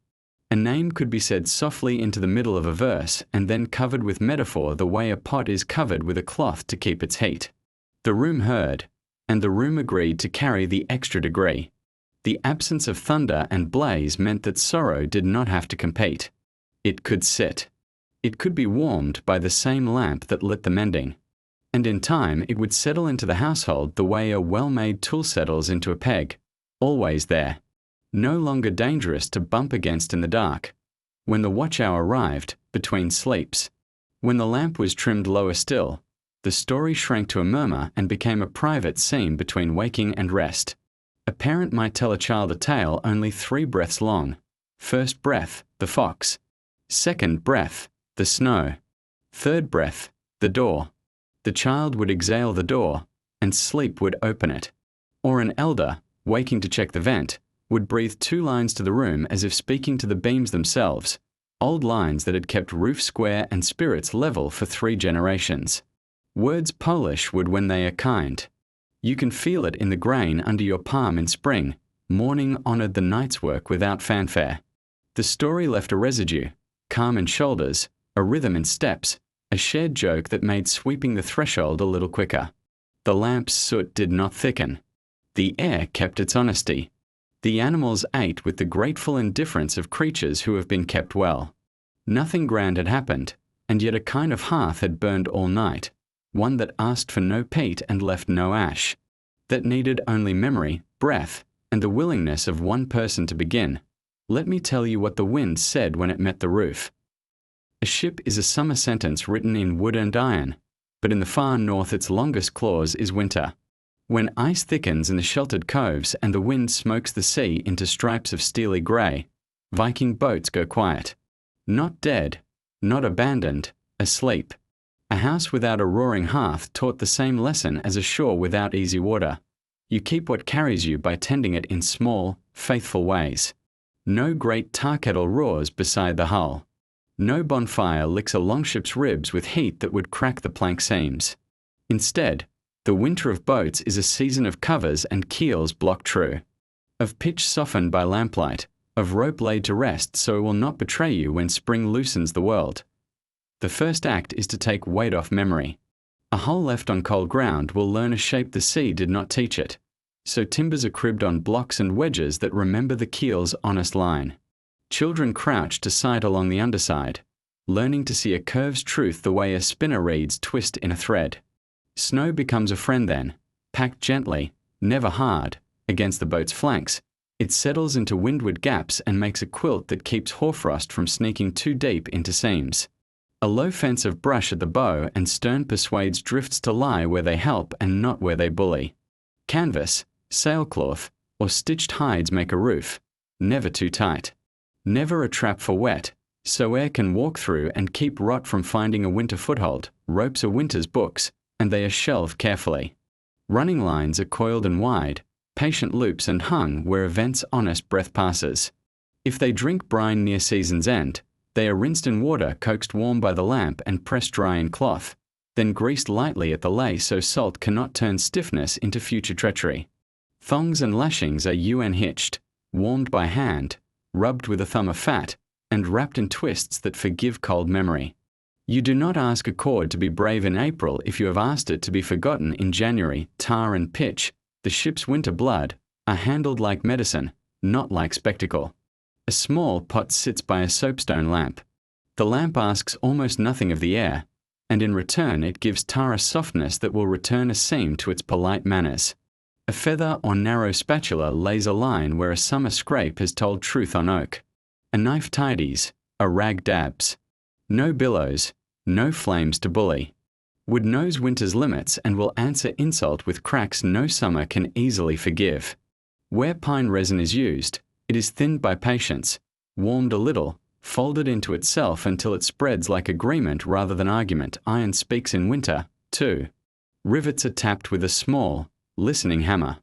A name could be said softly into the middle of a verse and then covered with metaphor the way a pot is covered with a cloth to keep its heat. The room heard, and the room agreed to carry the extra degree. The absence of thunder and blaze meant that sorrow did not have to compete. It could sit. It could be warmed by the same lamp that lit the mending. and in time it would settle into the household the way a well-made tool settles into a peg, always there, no longer dangerous to bump against in the dark. When the watch hour arrived, between sleeps, when the lamp was trimmed lower still, the story shrank to a murmur and became a private scene between waking and rest. A parent might tell a child a tale only 3 breaths long. First breath, the fox. Second breath, the snow. Third breath, the door. The child would exhale the door, and sleep would open it. Or an elder, waking to check the vent, would breathe 2 lines to the room as if speaking to the beams themselves, old lines that had kept roof square and spirits level for 3 generations. Words Polish would when they are kind. You can feel it in the grain under your palm in spring. Morning honored the night's work without fanfare. The story left a residue, calm in shoulders, a rhythm in steps, a shared joke that made sweeping the threshold a little quicker. The lamp's soot did not thicken. The air kept its honesty. The animals ate with the grateful indifference of creatures who have been kept well. Nothing grand had happened, and yet a kind of hearth had burned all night, one that asked for no peat and left no ash, that needed only memory, breath, and the willingness of one person to begin. Let me tell you what the wind said when it met the roof. A ship is a summer sentence written in wood and iron, but in the far north its longest clause is winter. When ice thickens in the sheltered coves and the wind smokes the sea into stripes of steely grey, Viking boats go quiet. Not dead, not abandoned, asleep. A house without a roaring hearth taught the same lesson as a shore without easy water. You keep what carries you by tending it in small, faithful ways. No great tar kettle roars beside the hull. No bonfire licks a longship's ribs with heat that would crack the plank seams. Instead, the winter of boats is a season of covers and keels blocked true, of pitch softened by lamplight, of rope laid to rest so it will not betray you when spring loosens the world. The first act is to take weight off memory. A hull left on cold ground will learn a shape the sea did not teach it, so timbers are cribbed on blocks and wedges that remember the keel's honest line. Children crouch to sight along the underside, learning to see a curve's truth the way a spinner reeds twist in a thread. Snow becomes a friend then, packed gently, never hard, against the boat's flanks. It settles into windward gaps and makes a quilt that keeps hoarfrost from sneaking too deep into seams. A low fence of brush at the bow and stern persuades drifts to lie where they help and not where they bully. Canvas, sailcloth, or stitched hides make a roof, never too tight. Never a trap for wet, so air can walk through and keep rot from finding a winter foothold. Ropes are winter's books, and they are shelved carefully. Running lines are coiled and wide, patient loops and hung where event's honest breath passes. If they drink brine near season's end, they are rinsed in water coaxed warm by the lamp and pressed dry in cloth, then greased lightly at the lay so salt cannot turn stiffness into future treachery. Thongs and lashings are UN-hitched, warmed by hand, rubbed with a thumb of fat, and wrapped in twists that forgive cold memory. You do not ask a cord to be brave in April if you have asked it to be forgotten in January. Tar and pitch, the ship's winter blood, are handled like medicine, not like spectacle. A small pot sits by a soapstone lamp. The lamp asks almost nothing of the air, and in return it gives tar a softness that will return a seam to its polite manners. A feather or narrow spatula lays a line where a summer scrape has told truth on oak. A knife tidies, a rag dabs. No billows, no flames to bully. Wood knows winter's limits and will answer insult with cracks no summer can easily forgive. Where pine resin is used, it is thinned by patience, warmed a little, folded into itself until it spreads like agreement rather than argument. Iron speaks in winter, too. Rivets are tapped with a small, listening hammer.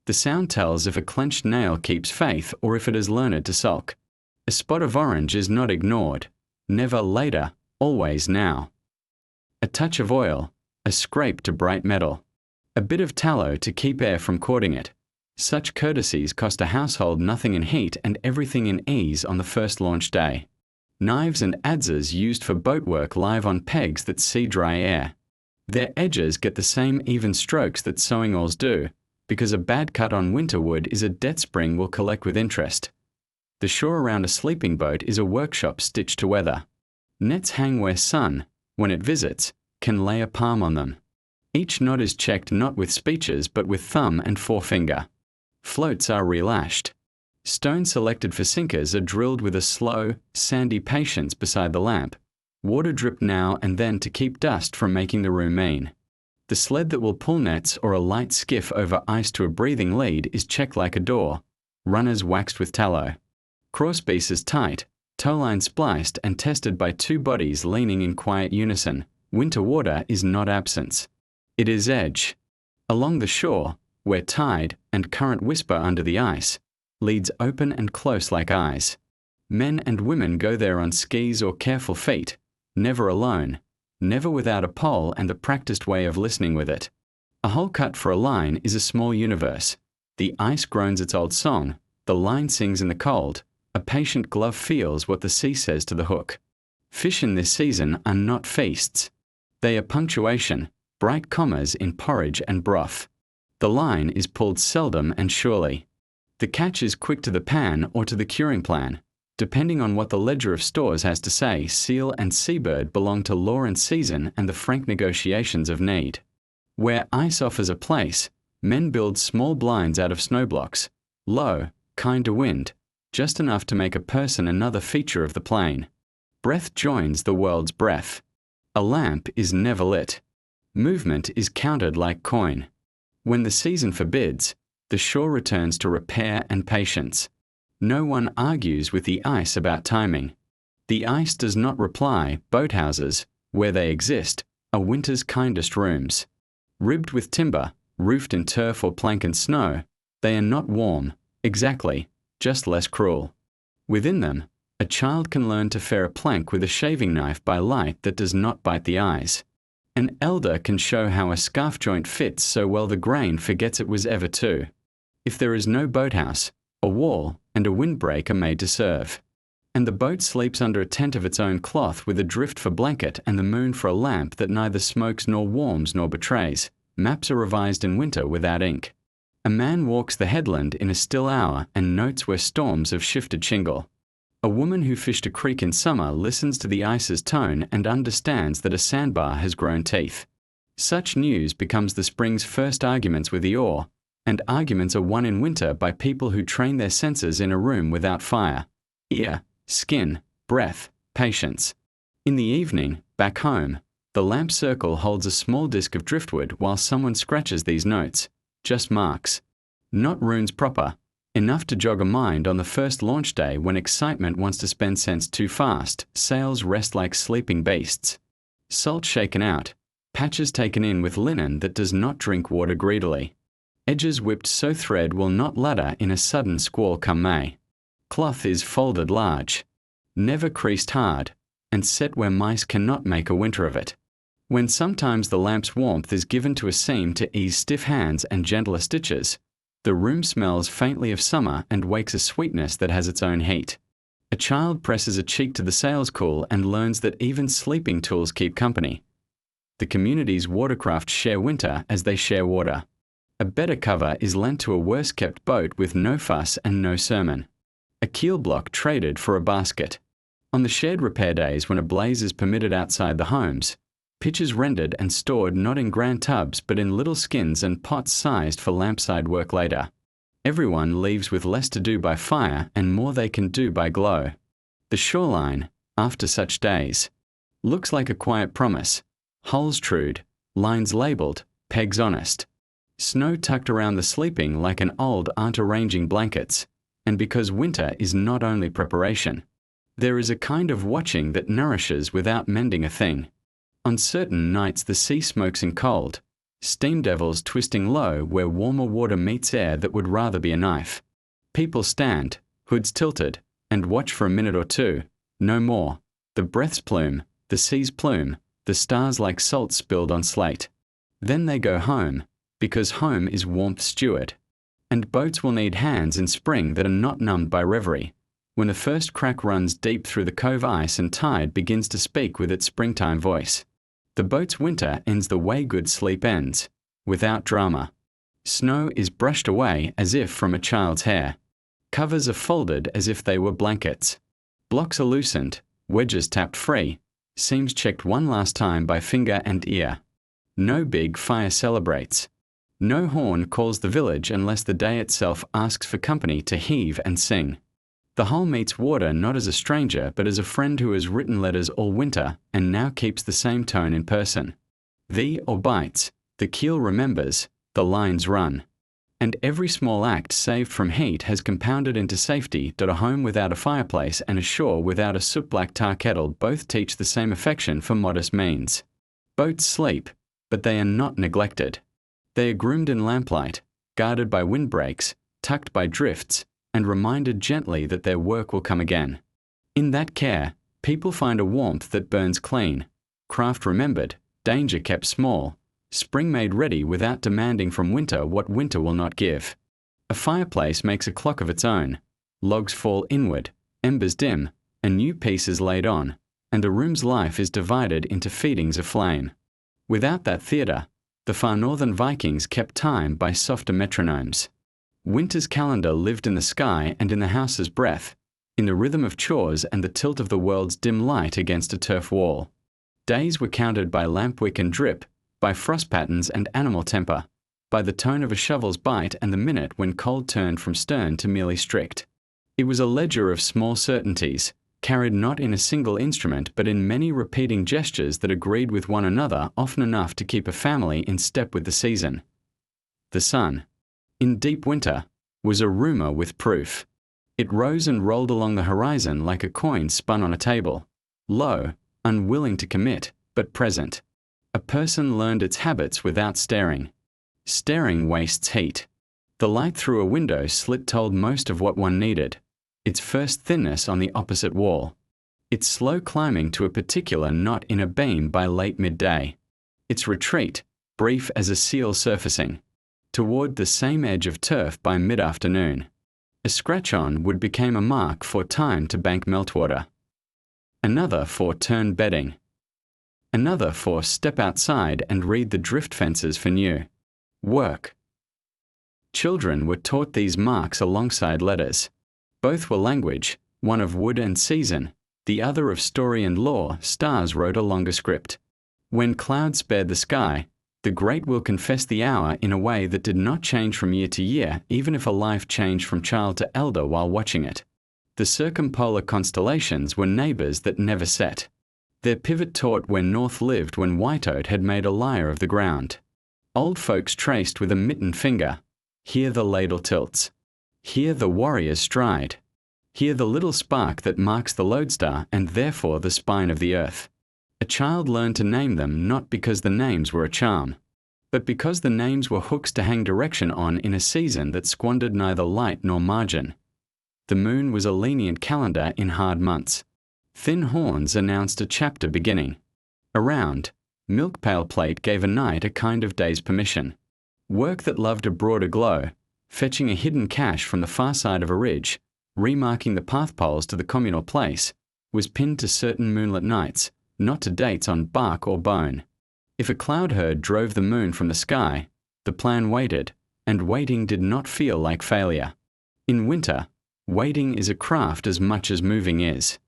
The sound tells if a clenched nail keeps faith or if it has learned to sulk. A spot of orange is not ignored. Never later, always now. A touch of oil, a scrape to bright metal. A bit of tallow to keep air from courting it. Such courtesies cost a household nothing in heat and everything in ease on the first launch day. Knives and adzes used for boat work live on pegs that see dry air. Their edges get the same even strokes that sewing awls do, because a bad cut on winter wood is a debt spring will collect with interest. The shore around a sleeping boat is a workshop stitched to weather. Nets hang where sun, when it visits, can lay a palm on them. Each knot is checked not with speeches but with thumb and forefinger. Floats are relashed. Stones selected for sinkers are drilled with a slow, sandy patience beside the lamp. Water dripped now and then to keep dust from making the room mean. The sled that will pull nets or a light skiff over ice to a breathing lead is checked like a door. Runners waxed with tallow. Crosspieces tight, towline spliced and tested by two bodies leaning in quiet unison. Winter water is not absence. It is edge. Along the shore, where tide and current whisper under the ice, leads open and close like eyes. Men and women go there on skis or careful feet, never alone, never without a pole and the practiced way of listening with it. A hole cut for a line is a small universe. The ice groans its old song, the line sings in the cold, a patient glove feels what the sea says to the hook. Fish in this season are not feasts. They are punctuation, bright commas in porridge and broth. The line is pulled seldom and surely. The catch is quick to the pan or to the curing plan. Depending on what the ledger of stores has to say, seal and seabird belong to law and season and the frank negotiations of need. Where ice offers a place, men build small blinds out of snow blocks, low, kind to wind, just enough to make a person another feature of the plain. Breath joins the world's breath. A lamp is never lit. Movement is counted like coin. When the season forbids, the shore returns to repair and patience. No one argues with the ice about timing. The ice does not reply. Boathouses, where they exist, are winter's kindest rooms. Ribbed with timber, roofed in turf or plank and snow, they are not warm, exactly, just less cruel. Within them, a child can learn to fare a plank with a shaving knife by light that does not bite the eyes. An elder can show how a scarf joint fits so well the grain forgets it was ever to. If there is no boathouse, a wall and a windbreak are made to serve. And the boat sleeps under a tent of its own cloth with a drift for blanket and the moon for a lamp that neither smokes nor warms nor betrays. Maps are revised in winter without ink. A man walks the headland in a still hour and notes where storms have shifted shingle. A woman who fished a creek in summer listens to the ice's tone and understands that a sandbar has grown teeth. Such news becomes the spring's first arguments with the oar, and arguments are won in winter by people who train their senses in a room without fire. Ear, skin, breath, patience. In the evening, back home, the lamp circle holds a small disc of driftwood while someone scratches these notes, just marks. Not runes proper, enough to jog a mind on the first launch day when excitement wants to spend sense too fast, sails rest like sleeping beasts. Salt shaken out, patches taken in with linen that does not drink water greedily. Edges whipped so thread will not ladder in a sudden squall come May. Cloth is folded large, never creased hard, and set where mice cannot make a winter of it. When sometimes the lamp's warmth is given to a seam to ease stiff hands and gentler stitches, the room smells faintly of summer and wakes a sweetness that has its own heat. A child presses a cheek to the sails cool and learns that even sleeping tools keep company. The community's watercraft share winter as they share water. A better cover is lent to a worse-kept boat with no fuss and no sermon. A keel block traded for a basket. On the shared repair days when a blaze is permitted outside the homes, pitches rendered and stored not in grand tubs but in little skins and pots sized for lampside work later. Everyone leaves with less to do by fire and more they can do by glow. The shoreline, after such days, looks like a quiet promise. Hulls trued, lines labelled, pegs honest. Snow tucked around the sleeping like an old aunt arranging blankets. And because winter is not only preparation, there is a kind of watching that nourishes without mending a thing. On certain nights the sea smokes in cold, steam devils twisting low where warmer water meets air that would rather be a knife. People stand, hoods tilted, and watch for a minute or two, no more. The breath's plume, the sea's plume, the stars like salt spilled on slate. Then they go home, because home is warmth's steward. And boats will need hands in spring that are not numbed by reverie, when the first crack runs deep through the cove ice and tide begins to speak with its springtime voice. The boat's winter ends the way good sleep ends, without drama. Snow is brushed away as if from a child's hair. Covers are folded as if they were blankets. Blocks are loosened, wedges tapped free, seams checked one last time by finger and ear. No big fire celebrates. No horn calls the village unless the day itself asks for company to heave and sing. The hull meets water not as a stranger but as a friend who has written letters all winter and now keeps the same tone in person. The oar bites, the keel remembers, the lines run. And every small act saved from heat has compounded into safety that a home without a fireplace and a shore without a soot-black tar kettle both teach the same affection for modest means. Boats sleep, but they are not neglected. They are groomed in lamplight, guarded by windbreaks, tucked by drifts, and reminded gently that their work will come again. In that care, people find a warmth that burns clean, craft remembered, danger kept small, spring made ready without demanding from winter what winter will not give. A fireplace makes a clock of its own. Logs fall inward, embers dim, a new piece is laid on, and a room's life is divided into feedings of flame. Without that theatre, the far northern Vikings kept time by softer metronomes. Winter's calendar lived in the sky and in the house's breath, in the rhythm of chores and the tilt of the world's dim light against a turf wall. Days were counted by lamp wick and drip, by frost patterns and animal temper, by the tone of a shovel's bite and the minute when cold turned from stern to merely strict. It was a ledger of small certainties, carried not in a single instrument but in many repeating gestures that agreed with one another often enough to keep a family in step with the season. The sun, in deep winter, was a rumour with proof. It rose and rolled along the horizon like a coin spun on a table, low, unwilling to commit, but present. A person learned its habits without staring. Staring wastes heat. The light through a window slit told most of what one needed. Its first thinness on the opposite wall. Its slow climbing to a particular knot in a beam by late midday. Its retreat, brief as a seal surfacing, toward the same edge of turf by mid-afternoon. A scratch-on would become a mark for time to bank meltwater. Another for turn bedding. Another for step outside and read the drift fences for new. Work. Children were taught these marks alongside letters. Both were language, one of wood and season, the other of story and lore. Stars wrote a longer script. When clouds spared the sky, the great will confess the hour in a way that did not change from year to year, even if a life changed from child to elder while watching it. The circumpolar constellations were neighbours that never set. Their pivot taught where north lived when whiteoat had made a lyre of the ground. Old folks traced with a mittened finger. Here the ladle tilts. Here the warriors stride. Here the little spark that marks the lodestar and therefore the spine of the earth. A child learned to name them not because the names were a charm, but because the names were hooks to hang direction on in a season that squandered neither light nor margin. The moon was a lenient calendar in hard months. Thin horns announced a chapter beginning. Around, milk pail plate gave a night a kind of day's permission. Work that loved a broader glow, fetching a hidden cache from the far side of a ridge, remarking the path poles to the communal place, was pinned to certain moonlit nights, not to dates on bark or bone. If a cloud herd drove the moon from the sky, the plan waited, and waiting did not feel like failure. In winter, waiting is a craft as much as moving is.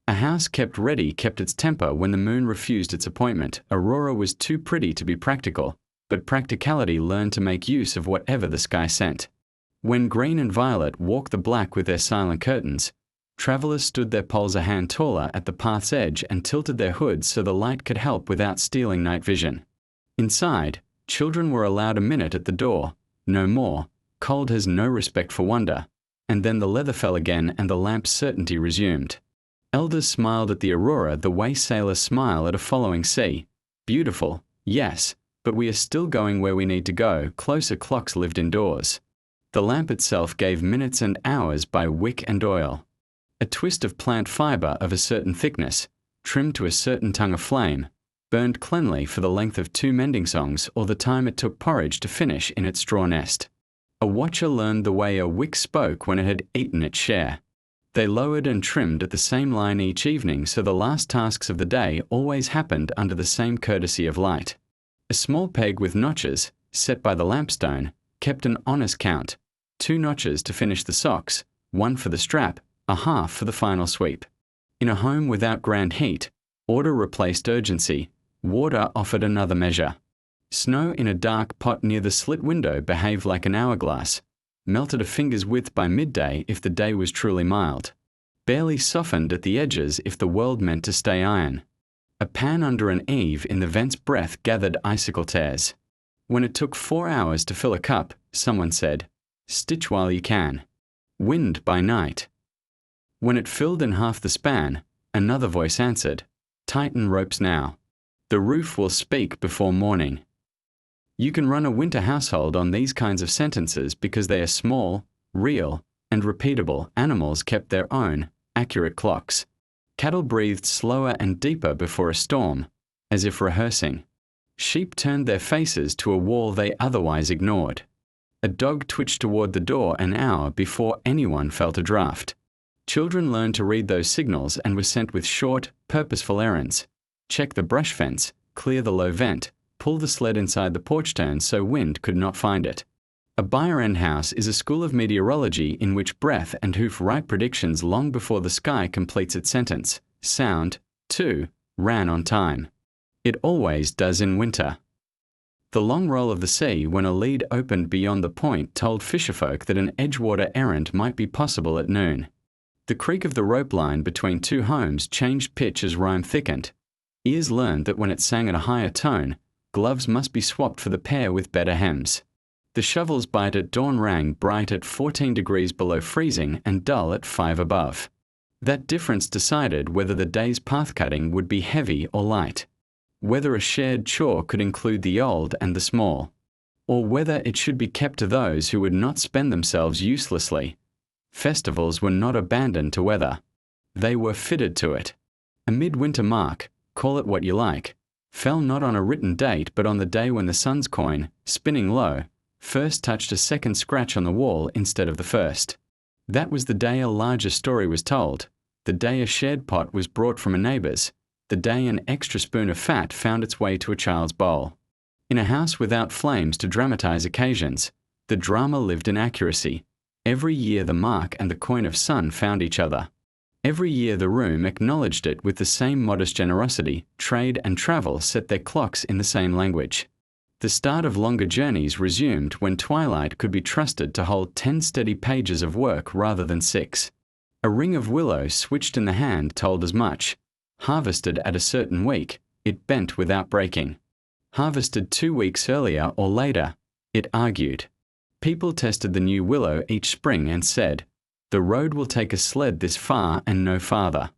A house kept ready kept its temper when the moon refused its appointment. Aurora was too pretty to be practical, but practicality learned to make use of whatever the sky sent. When green and violet walked the black with their silent curtains, travellers stood their poles a hand taller at the path's edge and tilted their hoods so the light could help without stealing night vision. Inside, children were allowed a minute at the door, no more. Cold has no respect for wonder. And then the leather fell again and the lamp's certainty resumed. Elders smiled at the aurora the way sailors smile at a following sea. Beautiful, yes, but we are still going where we need to go. Closer clocks lived indoors. The lamp itself gave minutes and hours by wick and oil. A twist of plant fibre of a certain thickness, trimmed to a certain tongue of flame, burned cleanly for the length of 2 mending songs or the time it took porridge to finish in its straw nest. A watcher learned the way a wick spoke when it had eaten its share. They lowered and trimmed at the same line each evening, so the last tasks of the day always happened under the same courtesy of light. A small peg with notches, set by the lampstone, kept an honest count. 2 notches to finish the socks, 1 for the strap, a half for the final sweep. In a home without grand heat, order replaced urgency. Water offered another measure. Snow in a dark pot near the slit window behaved like an hourglass, melted a finger's width by midday if the day was truly mild, barely softened at the edges if the world meant to stay iron. A pan under an eave in the vent's breath gathered icicle tears. When it took 4 hours to fill a cup, someone said, "Stitch while you can." Wind by night. When it filled in half the span, another voice answered, "Tighten ropes now. The roof will speak before morning." You can run a winter household on these kinds of sentences because they are small, real, and repeatable. Animals kept their own, accurate clocks. Cattle breathed slower and deeper before a storm, as if rehearsing. Sheep turned their faces to a wall they otherwise ignored. A dog twitched toward the door an hour before anyone felt a draft. Children learned to read those signals and were sent with short, purposeful errands. Check the brush fence, clear the low vent, pull the sled inside the porch turn so wind could not find it. A Byre-End house is a school of meteorology in which breath and hoof write predictions long before the sky completes its sentence. Sound, too, ran on time. It always does in winter. The long roll of the sea when a lead opened beyond the point told fisherfolk that an Edgewater errand might be possible at noon. The creak of the rope line between two homes changed pitch as rhyme thickened. Ears learned that when it sang at a higher tone, gloves must be swapped for the pair with better hems. The shovel's bite at dawn rang bright at 14 degrees below freezing and dull at 5 above. That difference decided whether the day's path cutting would be heavy or light, whether a shared chore could include the old and the small, or whether it should be kept to those who would not spend themselves uselessly. Festivals were not abandoned to weather. They were fitted to it. A midwinter mark, call it what you like, fell not on a written date but on the day when the sun's coin, spinning low, first touched a second scratch on the wall instead of the first. That was the day a larger story was told, the day a shared pot was brought from a neighbour's, the day an extra spoon of fat found its way to a child's bowl. In a house without flames to dramatize occasions, the drama lived in accuracy. Every year the mark and the coin of sun found each other. Every year the room acknowledged it with the same modest generosity. Trade and travel set their clocks in the same language. The start of longer journeys resumed when twilight could be trusted to hold 10 steady pages of work rather than 6. A ring of willow switched in the hand told as much. Harvested at a certain week, it bent without breaking. Harvested 2 weeks earlier or later, it argued. People tested the new willow each spring and said, "The road will take a sled this far and no farther.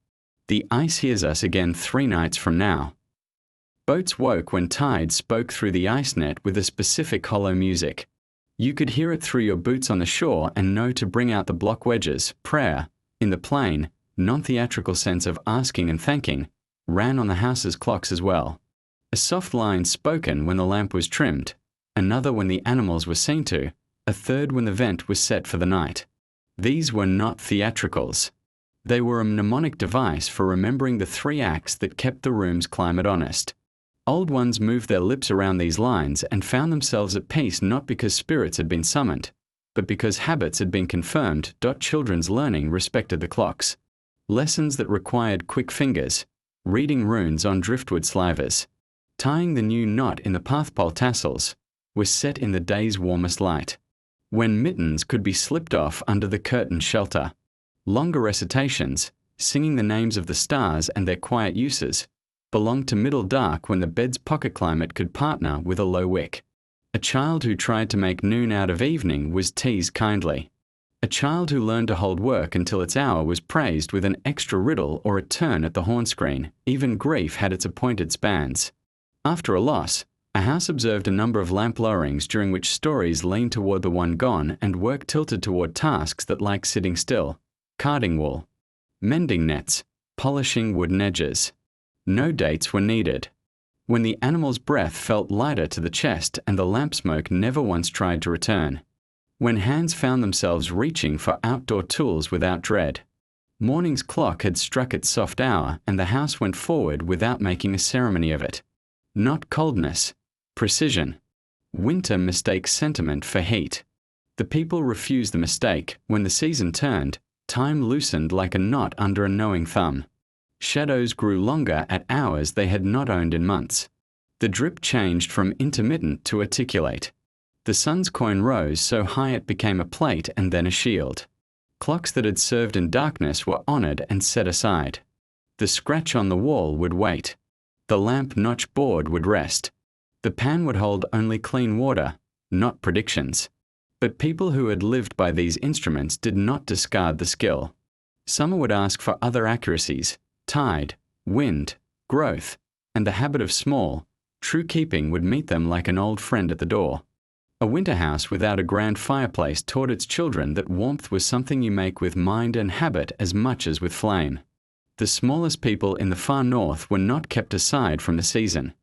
The ice hears us again 3 nights from now." Boats woke when tide spoke through the ice net with a specific hollow music. You could hear it through your boots on the shore and know to bring out the block wedges. Prayer, in the plain, non-theatrical sense of asking and thanking, ran on the house's clocks as well. A soft line spoken when the lamp was trimmed, another when the animals were seen to, a third when the vent was set for the night. These were not theatricals. They were a mnemonic device for remembering the 3 acts that kept the room's climate honest. Old ones moved their lips around these lines and found themselves at peace not because spirits had been summoned, but because habits had been confirmed. Children's learning respected the clocks. Lessons that required quick fingers, reading runes on driftwood slivers, tying the new knot in the pathpole tassels, were set in the day's warmest light. When mittens could be slipped off under the curtained shelter. Longer recitations, singing the names of the stars and their quiet uses, belonged to middle dark when the bed's pocket climate could partner with a low wick. A child who tried to make noon out of evening was teased kindly. A child who learned to hold work until its hour was praised with an extra riddle or a turn at the horn screen. Even grief had its appointed spans. After a loss, a house observed a number of lamp lowerings during which stories leaned toward the one gone and work tilted toward tasks that like sitting still, carding wool, mending nets, polishing wooden edges. No dates were needed. When the animal's breath felt lighter to the chest and the lamp smoke never once tried to return. When hands found themselves reaching for outdoor tools without dread. Morning's clock had struck its soft hour and the house went forward without making a ceremony of it. Not coldness, precision. Winter mistakes sentiment for heat. The people refused the mistake. When the season turned, time loosened like a knot under a knowing thumb. Shadows grew longer at hours they had not owned in months. The drip changed from intermittent to articulate. The sun's coin rose so high it became a plate and then a shield. Clocks that had served in darkness were honored and set aside. The scratch on the wall would wait. The lamp-notch board would rest. The pan would hold only clean water, not predictions. But people who had lived by these instruments did not discard the skill. Summer would ask for other accuracies: tide, wind, growth, and the habit of small, true keeping would meet them like an old friend at the door. A winter house without a grand fireplace taught its children that warmth was something you make with mind and habit as much as with flame. The smallest people in the far north were not kept aside from the season.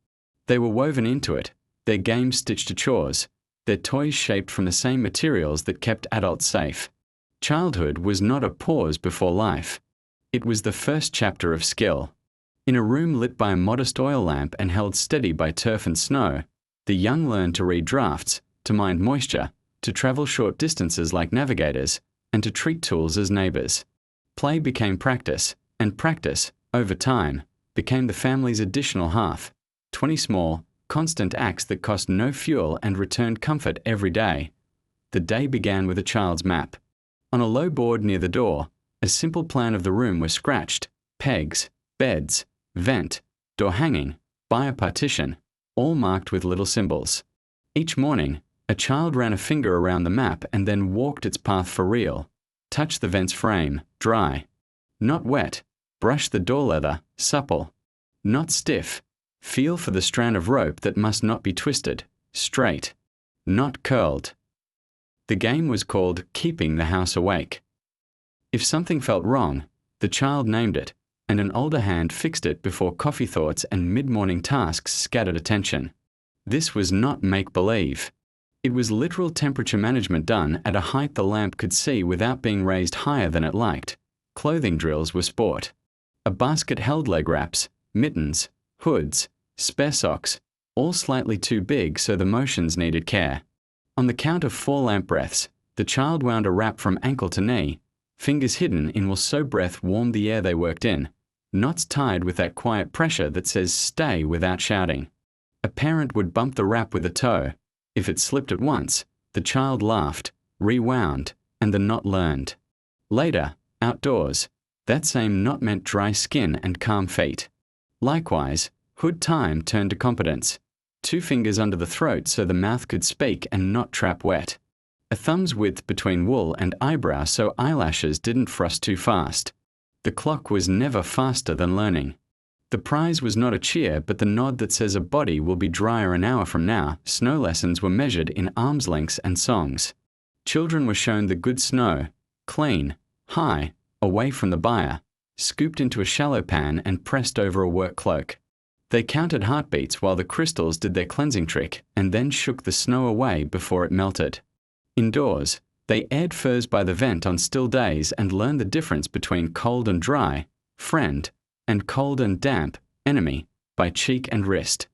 They were woven into it, their games stitched to chores, their toys shaped from the same materials that kept adults safe. Childhood was not a pause before life. It was the first chapter of skill. In a room lit by a modest oil lamp and held steady by turf and snow, the young learned to read drafts, to mind moisture, to travel short distances like navigators, and to treat tools as neighbors. Play became practice, and practice, over time, became the family's additional half. 20 small, constant acts that cost no fuel and returned comfort every day. The day began with a child's map. On a low board near the door, a simple plan of the room was scratched: pegs, beds, vent, door hanging, by partition, all marked with little symbols. Each morning, a child ran a finger around the map and then walked its path for real. Touch the vent's frame, dry. Not wet. Brush the door leather, supple. Not stiff. Feel for the strand of rope that must not be twisted, straight. Not curled. The game was called keeping the house awake. If something felt wrong, the child named it, and an older hand fixed it before coffee thoughts and mid-morning tasks scattered attention. This was not make-believe. It was literal temperature management done at a height the lamp could see without being raised higher than it liked. Clothing drills were sport. A basket held leg wraps, mittens, hoods, spare socks, all slightly too big so the motions needed care. On the count of 4 lamp breaths, the child wound a wrap from ankle to knee, fingers hidden in will so breath warmed the air they worked in, knots tied with that quiet pressure that says stay without shouting. A parent would bump the wrap with a toe. If it slipped at once, the child laughed, rewound, and the knot learned. Later, outdoors, that same knot meant dry skin and calm feet. Likewise, hood time turned to competence. 2 fingers under the throat so the mouth could speak and not trap wet. A thumb's width between wool and eyebrow so eyelashes didn't frost too fast. The clock was never faster than learning. The prize was not a cheer, but the nod that says a body will be drier an hour from now. Snow lessons were measured in arms lengths and songs. Children were shown the good snow, clean, high, away from the buyer, scooped into a shallow pan and pressed over a work cloak. They counted heartbeats while the crystals did their cleansing trick and then shook the snow away before it melted. Indoors, they aired furs by the vent on still days and learned the difference between cold and dry, friend, and cold and damp, enemy, by cheek and wrist.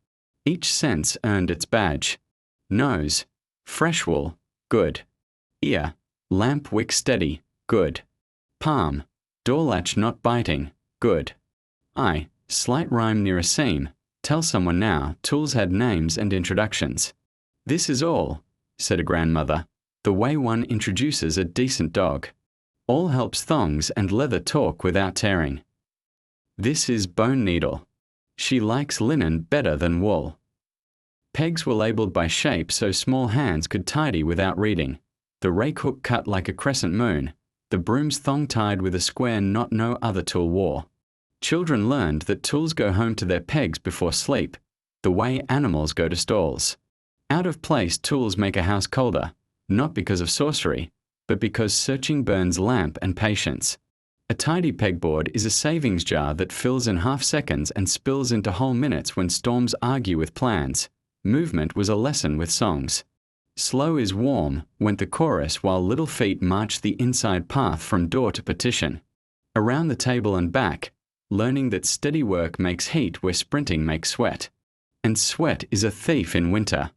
Each sense earned its badge. Nose, fresh wool, good. Ear, lamp wick steady, good. Palm, door latch not biting, good. Eye, slight rime near a seam, tell someone now. Tools had names and introductions. This is all, said a grandmother, the way one introduces a decent dog. All helps thongs and leather talk without tearing. This is bone needle. She likes linen better than wool. Pegs were labelled by shape so small hands could tidy without reading. The rake hook cut like a crescent moon. The broom's thong tied with a square knot no other tool wore. Children learned that tools go home to their pegs before sleep, the way animals go to stalls. Out of place tools make a house colder, not because of sorcery, but because searching burns lamp and patience. A tidy pegboard is a savings jar that fills in half seconds and spills into whole minutes when storms argue with plans. Movement was a lesson with songs. Slow is warm, went the chorus while little feet marched the inside path from door to partition. Around the table and back, learning that steady work makes heat where sprinting makes sweat. And sweat is a thief in winter.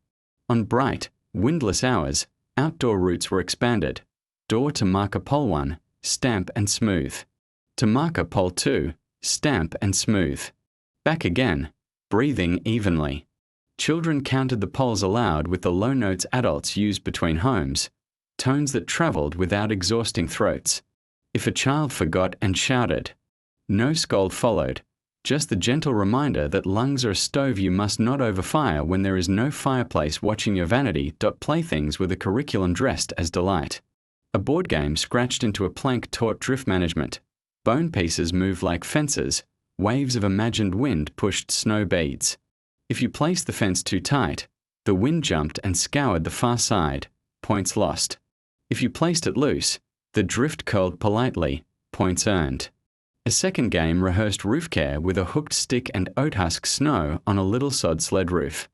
On bright, windless hours, outdoor routes were expanded. Door to marker pole 1, stamp and smooth. To marker pole 2, stamp and smooth. Back again, breathing evenly. Children counted the poles aloud with the low notes adults used between homes, tones that travelled without exhausting throats. If a child forgot and shouted, no scold followed, just the gentle reminder that lungs are a stove you must not overfire when there is no fireplace watching your vanity. Playthings with a curriculum dressed as delight. A board game scratched into a plank taught drift management. Bone pieces moved like fences. Waves of imagined wind pushed snow beads. If you placed the fence too tight, the wind jumped and scoured the far side. Points lost. If you placed it loose, the drift curled politely. Points earned. A second game rehearsed roof care with a hooked stick and oat husk snow on a little sod sled roof.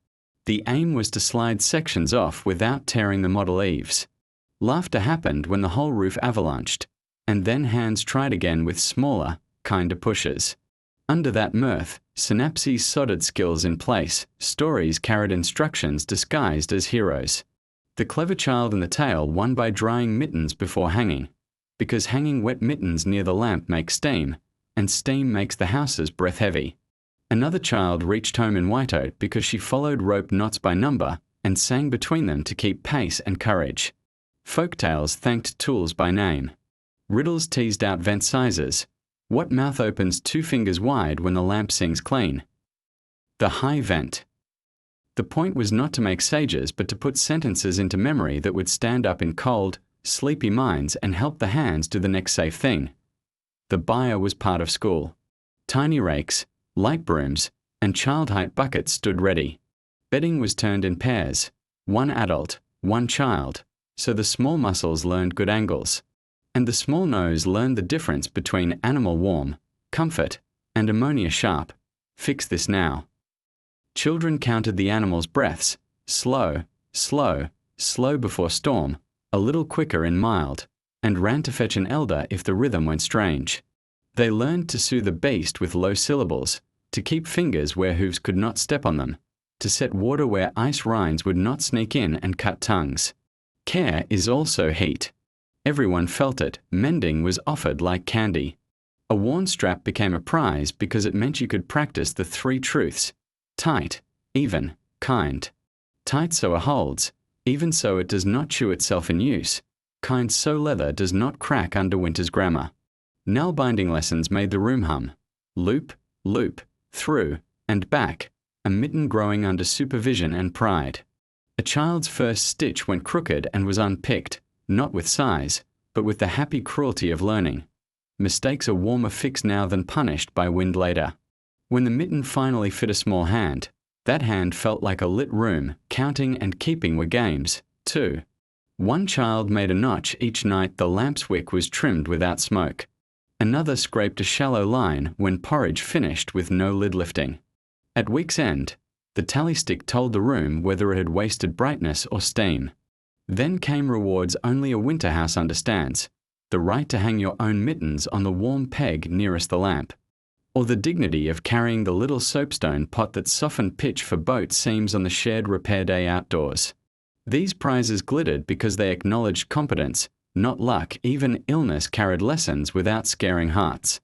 The aim was to slide sections off without tearing the model eaves. Laughter happened when the whole roof avalanched, and then hands tried again with smaller, kinder pushes. Under that mirth, synapses sodded skills in place, stories carried instructions disguised as heroes. The clever child in the tale won by drying mittens before hanging, because hanging wet mittens near the lamp makes steam, and steam makes the houses breath heavy. Another child reached home in whiteoat because she followed rope knots by number and sang between them to keep pace and courage. Folk tales thanked tools by name. Riddles teased out vent sizes. What mouth opens 2 fingers wide when the lamp sings clean? The high vent. The point was not to make sages, but to put sentences into memory that would stand up in cold, sleepy minds and help the hands do the next safe thing. The byre was part of school. Tiny rakes, light brooms, and child-height buckets stood ready. Bedding was turned in pairs, 1 adult, 1 child, so the small muscles learned good angles. And the small nose learned the difference between animal warm, comfort, and ammonia sharp. Fix this now. Children counted the animals' breaths, slow, slow, slow before storm, a little quicker in mild, and ran to fetch an elder if the rhythm went strange. They learned to soothe a beast with low syllables, to keep fingers where hooves could not step on them, to set water where ice rinds would not sneak in and cut tongues. Care is also heat. Everyone felt it. Mending was offered like candy. A worn strap became a prize because it meant you could practice the 3 truths: tight, even, kind. Tight so it holds, even so it does not chew itself in use. Kind so leather does not crack under winter's grammar. Nail binding lessons made the room hum. Loop, loop, through, and back, a mitten growing under supervision and pride. A child's first stitch went crooked and was unpicked, not with size, but with the happy cruelty of learning. Mistakes are warmer fixed now than punished by wind later. When the mitten finally fit a small hand, that hand felt like a lit room. Counting and keeping were games, too. 1 child made a notch each night the lamp's wick was trimmed without smoke. Another scraped a shallow line when porridge finished with no lid lifting. At week's end, the tally stick told the room whether it had wasted brightness or steam. Then came rewards only a winter house understands: the right to hang your own mittens on the warm peg nearest the lamp, or the dignity of carrying the little soapstone pot that softened pitch for boat seams on the shared repair day outdoors. These prizes glittered because they acknowledged competence, not luck. Even illness carried lessons without scaring hearts.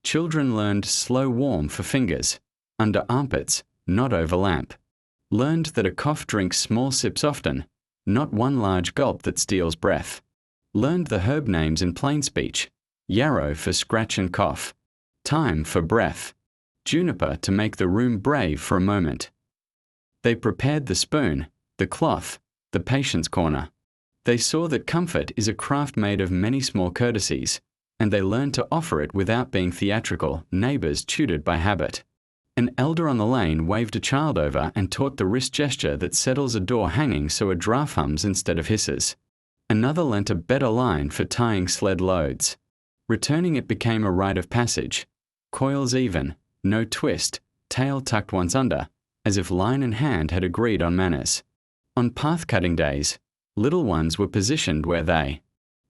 Children learned slow warm for fingers, under armpits, not over lamp. Learned that a cough drinks small sips often, not 1 large gulp that steals breath. Learned the herb names in plain speech: yarrow for scratch and cough, thyme for breath, juniper to make the room brave for a moment. They prepared the spoon, the cloth, the patient's corner. They saw that comfort is a craft made of many small courtesies, and they learned to offer it without being theatrical. Neighbours tutored by habit. An elder on the lane waved a child over and taught the wrist gesture that settles a door hanging so a draft hums instead of hisses. Another lent a better line for tying sled loads. Returning it became a rite of passage. Coils even, no twist, tail tucked once under, as if line and hand had agreed on manners. On path-cutting days, little ones were positioned where they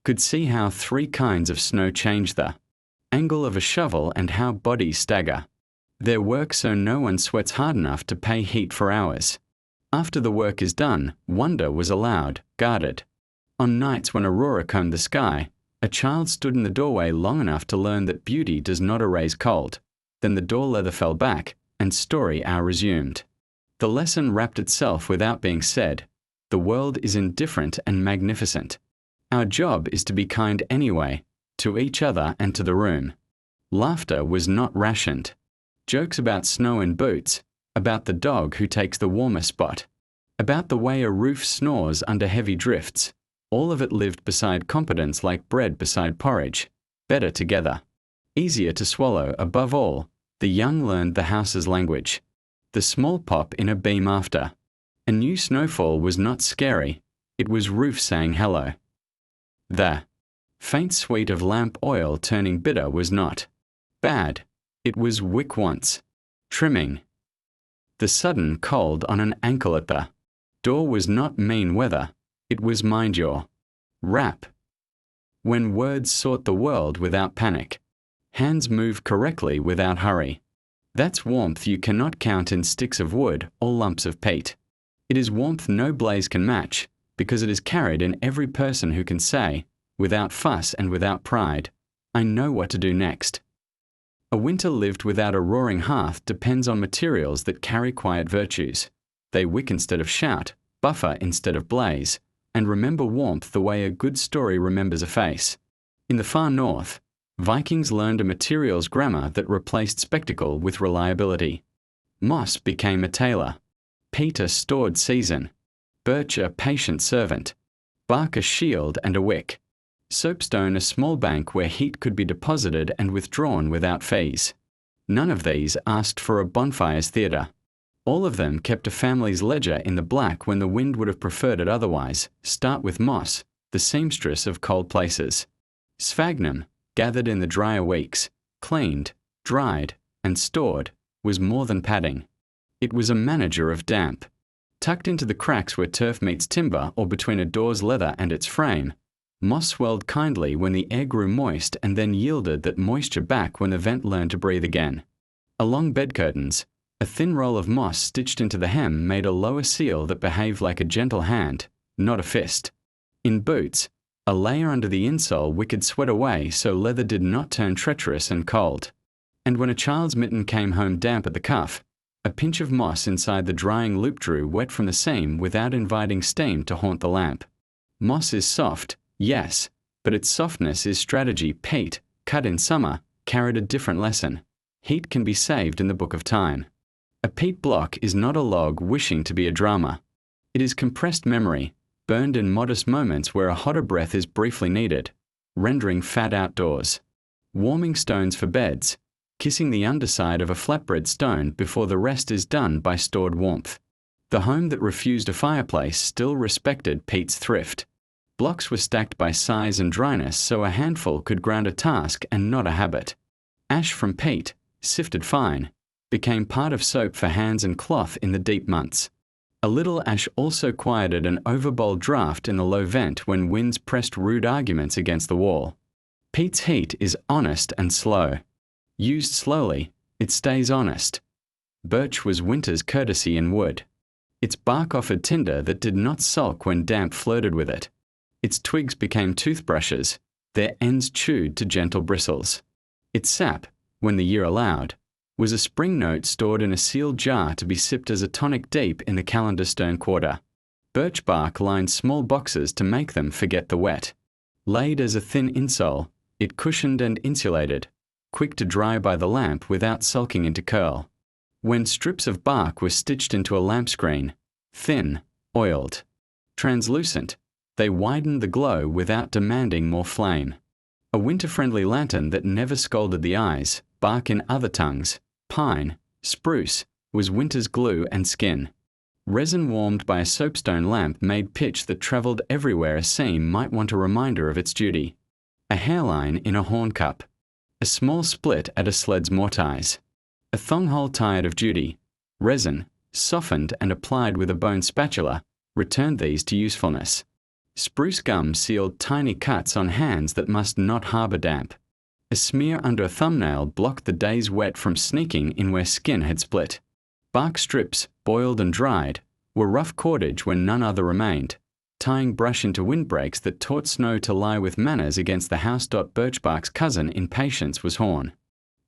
could see how 3 kinds of snow change the angle of a shovel and how bodies stagger their work so no one sweats hard enough to pay heat for hours. After the work is done, wonder was allowed, guarded. On nights when aurora combed the sky, a child stood in the doorway long enough to learn that beauty does not erase cold. Then the door leather fell back, and story hour resumed. The lesson wrapped itself without being said. The world is indifferent and magnificent. Our job is to be kind anyway, to each other and to the room. Laughter was not rationed. Jokes about snow and boots, about the dog who takes the warmer spot, about the way a roof snores under heavy drifts, all of it lived beside competence like bread beside porridge, better together. Easier to swallow, above all, the young learned the house's language. The small pop in a beam after. A new snowfall was not scary, it was roof saying hello. The faint sweet of lamp oil turning bitter was not bad, it was wick once. Trimming. The sudden cold on an ankle at the door was not mean weather, it was mind your rap. When words sought the world without panic. Hands moved correctly without hurry. That's warmth you cannot count in sticks of wood or lumps of peat. It is warmth no blaze can match, because it is carried in every person who can say, without fuss and without pride, I know what to do next. A winter lived without a roaring hearth depends on materials that carry quiet virtues. They wick instead of shout, buffer instead of blaze, and remember warmth the way a good story remembers a face. In the far north, Vikings learned a materials grammar that replaced spectacle with reliability. Moss became a tailor, peat a stored season, birch a patient servant, bark a shield and a wick, soapstone a small bank where heat could be deposited and withdrawn without fees. None of these asked for a bonfire's theatre. All of them kept a family's ledger in the black when the wind would have preferred it otherwise. Start with moss, the seamstress of cold places. Sphagnum, gathered in the drier weeks, cleaned, dried, and stored, was more than padding. It was a manager of damp. Tucked into the cracks where turf meets timber or between a door's leather and its frame, moss swelled kindly when the air grew moist and then yielded that moisture back when the vent learned to breathe again. Along bed curtains, a thin roll of moss stitched into the hem made a lower seal that behaved like a gentle hand, not a fist. In boots, a layer under the insole wicked sweat away so leather did not turn treacherous and cold. And when a child's mitten came home damp at the cuff, a pinch of moss inside the drying loop drew wet from the seam without inviting steam to haunt the lamp. Moss is soft, yes, but its softness is strategy. Peat, cut in summer, carried a different lesson. Heat can be saved in the book of time. A peat block is not a log wishing to be a drama. It is compressed memory, burned in modest moments where a hotter breath is briefly needed, rendering fat outdoors. Warming stones for beds, kissing the underside of a flatbread stone before the rest is done by stored warmth. The home that refused a fireplace still respected peat's thrift. Blocks were stacked by size and dryness so a handful could ground a task and not a habit. Ash from peat, sifted fine, became part of soap for hands and cloth in the deep months. A little ash also quieted an overbold draught in the low vent when winds pressed rude arguments against the wall. Peat's heat is honest and slow. Used slowly, it stays honest. Birch was winter's courtesy in wood. Its bark offered tinder that did not sulk when damp flirted with it. Its twigs became toothbrushes, their ends chewed to gentle bristles. Its sap, when the year allowed, was a spring note stored in a sealed jar to be sipped as a tonic deep in the calendar stone quarter. Birch bark lined small boxes to make them forget the wet. Laid as a thin insole, it cushioned and insulated, quick to dry by the lamp without sulking into curl. When strips of bark were stitched into a lamp screen, thin, oiled, translucent, they widened the glow without demanding more flame. A winter-friendly lantern that never scalded the eyes, bark in other tongues, pine, spruce, was winter's glue and skin. Resin warmed by a soapstone lamp made pitch that travelled everywhere a seam might want a reminder of its duty. A hairline in a horn cup. A small split at a sled's mortise. A thong hole tired of duty. Resin, softened and applied with a bone spatula, returned these to usefulness. Spruce gum sealed tiny cuts on hands that must not harbour damp. A smear under a thumbnail blocked the day's wet from sneaking in where skin had split. Bark strips, boiled and dried, were rough cordage when none other remained, tying brush into windbreaks that taught snow to lie with manners against the house. Birchbark's cousin in patience was horn.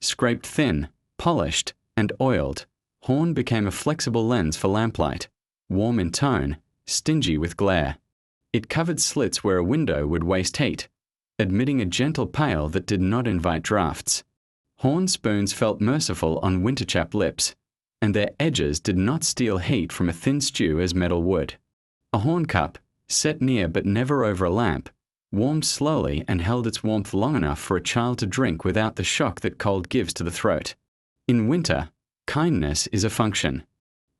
Scraped thin, polished, and oiled, Horn became a flexible lens for lamplight, warm in tone, stingy with glare. It covered slits where a window would waste heat, admitting a gentle pale that did not invite drafts. Horn spoons felt merciful on winter-chapped lips, and their edges did not steal heat from a thin stew as metal would. A horn cup, set near but never over a lamp, warmed slowly and held its warmth long enough for a child to drink without the shock that cold gives to the throat. In winter, kindness is a function.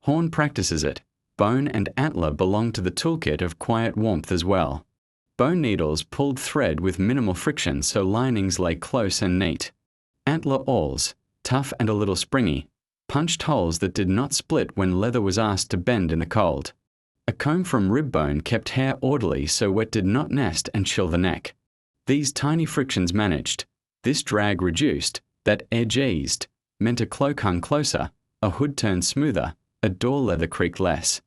Horn practices it. Bone and antler belong to the toolkit of quiet warmth as well. Bone needles pulled thread with minimal friction so linings lay close and neat. Antler awls, tough and a little springy, punched holes that did not split when leather was asked to bend in the cold. A comb from rib bone kept hair orderly so wet did not nest and chill the neck. These tiny frictions managed, this drag reduced, that edge eased, meant a cloak hung closer, a hood turned smoother, a door leather creaked less.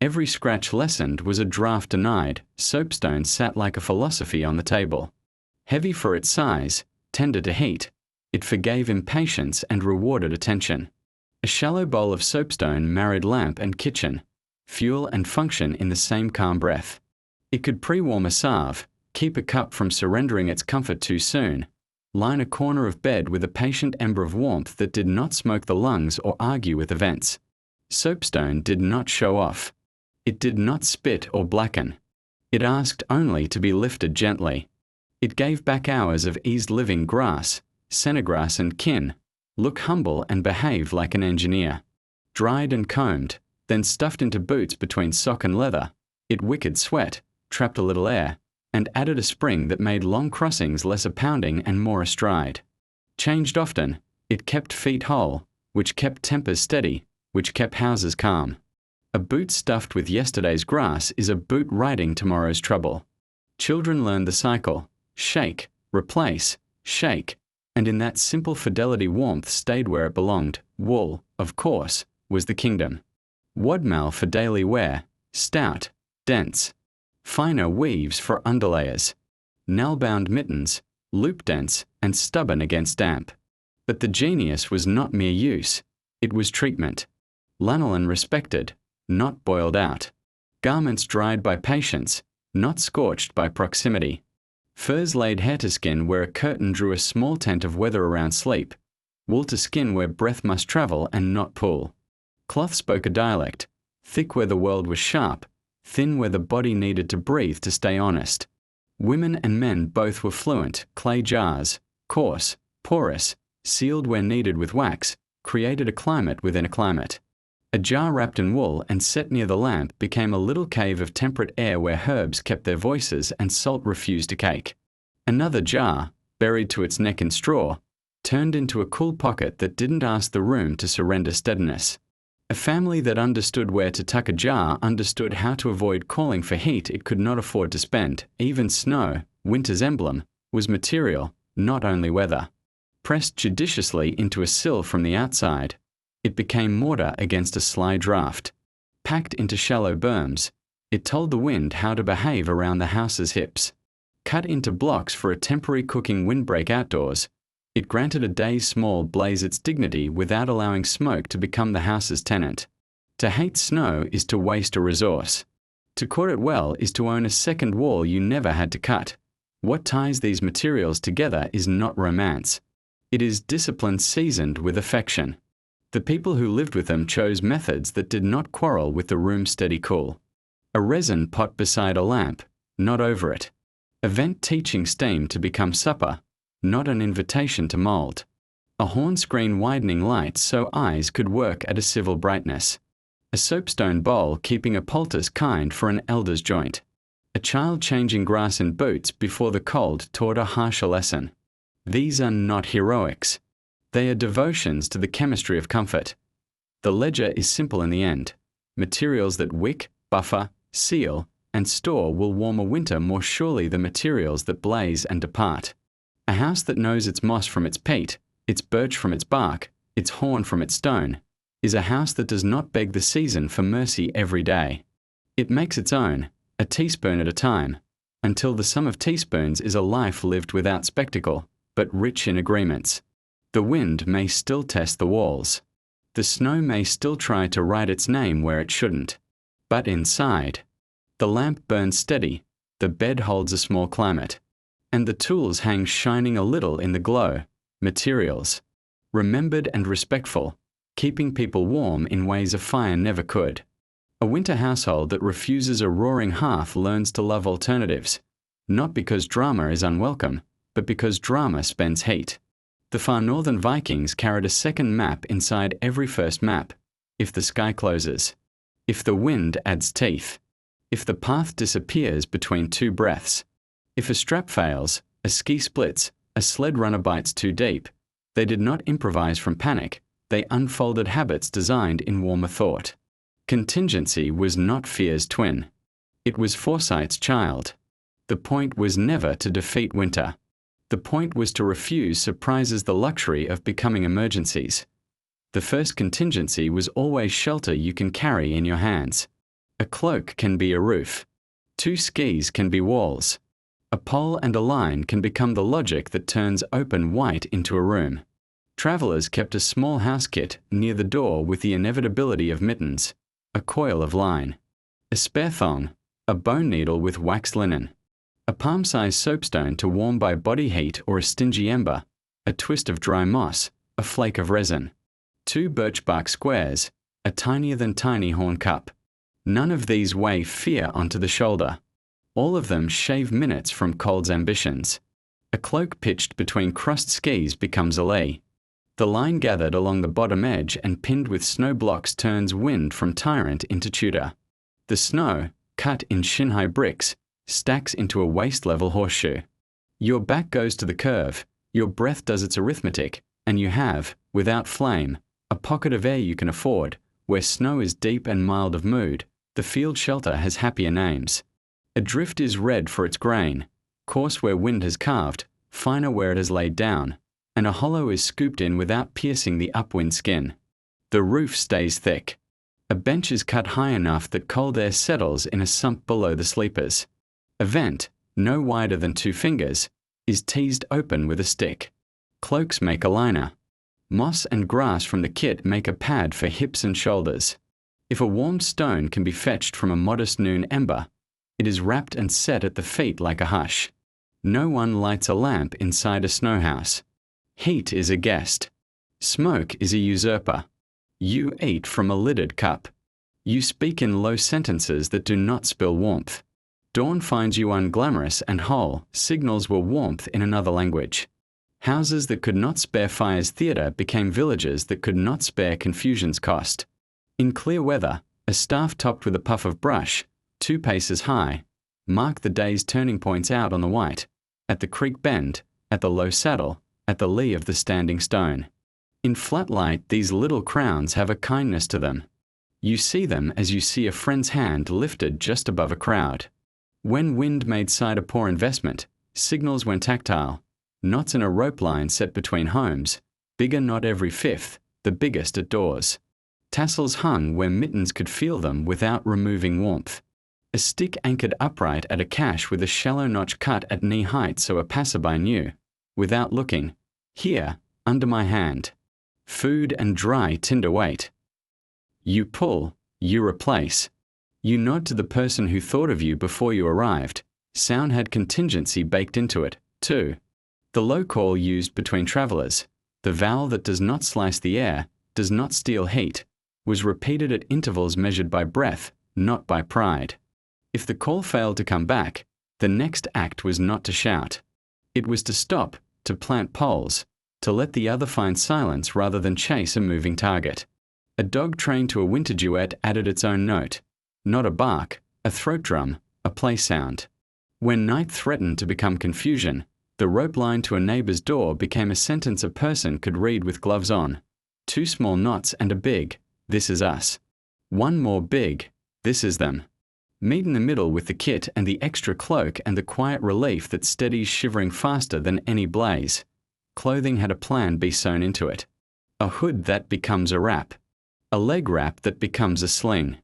Every scratch lessened was a draft denied. Soapstone sat like a philosophy on the table. Heavy for its size, tender to heat, it forgave impatience and rewarded attention. A shallow bowl of soapstone married lamp and kitchen, fuel and function in the same calm breath. It could pre-warm a salve, keep a cup from surrendering its comfort too soon, line a corner of bed with a patient ember of warmth that did not smoke the lungs or argue with events. Soapstone did not show off. It did not spit or blacken. It asked only to be lifted gently. It gave back hours of eased living grass, sennegrass and kin, look humble and behave like an engineer. Dried and combed, then stuffed into boots between sock and leather, it wickered sweat, trapped a little air, and added a spring that made long crossings less a pounding and more a stride. Changed often, it kept feet whole, which kept tempers steady, which kept houses calm. A boot stuffed with yesterday's grass is a boot riding tomorrow's trouble. Children learned the cycle, shake, replace, shake, and in that simple fidelity warmth stayed where it belonged. Wool, of course, was the kingdom. Wadmal for daily wear, stout, dense. Finer weaves for underlayers. Nell-bound mittens, loop-dense and stubborn against damp. But the genius was not mere use, it was treatment. Lanolin respected, not boiled out. Garments dried by patience, not scorched by proximity. Furs laid hair to skin where a curtain drew a small tent of weather around sleep. Wool to skin where breath must travel and not pull. Cloth spoke a dialect, thick where the world was sharp, thin where the body needed to breathe to stay honest. Women and men both were fluent, clay jars, coarse, porous, sealed where needed with wax, created a climate within a climate. A jar wrapped in wool and set near the lamp became a little cave of temperate air where herbs kept their voices and salt refused to cake. Another jar, buried to its neck in straw, turned into a cool pocket that didn't ask the room to surrender steadiness. A family that understood where to tuck a jar understood how to avoid calling for heat it could not afford to spend. Even snow, winter's emblem, was material, not only weather. Pressed judiciously into a sill from the outside, it became mortar against a sly draft. Packed into shallow berms, it told the wind how to behave around the house's hips. Cut into blocks for a temporary cooking windbreak outdoors, it granted a day's small blaze its dignity without allowing smoke to become the house's tenant. To hate snow is to waste a resource. To court it well is to own a second wall you never had to cut. What ties these materials together is not romance. It is discipline seasoned with affection. The people who lived with them chose methods that did not quarrel with the room's steady cool. A resin pot beside a lamp, not over it. A vent teaching steam to become supper, not an invitation to mold. A horn screen widening light so eyes could work at a civil brightness. A soapstone bowl keeping a poultice kind for an elder's joint. A child changing grass in boots before the cold taught a harsher lesson. These are not heroics. They are devotions to the chemistry of comfort. The ledger is simple in the end. Materials that wick, buffer, seal, and store will warm a winter more surely than materials that blaze and depart. A house that knows its moss from its peat, its birch from its bark, its horn from its stone, is a house that does not beg the season for mercy every day. It makes its own, a teaspoon at a time, until the sum of teaspoons is a life lived without spectacle, but rich in agreements. The wind may still test the walls. The snow may still try to write its name where it shouldn't. But inside, the lamp burns steady, the bed holds a small climate, and the tools hang shining a little in the glow. Materials, remembered and respectful, keeping people warm in ways a fire never could. A winter household that refuses a roaring hearth learns to love alternatives, not because drama is unwelcome, but because drama spends heat. The far northern Vikings carried a second map inside every first map. If the sky closes, if the wind adds teeth, if the path disappears between two breaths, if a strap fails, a ski splits, a sled runner bites too deep, they did not improvise from panic, they unfolded habits designed in warmer thought. Contingency was not fear's twin. It was foresight's child. The point was never to defeat winter. The point was to refuse surprises the luxury of becoming emergencies. The first contingency was always shelter you can carry in your hands. A cloak can be a roof. 2 skis can be walls. A pole and a line can become the logic that turns open white into a room. Travelers kept a small house kit near the door with the inevitability of mittens, a coil of line, a spare thong, a bone needle with waxed linen, a palm-sized soapstone to warm by body heat or a stingy ember, a twist of dry moss, a flake of resin, 2 birch bark squares, a tinier-than-tiny horn cup. None of these weigh fear onto the shoulder. All of them shave minutes from cold's ambitions. A cloak pitched between crust skis becomes a lee. The line gathered along the bottom edge and pinned with snow blocks turns wind from tyrant into tutor. The snow, cut in shin-high bricks, stacks into a waist-level horseshoe. Your back goes to the curve, your breath does its arithmetic, and you have, without flame, a pocket of air you can afford, where snow is deep and mild of mood. The field shelter has happier names. A drift is red for its grain, coarse where wind has carved, finer where it has laid down, and a hollow is scooped in without piercing the upwind skin. The roof stays thick. A bench is cut high enough that cold air settles in a sump below the sleepers. A vent, no wider than 2 fingers, is teased open with a stick. Cloaks make a liner. Moss and grass from the kit make a pad for hips and shoulders. If a warm stone can be fetched from a modest noon ember, it is wrapped and set at the feet like a hush. No one lights a lamp inside a snow house. Heat is a guest. Smoke is a usurper. You eat from a lidded cup. You speak in low sentences that do not spill warmth. Dawn finds you unglamorous and whole, signals were warmth in another language. Houses that could not spare fire's theatre became villages that could not spare confusion's cost. In clear weather, a staff topped with a puff of brush, 2 paces high, marked the day's turning points out on the white, at the creek bend, at the low saddle, at the lee of the standing stone. In flat light, these little crowns have a kindness to them. You see them as you see a friend's hand lifted just above a crowd. When wind made sight a poor investment, signals went tactile, knots in a rope line set between homes, bigger not every fifth, the biggest at doors. Tassels hung where mittens could feel them without removing warmth. A stick anchored upright at a cache with a shallow notch cut at knee height so a passerby knew, without looking, here, under my hand. Food and dry tinder weight. You pull, you replace. You nod to the person who thought of you before you arrived. Sound had contingency baked into it, too. The low call used between travelers, the vowel that does not slice the air, does not steal heat, was repeated at intervals measured by breath, not by pride. If the call failed to come back, the next act was not to shout. It was to stop, to plant poles, to let the other find silence rather than chase a moving target. A dog trained to a winter duet added its own note, not a bark, a throat drum, a play sound. When night threatened to become confusion, the rope line to a neighbor's door became a sentence a person could read with gloves on. 2 small knots and a big, this is us. 1 more big, this is them. Meet in the middle with the kit and the extra cloak and the quiet relief that steadies shivering faster than any blaze. Clothing had a plan be sewn into it. A hood that becomes a wrap. A leg wrap that becomes a sling.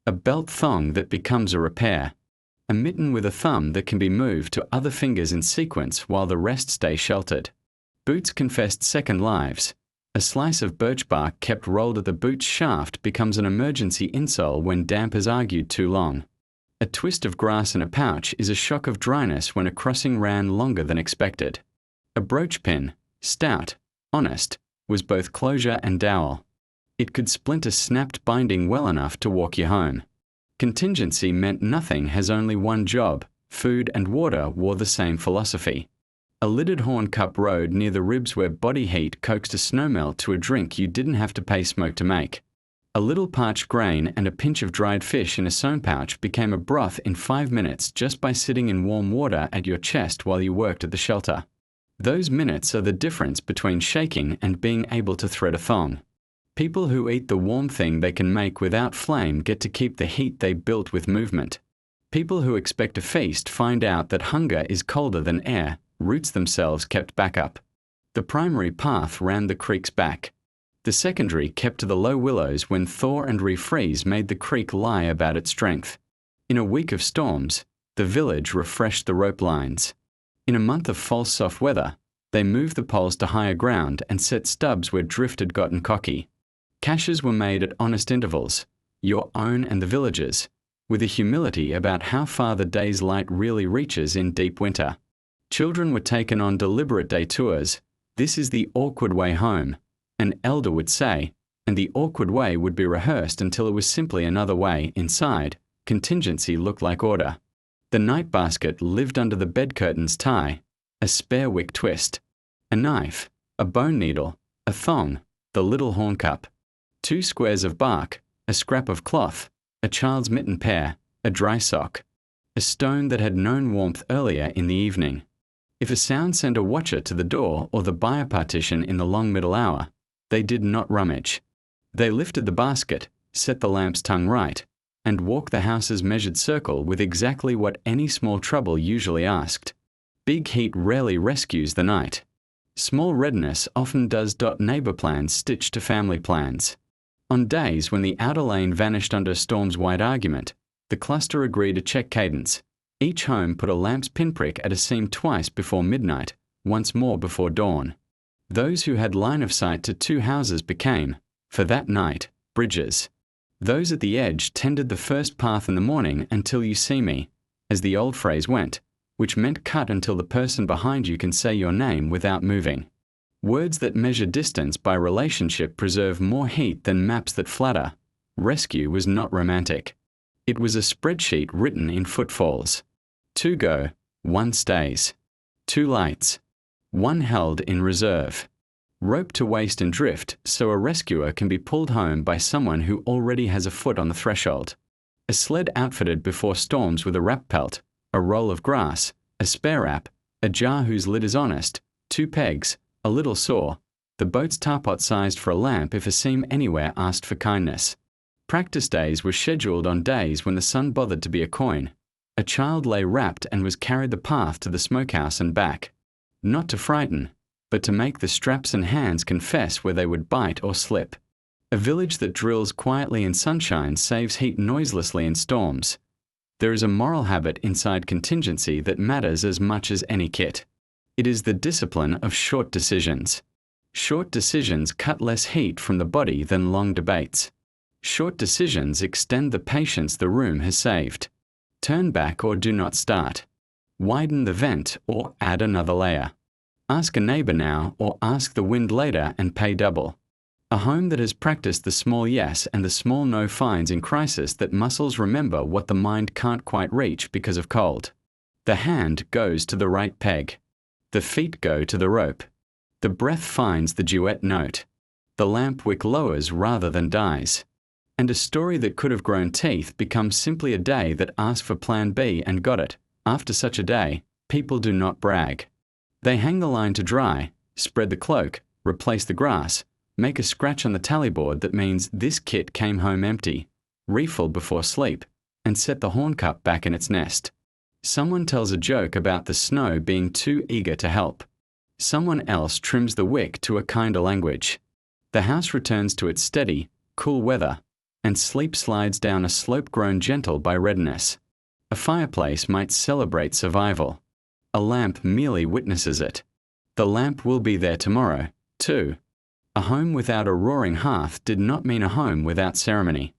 A belt thong that becomes a repair. A mitten with a thumb that can be moved to other fingers in sequence while the rest stay sheltered. Boots confessed second lives. A slice of birch bark kept rolled at the boot's shaft becomes an emergency insole when damp has argued too long. A twist of grass in a pouch is a shock of dryness when a crossing ran longer than expected. A brooch pin, stout, honest, was both closure and dowel. It could splint a snapped binding well enough to walk you home. Contingency meant nothing has only one job. Food and water wore the same philosophy. A lidded horn cup rode near the ribs where body heat coaxed a snowmelt to a drink you didn't have to pay smoke to make. A little parched grain and a pinch of dried fish in a sewn pouch became a broth in 5 minutes just by sitting in warm water at your chest while you worked at the shelter. Those minutes are the difference between shaking and being able to thread a thong. People who eat the warm thing they can make without flame get to keep the heat they built with movement. People who expect a feast find out that hunger is colder than air, roots themselves kept back up. The primary path ran the creek's back. The secondary kept to the low willows when thaw and refreeze made the creek lie about its strength. In a week of storms, the village refreshed the rope lines. In a month of false soft weather, they moved the poles to higher ground and set stubs where drift had gotten cocky. Caches were made at honest intervals, your own and the villagers', with a humility about how far the day's light really reaches in deep winter. Children were taken on deliberate detours. This is the awkward way home, an elder would say, and the awkward way would be rehearsed until it was simply another way inside. Contingency looked like order. The night basket lived under the bed curtain's tie, a spare wick twist, a knife, a bone needle, a thong, the little horn cup, 2 squares of bark, a scrap of cloth, a child's mitten pair, a dry sock, a stone that had known warmth earlier in the evening. If a sound sent a watcher to the door or the buyer partition in the long middle hour, they did not rummage. They lifted the basket, set the lamp's tongue right, and walked the house's measured circle with exactly what any small trouble usually asked. Big heat rarely rescues the night. Small readiness often does. Neighbor plans stitched to family plans. On days when the outer lane vanished under a storm's wide argument, the cluster agreed to check cadence. Each home put a lamp's pinprick at a seam twice before midnight, once more before dawn. Those who had line of sight to 2 houses became, for that night, bridges. Those at the edge tended the first path in the morning until you see me, as the old phrase went, which meant cut until the person behind you can say your name without moving. Words that measure distance by relationship preserve more heat than maps that flatter. Rescue was not romantic. It was a spreadsheet written in footfalls. 2 go, 1 stays. 2 lights. 1 held in reserve. Rope to waist and drift so a rescuer can be pulled home by someone who already has a foot on the threshold. A sled outfitted before storms with a wrap pelt, a roll of grass, a spare wrap, a jar whose lid is honest, 2 pegs, a little saw, the boat's tarpot sized for a lamp if a seam anywhere asked for kindness. Practice days were scheduled on days when the sun bothered to be a coin. A child lay wrapped and was carried the path to the smokehouse and back. Not to frighten, but to make the straps and hands confess where they would bite or slip. A village that drills quietly in sunshine saves heat noiselessly in storms. There is a moral habit inside contingency that matters as much as any kit. It is the discipline of short decisions. Short decisions cut less heat from the body than long debates. Short decisions extend the patience the room has saved. Turn back or do not start. Widen the vent or add another layer. Ask a neighbor now or ask the wind later and pay double. A home that has practiced the small yes and the small no finds in crisis that muscles remember what the mind can't quite reach because of cold. The hand goes to the right peg. The feet go to the rope. The breath finds the duet note. The lamp wick lowers rather than dies. And a story that could have grown teeth becomes simply a day that asked for plan B and got it. After such a day, people do not brag. They hang the line to dry, spread the cloak, replace the grass, make a scratch on the tally board that means this kit came home empty, refill before sleep, and set the horn cup back in its nest. Someone tells a joke about the snow being too eager to help. Someone else trims the wick to a kinder language. The house returns to its steady, cool weather, and sleep slides down a slope grown gentle by readiness. A fireplace might celebrate survival. A lamp merely witnesses it. The lamp will be there tomorrow, too. A home without a roaring hearth did not mean a home without ceremony.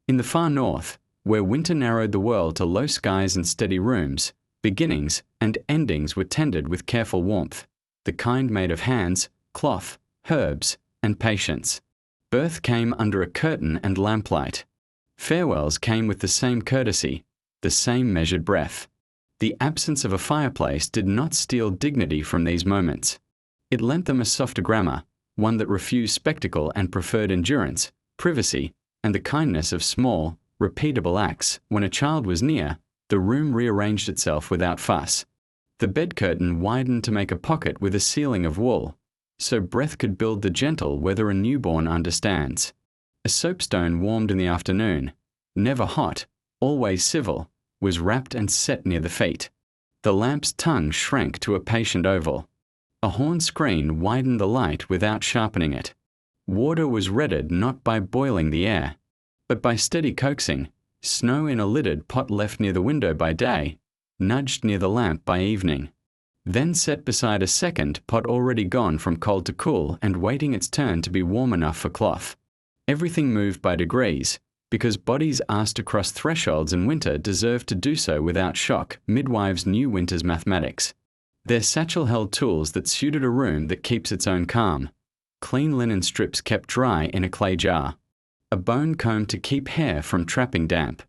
In the far north, where winter narrowed the world to low skies and steady rooms, beginnings and endings were tended with careful warmth, the kind made of hands, cloth, herbs, and patience. Birth came under a curtain and lamplight. Farewells came with the same courtesy, the same measured breath. The absence of a fireplace did not steal dignity from these moments. It lent them a softer grammar, one that refused spectacle and preferred endurance, privacy, and the kindness of small, repeatable acts. When a child was near, the room rearranged itself without fuss. The bed curtain widened to make a pocket with a ceiling of wool, so breath could build the gentle whether a newborn understands. A soapstone warmed in the afternoon, never hot, always civil, was wrapped and set near the feet. The lamp's tongue shrank to a patient oval. A horn screen widened the light without sharpening it. Water was redded not by boiling the air, but by steady coaxing. Snow in a lidded pot left near the window by day, nudged near the lamp by evening. Then set beside a second pot already gone from cold to cool and waiting its turn to be warm enough for cloth. Everything moved by degrees, because bodies asked to cross thresholds in winter deserved to do so without shock. Midwives knew winter's mathematics. Their satchel held tools that suited a room that keeps its own calm. Clean linen strips kept dry in a clay jar. A bone comb to keep hair from trapping damp.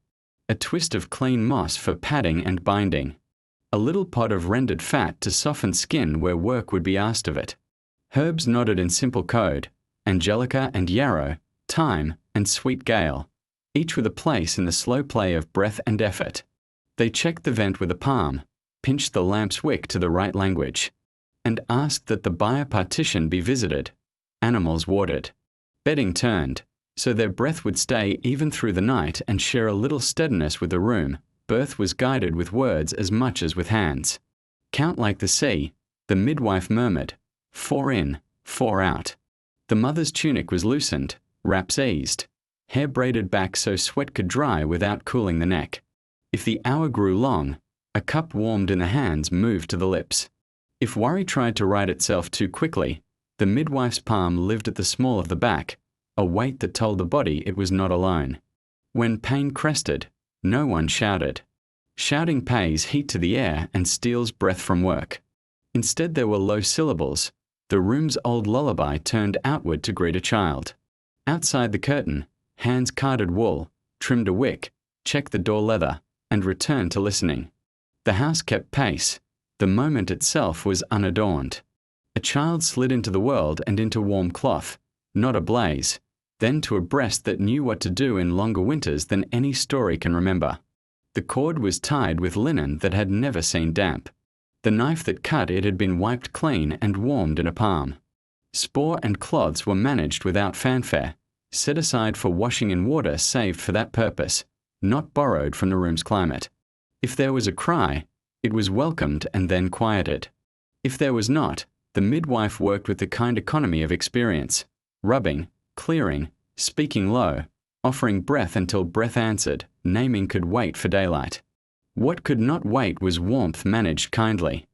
A twist of clean moss for padding and binding. A little pot of rendered fat to soften skin where work would be asked of it. Herbs nodded in simple code, angelica and yarrow, thyme and sweet gale, each with a place in the slow play of breath and effort. They checked the vent with a palm, pinched the lamp's wick to the right language, and asked that the byre partition be visited. Animals watered. Bedding turned, so their breath would stay even through the night and share a little steadiness with the room. Birth was guided with words as much as with hands. Count like the sea, the midwife murmured, 4 in, 4 out. The mother's tunic was loosened, wraps eased, hair braided back so sweat could dry without cooling the neck. If the hour grew long, a cup warmed in the hands moved to the lips. If worry tried to right itself too quickly, the midwife's palm lived at the small of the back, a weight that told the body it was not alone. When pain crested, no one shouted. Shouting pays heat to the air and steals breath from work. Instead there were low syllables. The room's old lullaby turned outward to greet a child. Outside the curtain, hands carded wool, trimmed a wick, checked the door leather, and returned to listening. The house kept pace. The moment itself was unadorned. A child slid into the world and into warm cloth, not ablaze, then to a breast that knew what to do in longer winters than any story can remember. The cord was tied with linen that had never seen damp. The knife that cut it had been wiped clean and warmed in a palm. Spoor and cloths were managed without fanfare, set aside for washing in water saved for that purpose, not borrowed from the room's climate. If there was a cry, it was welcomed and then quieted. If there was not, the midwife worked with the kind economy of experience, rubbing, clearing, speaking low, offering breath until breath answered. Naming could wait for daylight. What could not wait was warmth managed kindly.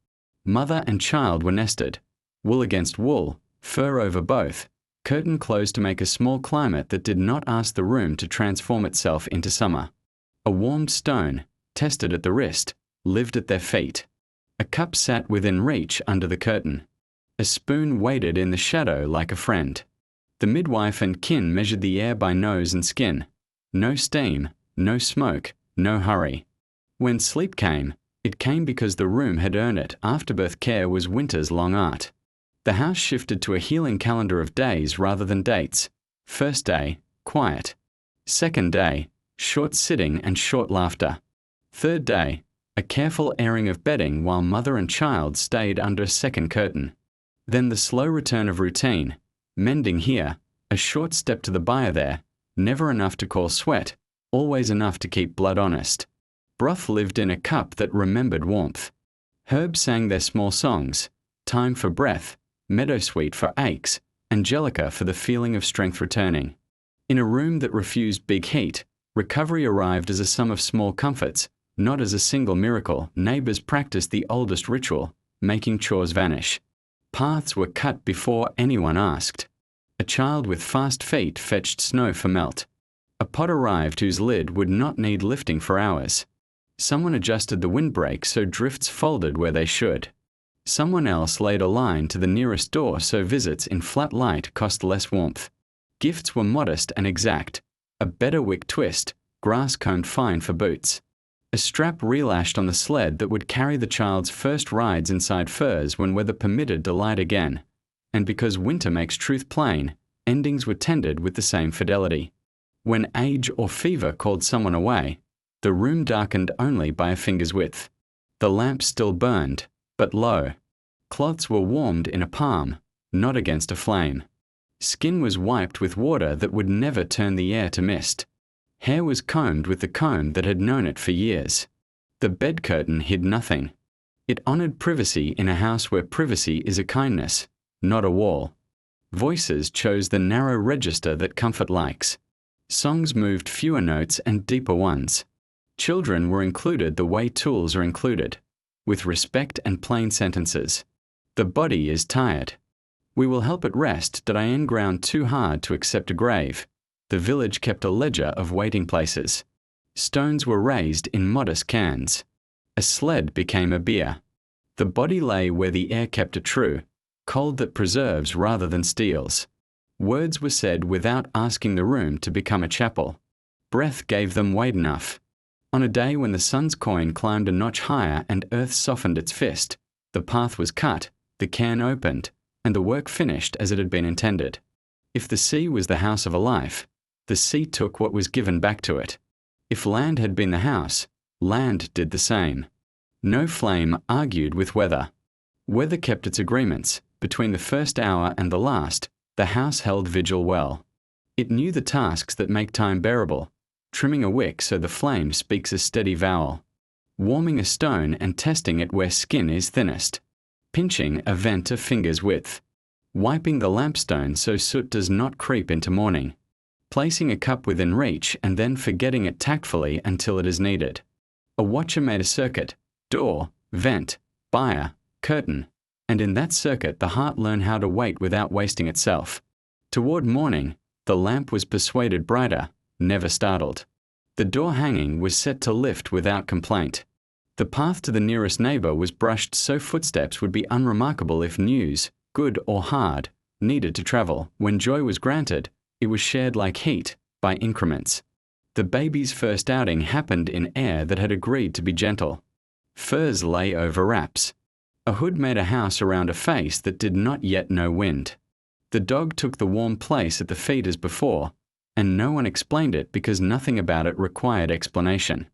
Mother and child were nested, wool against wool, fur over both, curtain closed to make a small climate that did not ask the room to transform itself into summer. A warmed stone, tested at the wrist, lived at their feet. A cup sat within reach under the curtain. A spoon waited in the shadow like a friend. The midwife and kin measured the air by nose and skin. No steam, no smoke, no hurry. When sleep came, it came because the room had earned it. Afterbirth care was winter's long art. The house shifted to a healing calendar of days rather than dates. First day, quiet. Second day, short sitting and short laughter. Third day, a careful airing of bedding while mother and child stayed under a second curtain. Then the slow return of routine, mending here, a short step to the byre there, never enough to call sweat, always enough to keep blood honest. Broth lived in a cup that remembered warmth. Herbs sang their small songs, thyme for breath, meadowsweet for aches, angelica for the feeling of strength returning. In a room that refused big heat, recovery arrived as a sum of small comforts, not as a single miracle. Neighbors practiced the oldest ritual, making chores vanish. Paths were cut before anyone asked. A child with fast feet fetched snow for melt. A pot arrived whose lid would not need lifting for hours. Someone adjusted the windbreak so drifts folded where they should. Someone else laid a line to the nearest door so visits in flat light cost less warmth. Gifts were modest and exact. A better wick twist, grass combed fine for boots. A strap relashed on the sled that would carry the child's first rides inside furs when weather permitted delight again. And because winter makes truth plain, endings were tended with the same fidelity. When age or fever called someone away, the room darkened only by a finger's width. The lamp still burned, but low. Cloths were warmed in a palm, not against a flame. Skin was wiped with water that would never turn the air to mist. Hair was combed with the comb that had known it for years. The bed curtain hid nothing. It honored privacy in a house where privacy is a kindness, not a wall. Voices chose the narrow register that comfort likes. Songs moved fewer notes and deeper ones. Children were included the way tools are included, with respect and plain sentences. The body is tired. We will help it rest that I ain't ground too hard to accept a grave. The village kept a ledger of waiting places. Stones were raised in modest cans. A sled became a bier. The body lay where the air kept it true, cold that preserves rather than steals. Words were said without asking the room to become a chapel. Breath gave them weight enough. On a day when the sun's coin climbed a notch higher and earth softened its fist, the path was cut, the can opened, and the work finished as it had been intended. If the sea was the house of a life, the sea took what was given back to it. If land had been the house, land did the same. No flame argued with weather. Weather kept its agreements. Between the first hour and the last, the house held vigil well. It knew the tasks that make time bearable, trimming a wick so the flame speaks a steady vowel, warming a stone and testing it where skin is thinnest, pinching a vent a finger's width, wiping the lampstone so soot does not creep into morning, placing a cup within reach and then forgetting it tactfully until it is needed. A watcher made a circuit, door, vent, bier, curtain, and in that circuit the heart learned how to wait without wasting itself. Toward morning, the lamp was persuaded brighter, never startled. The door hanging was set to lift without complaint. The path to the nearest neighbor was brushed so footsteps would be unremarkable if news, good or hard, needed to travel. When joy was granted, it was shared like heat, by increments. The baby's first outing happened in air that had agreed to be gentle. Furs lay over wraps. A hood made a house around a face that did not yet know wind. The dog took the warm place at the feet as before, and no one explained it because nothing about it required explanation.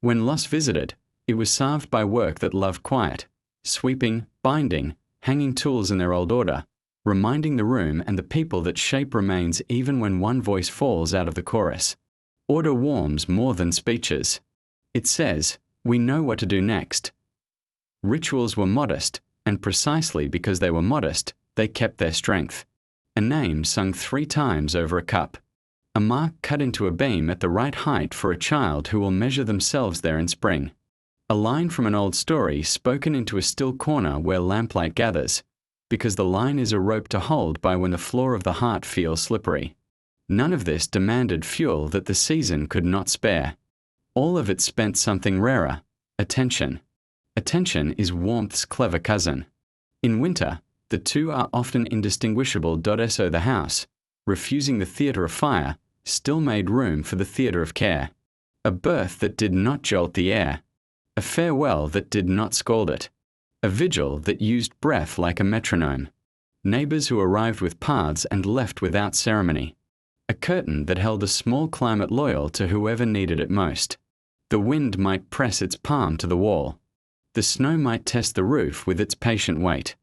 When loss visited, it was salved by work that loved quiet, sweeping, binding, hanging tools in their old order, reminding the room and the people that shape remains even when one voice falls out of the chorus. Order warms more than speeches. It says, we know what to do next. Rituals were modest, and precisely because they were modest, they kept their strength. A name sung 3 times over a cup. A mark cut into a beam at the right height for a child who will measure themselves there in spring. A line from an old story spoken into a still corner where lamplight gathers, because the line is a rope to hold by when the floor of the heart feels slippery. None of this demanded fuel that the season could not spare. All of it spent something rarer, attention. Attention is warmth's clever cousin. In winter, the two are often indistinguishable. So the house, refusing the theatre of fire, still made room for the theatre of care. A birth that did not jolt the air. A farewell that did not scald it. A vigil that used breath like a metronome. Neighbors who arrived with paths and left without ceremony. A curtain that held a small climate loyal to whoever needed it most. The wind might press its palm to the wall. The snow might test the roof with its patient weight.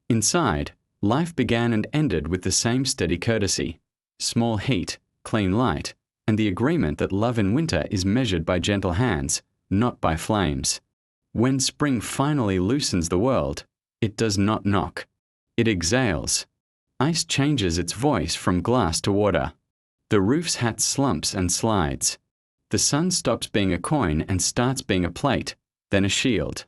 Inside, life began and ended with the same steady courtesy, small heat, clean light, and the agreement that love in winter is measured by gentle hands, not by flames. When spring finally loosens the world, it does not knock. It exhales. Ice changes its voice from glass to water. The roof's hat slumps and slides. The sun stops being a coin and starts being a plate, then a shield.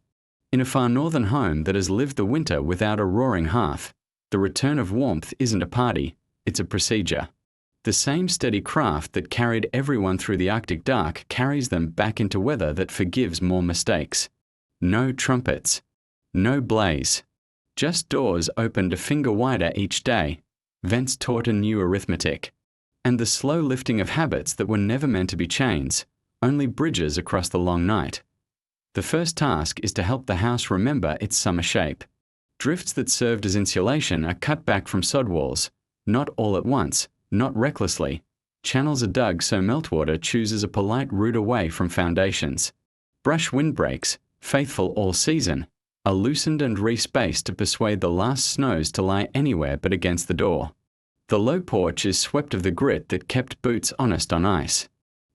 In a far northern home that has lived the winter without a roaring hearth, the return of warmth isn't a party, it's a procedure. The same steady craft that carried everyone through the Arctic dark carries them back into weather that forgives more mistakes. No trumpets. No blaze. Just doors opened a finger wider each day, vents taught a new arithmetic, and the slow lifting of habits that were never meant to be chains, only bridges across the long night. The first task is to help the house remember its summer shape. Drifts that served as insulation are cut back from sod walls, not all at once, not recklessly. Channels are dug so meltwater chooses a polite route away from foundations. Brush windbreaks, faithful all season, are loosened and respaced to persuade the last snows to lie anywhere but against the door. The low porch is swept of the grit that kept boots honest on ice.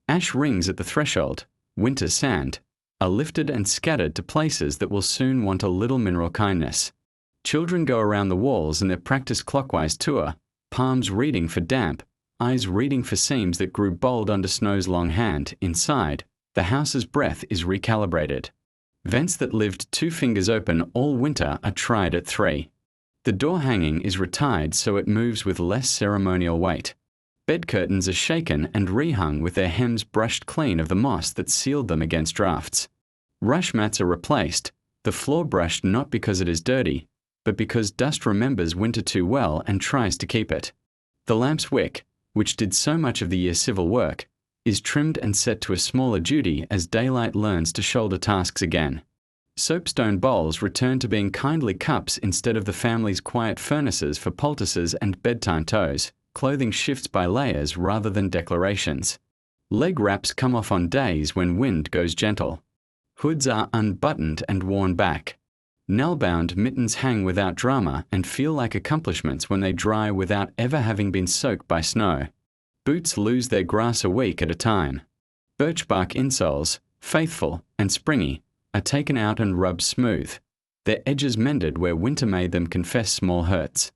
Ash rings at the threshold, winter sand, are lifted and scattered to places that will soon want a little mineral kindness. Children go around the walls in their practice clockwise tour, palms reading for damp, eyes reading for seams that grew bold under snow's long hand. Inside, the house's breath is recalibrated. Vents that lived 2 fingers open all winter are tried at 3. The door hanging is retied so it moves with less ceremonial weight. Bed curtains are shaken and rehung with their hems brushed clean of the moss that sealed them against drafts. Rush mats are replaced, the floor brushed not because it is dirty, but because dust remembers winter too well and tries to keep it. The lamp's wick, which did so much of the year's civil work, is trimmed and set to a smaller duty as daylight learns to shoulder tasks again. Soapstone bowls return to being kindly cups instead of the family's quiet furnaces for poultices and bedtime toes. Clothing shifts by layers rather than declarations. Leg wraps come off on days when wind goes gentle. Hoods are unbuttoned and worn back. Nail-bound mittens hang without drama and feel like accomplishments when they dry without ever having been soaked by snow. Boots lose their grass a week at a time. Birchbark insoles, faithful and springy, are taken out and rubbed smooth, their edges mended where winter made them confess small hurts.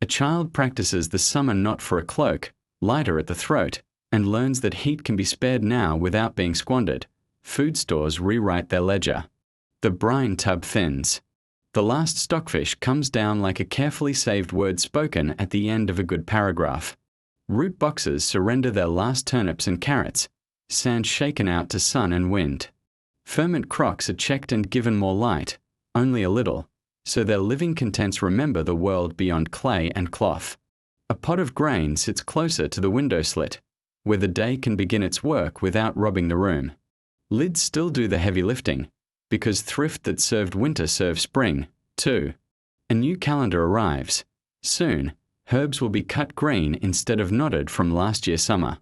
A child practices the summer knot for a cloak, lighter at the throat, and learns that heat can be spared now without being squandered. Food stores rewrite their ledger. The brine tub thins. The last stockfish comes down like a carefully saved word spoken at the end of a good paragraph. Root boxes surrender their last turnips and carrots, sand shaken out to sun and wind. Ferment crocks are checked and given more light, only a little, so their living contents remember the world beyond clay and cloth. A pot of grain sits closer to the window slit, where the day can begin its work without robbing the room. Lids still do the heavy lifting, because thrift that served winter serves spring, too. A new calendar arrives. Soon, herbs will be cut green instead of knotted from last year's summer.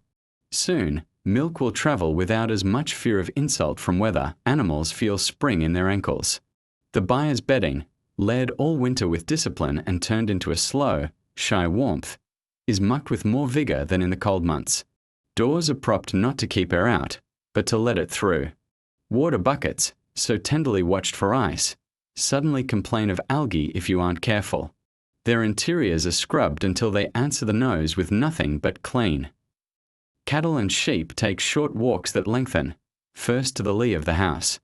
Soon, milk will travel without as much fear of insult from weather. Animals feel spring in their ankles. The buyer's bedding, led all winter with discipline and turned into a slow, shy warmth, is mucked with more vigor than in the cold months. Doors are propped not to keep air out, but to let it through. Water buckets, so tenderly watched for ice, suddenly complain of algae if you aren't careful. Their interiors are scrubbed until they answer the nose with nothing but clean. Cattle and sheep take short walks that lengthen, first to the lee of the house,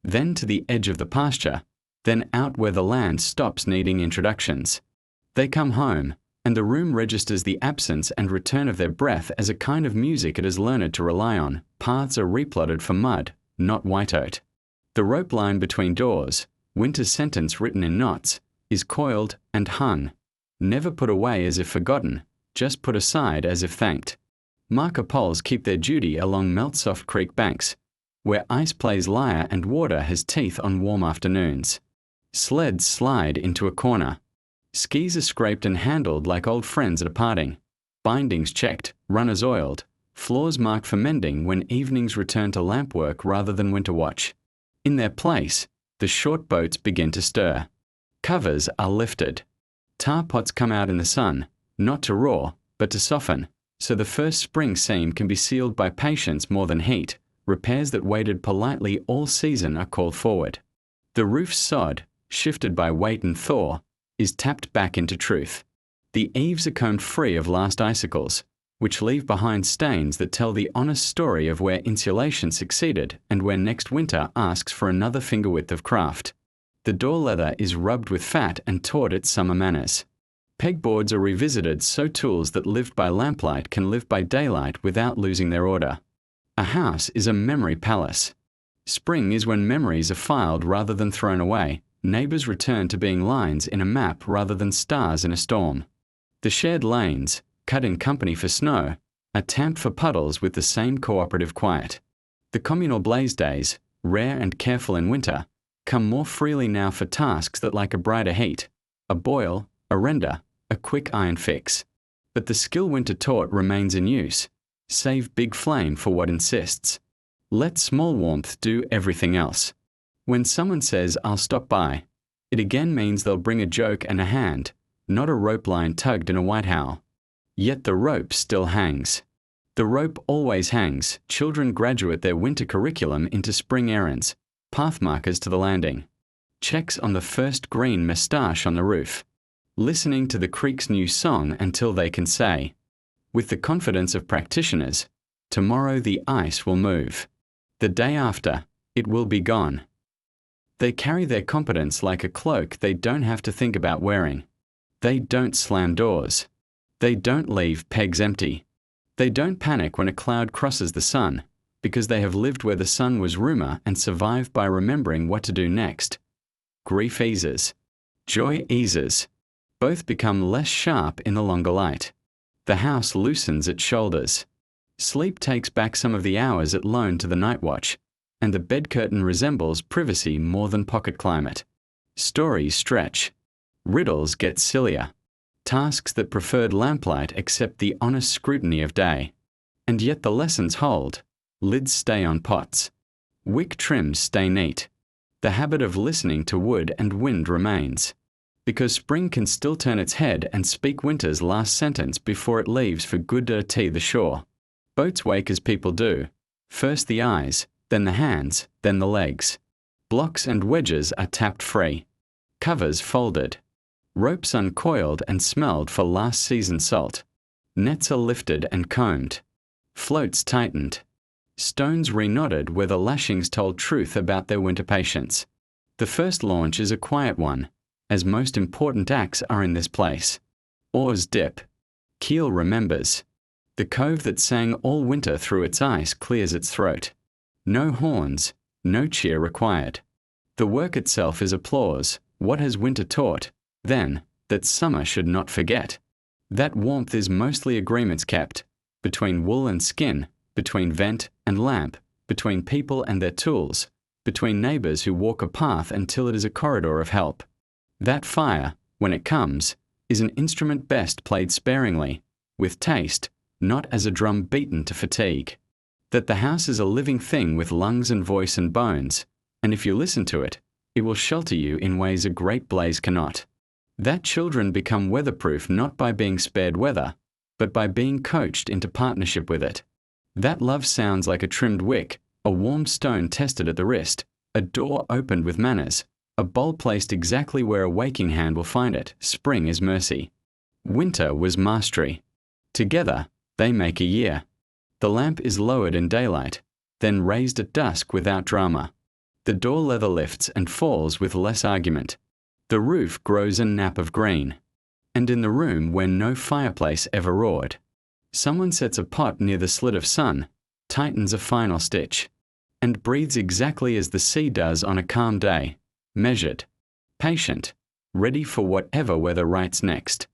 then to the edge of the pasture, then out where the land stops needing introductions. They come home, and the room registers the absence and return of their breath as a kind of music it has learned to rely on. Paths are replotted for mud, not white oat. The rope line between doors, winter's sentence written in knots, is coiled and hung, never put away as if forgotten, just put aside as if thanked. Marker poles keep their duty along melt-soft creek banks, where ice plays lyre and water has teeth on warm afternoons. Sleds slide into a corner. Skis are scraped and handled like old friends at a parting. Bindings checked, runners oiled, floors marked for mending when evenings return to lamp work rather than winter watch. In their place, the short boats begin to stir. Covers are lifted. Tar pots come out in the sun, not to raw, but to soften, so the first spring seam can be sealed by patience more than heat. Repairs that waited politely all season are called forward. The roof's sod, shifted by weight and thaw, is tapped back into truth. The eaves are combed free of last icicles, which leave behind stains that tell the honest story of where insulation succeeded and where next winter asks for another finger width of craft. The door leather is rubbed with fat and taught its summer manners. Pegboards are revisited so tools that lived by lamplight can live by daylight without losing their order. A house is a memory palace. Spring is when memories are filed rather than thrown away. Neighbours return to being lines in a map rather than stars in a storm. The shared lanes, cut in company for snow, are tamped for puddles with the same cooperative quiet. The communal blaze days, rare and careful in winter, come more freely now for tasks that like a brighter heat, a boil, a render, a quick iron fix. But the skill winter taught remains in use. Save big flame for what insists. Let small warmth do everything else. When someone says, "I'll stop by," it again means they'll bring a joke and a hand, not a rope line tugged in a white howl. Yet the rope still hangs. The rope always hangs. Children graduate their winter curriculum into spring errands, path markers to the landing, checks on the first green moustache on the roof, listening to the creek's new song until they can say, with the confidence of practitioners, "Tomorrow the ice will move. The day after, it will be gone." They carry their competence like a cloak they don't have to think about wearing. They don't slam doors. They don't leave pegs empty. They don't panic when a cloud crosses the sun, because they have lived where the sun was rumor and survived by remembering what to do next. Grief eases. Joy eases. Both become less sharp in the longer light. The house loosens its shoulders. Sleep takes back some of the hours it loaned to the night watch, and the bed curtain resembles privacy more than pocket climate. Stories stretch. Riddles get sillier. Tasks that preferred lamplight accept the honest scrutiny of day. And yet the lessons hold. Lids stay on pots. Wick trims stay neat. The habit of listening to wood and wind remains. Because spring can still turn its head and speak winter's last sentence before it leaves for good to tea the shore. Boats wake as people do. First the eyes, then the hands, then the legs. Blocks and wedges are tapped free. Covers folded. Ropes uncoiled and smelled for last season's salt. Nets are lifted and combed. Floats tightened. Stones reknotted where the lashings told truth about their winter patience. The first launch is a quiet one, as most important acts are in this place. Oars dip. Keel remembers. The cove that sang all winter through its ice clears its throat. No horns, no cheer required. The work itself is applause. What has winter taught? Then, that summer should not forget. That warmth is mostly agreements kept, between wool and skin, between vent and lamp, between people and their tools, between neighbours who walk a path until it is a corridor of help. That fire, when it comes, is an instrument best played sparingly, with taste, not as a drum beaten to fatigue. That the house is a living thing with lungs and voice and bones, and if you listen to it, it will shelter you in ways a great blaze cannot. That children become weatherproof not by being spared weather, but by being coached into partnership with it. That love sounds like a trimmed wick, a warm stone tested at the wrist, a door opened with manners, a bowl placed exactly where a waking hand will find it. Spring is mercy. Winter was mastery. Together, they make a year. The lamp is lowered in daylight, then raised at dusk without drama. The door leather lifts and falls with less argument. The roof grows a nap of green. And in the room where no fireplace ever roared, someone sets a pot near the slit of sun, tightens a final stitch, and breathes exactly as the sea does on a calm day, measured, patient, ready for whatever weather writes next.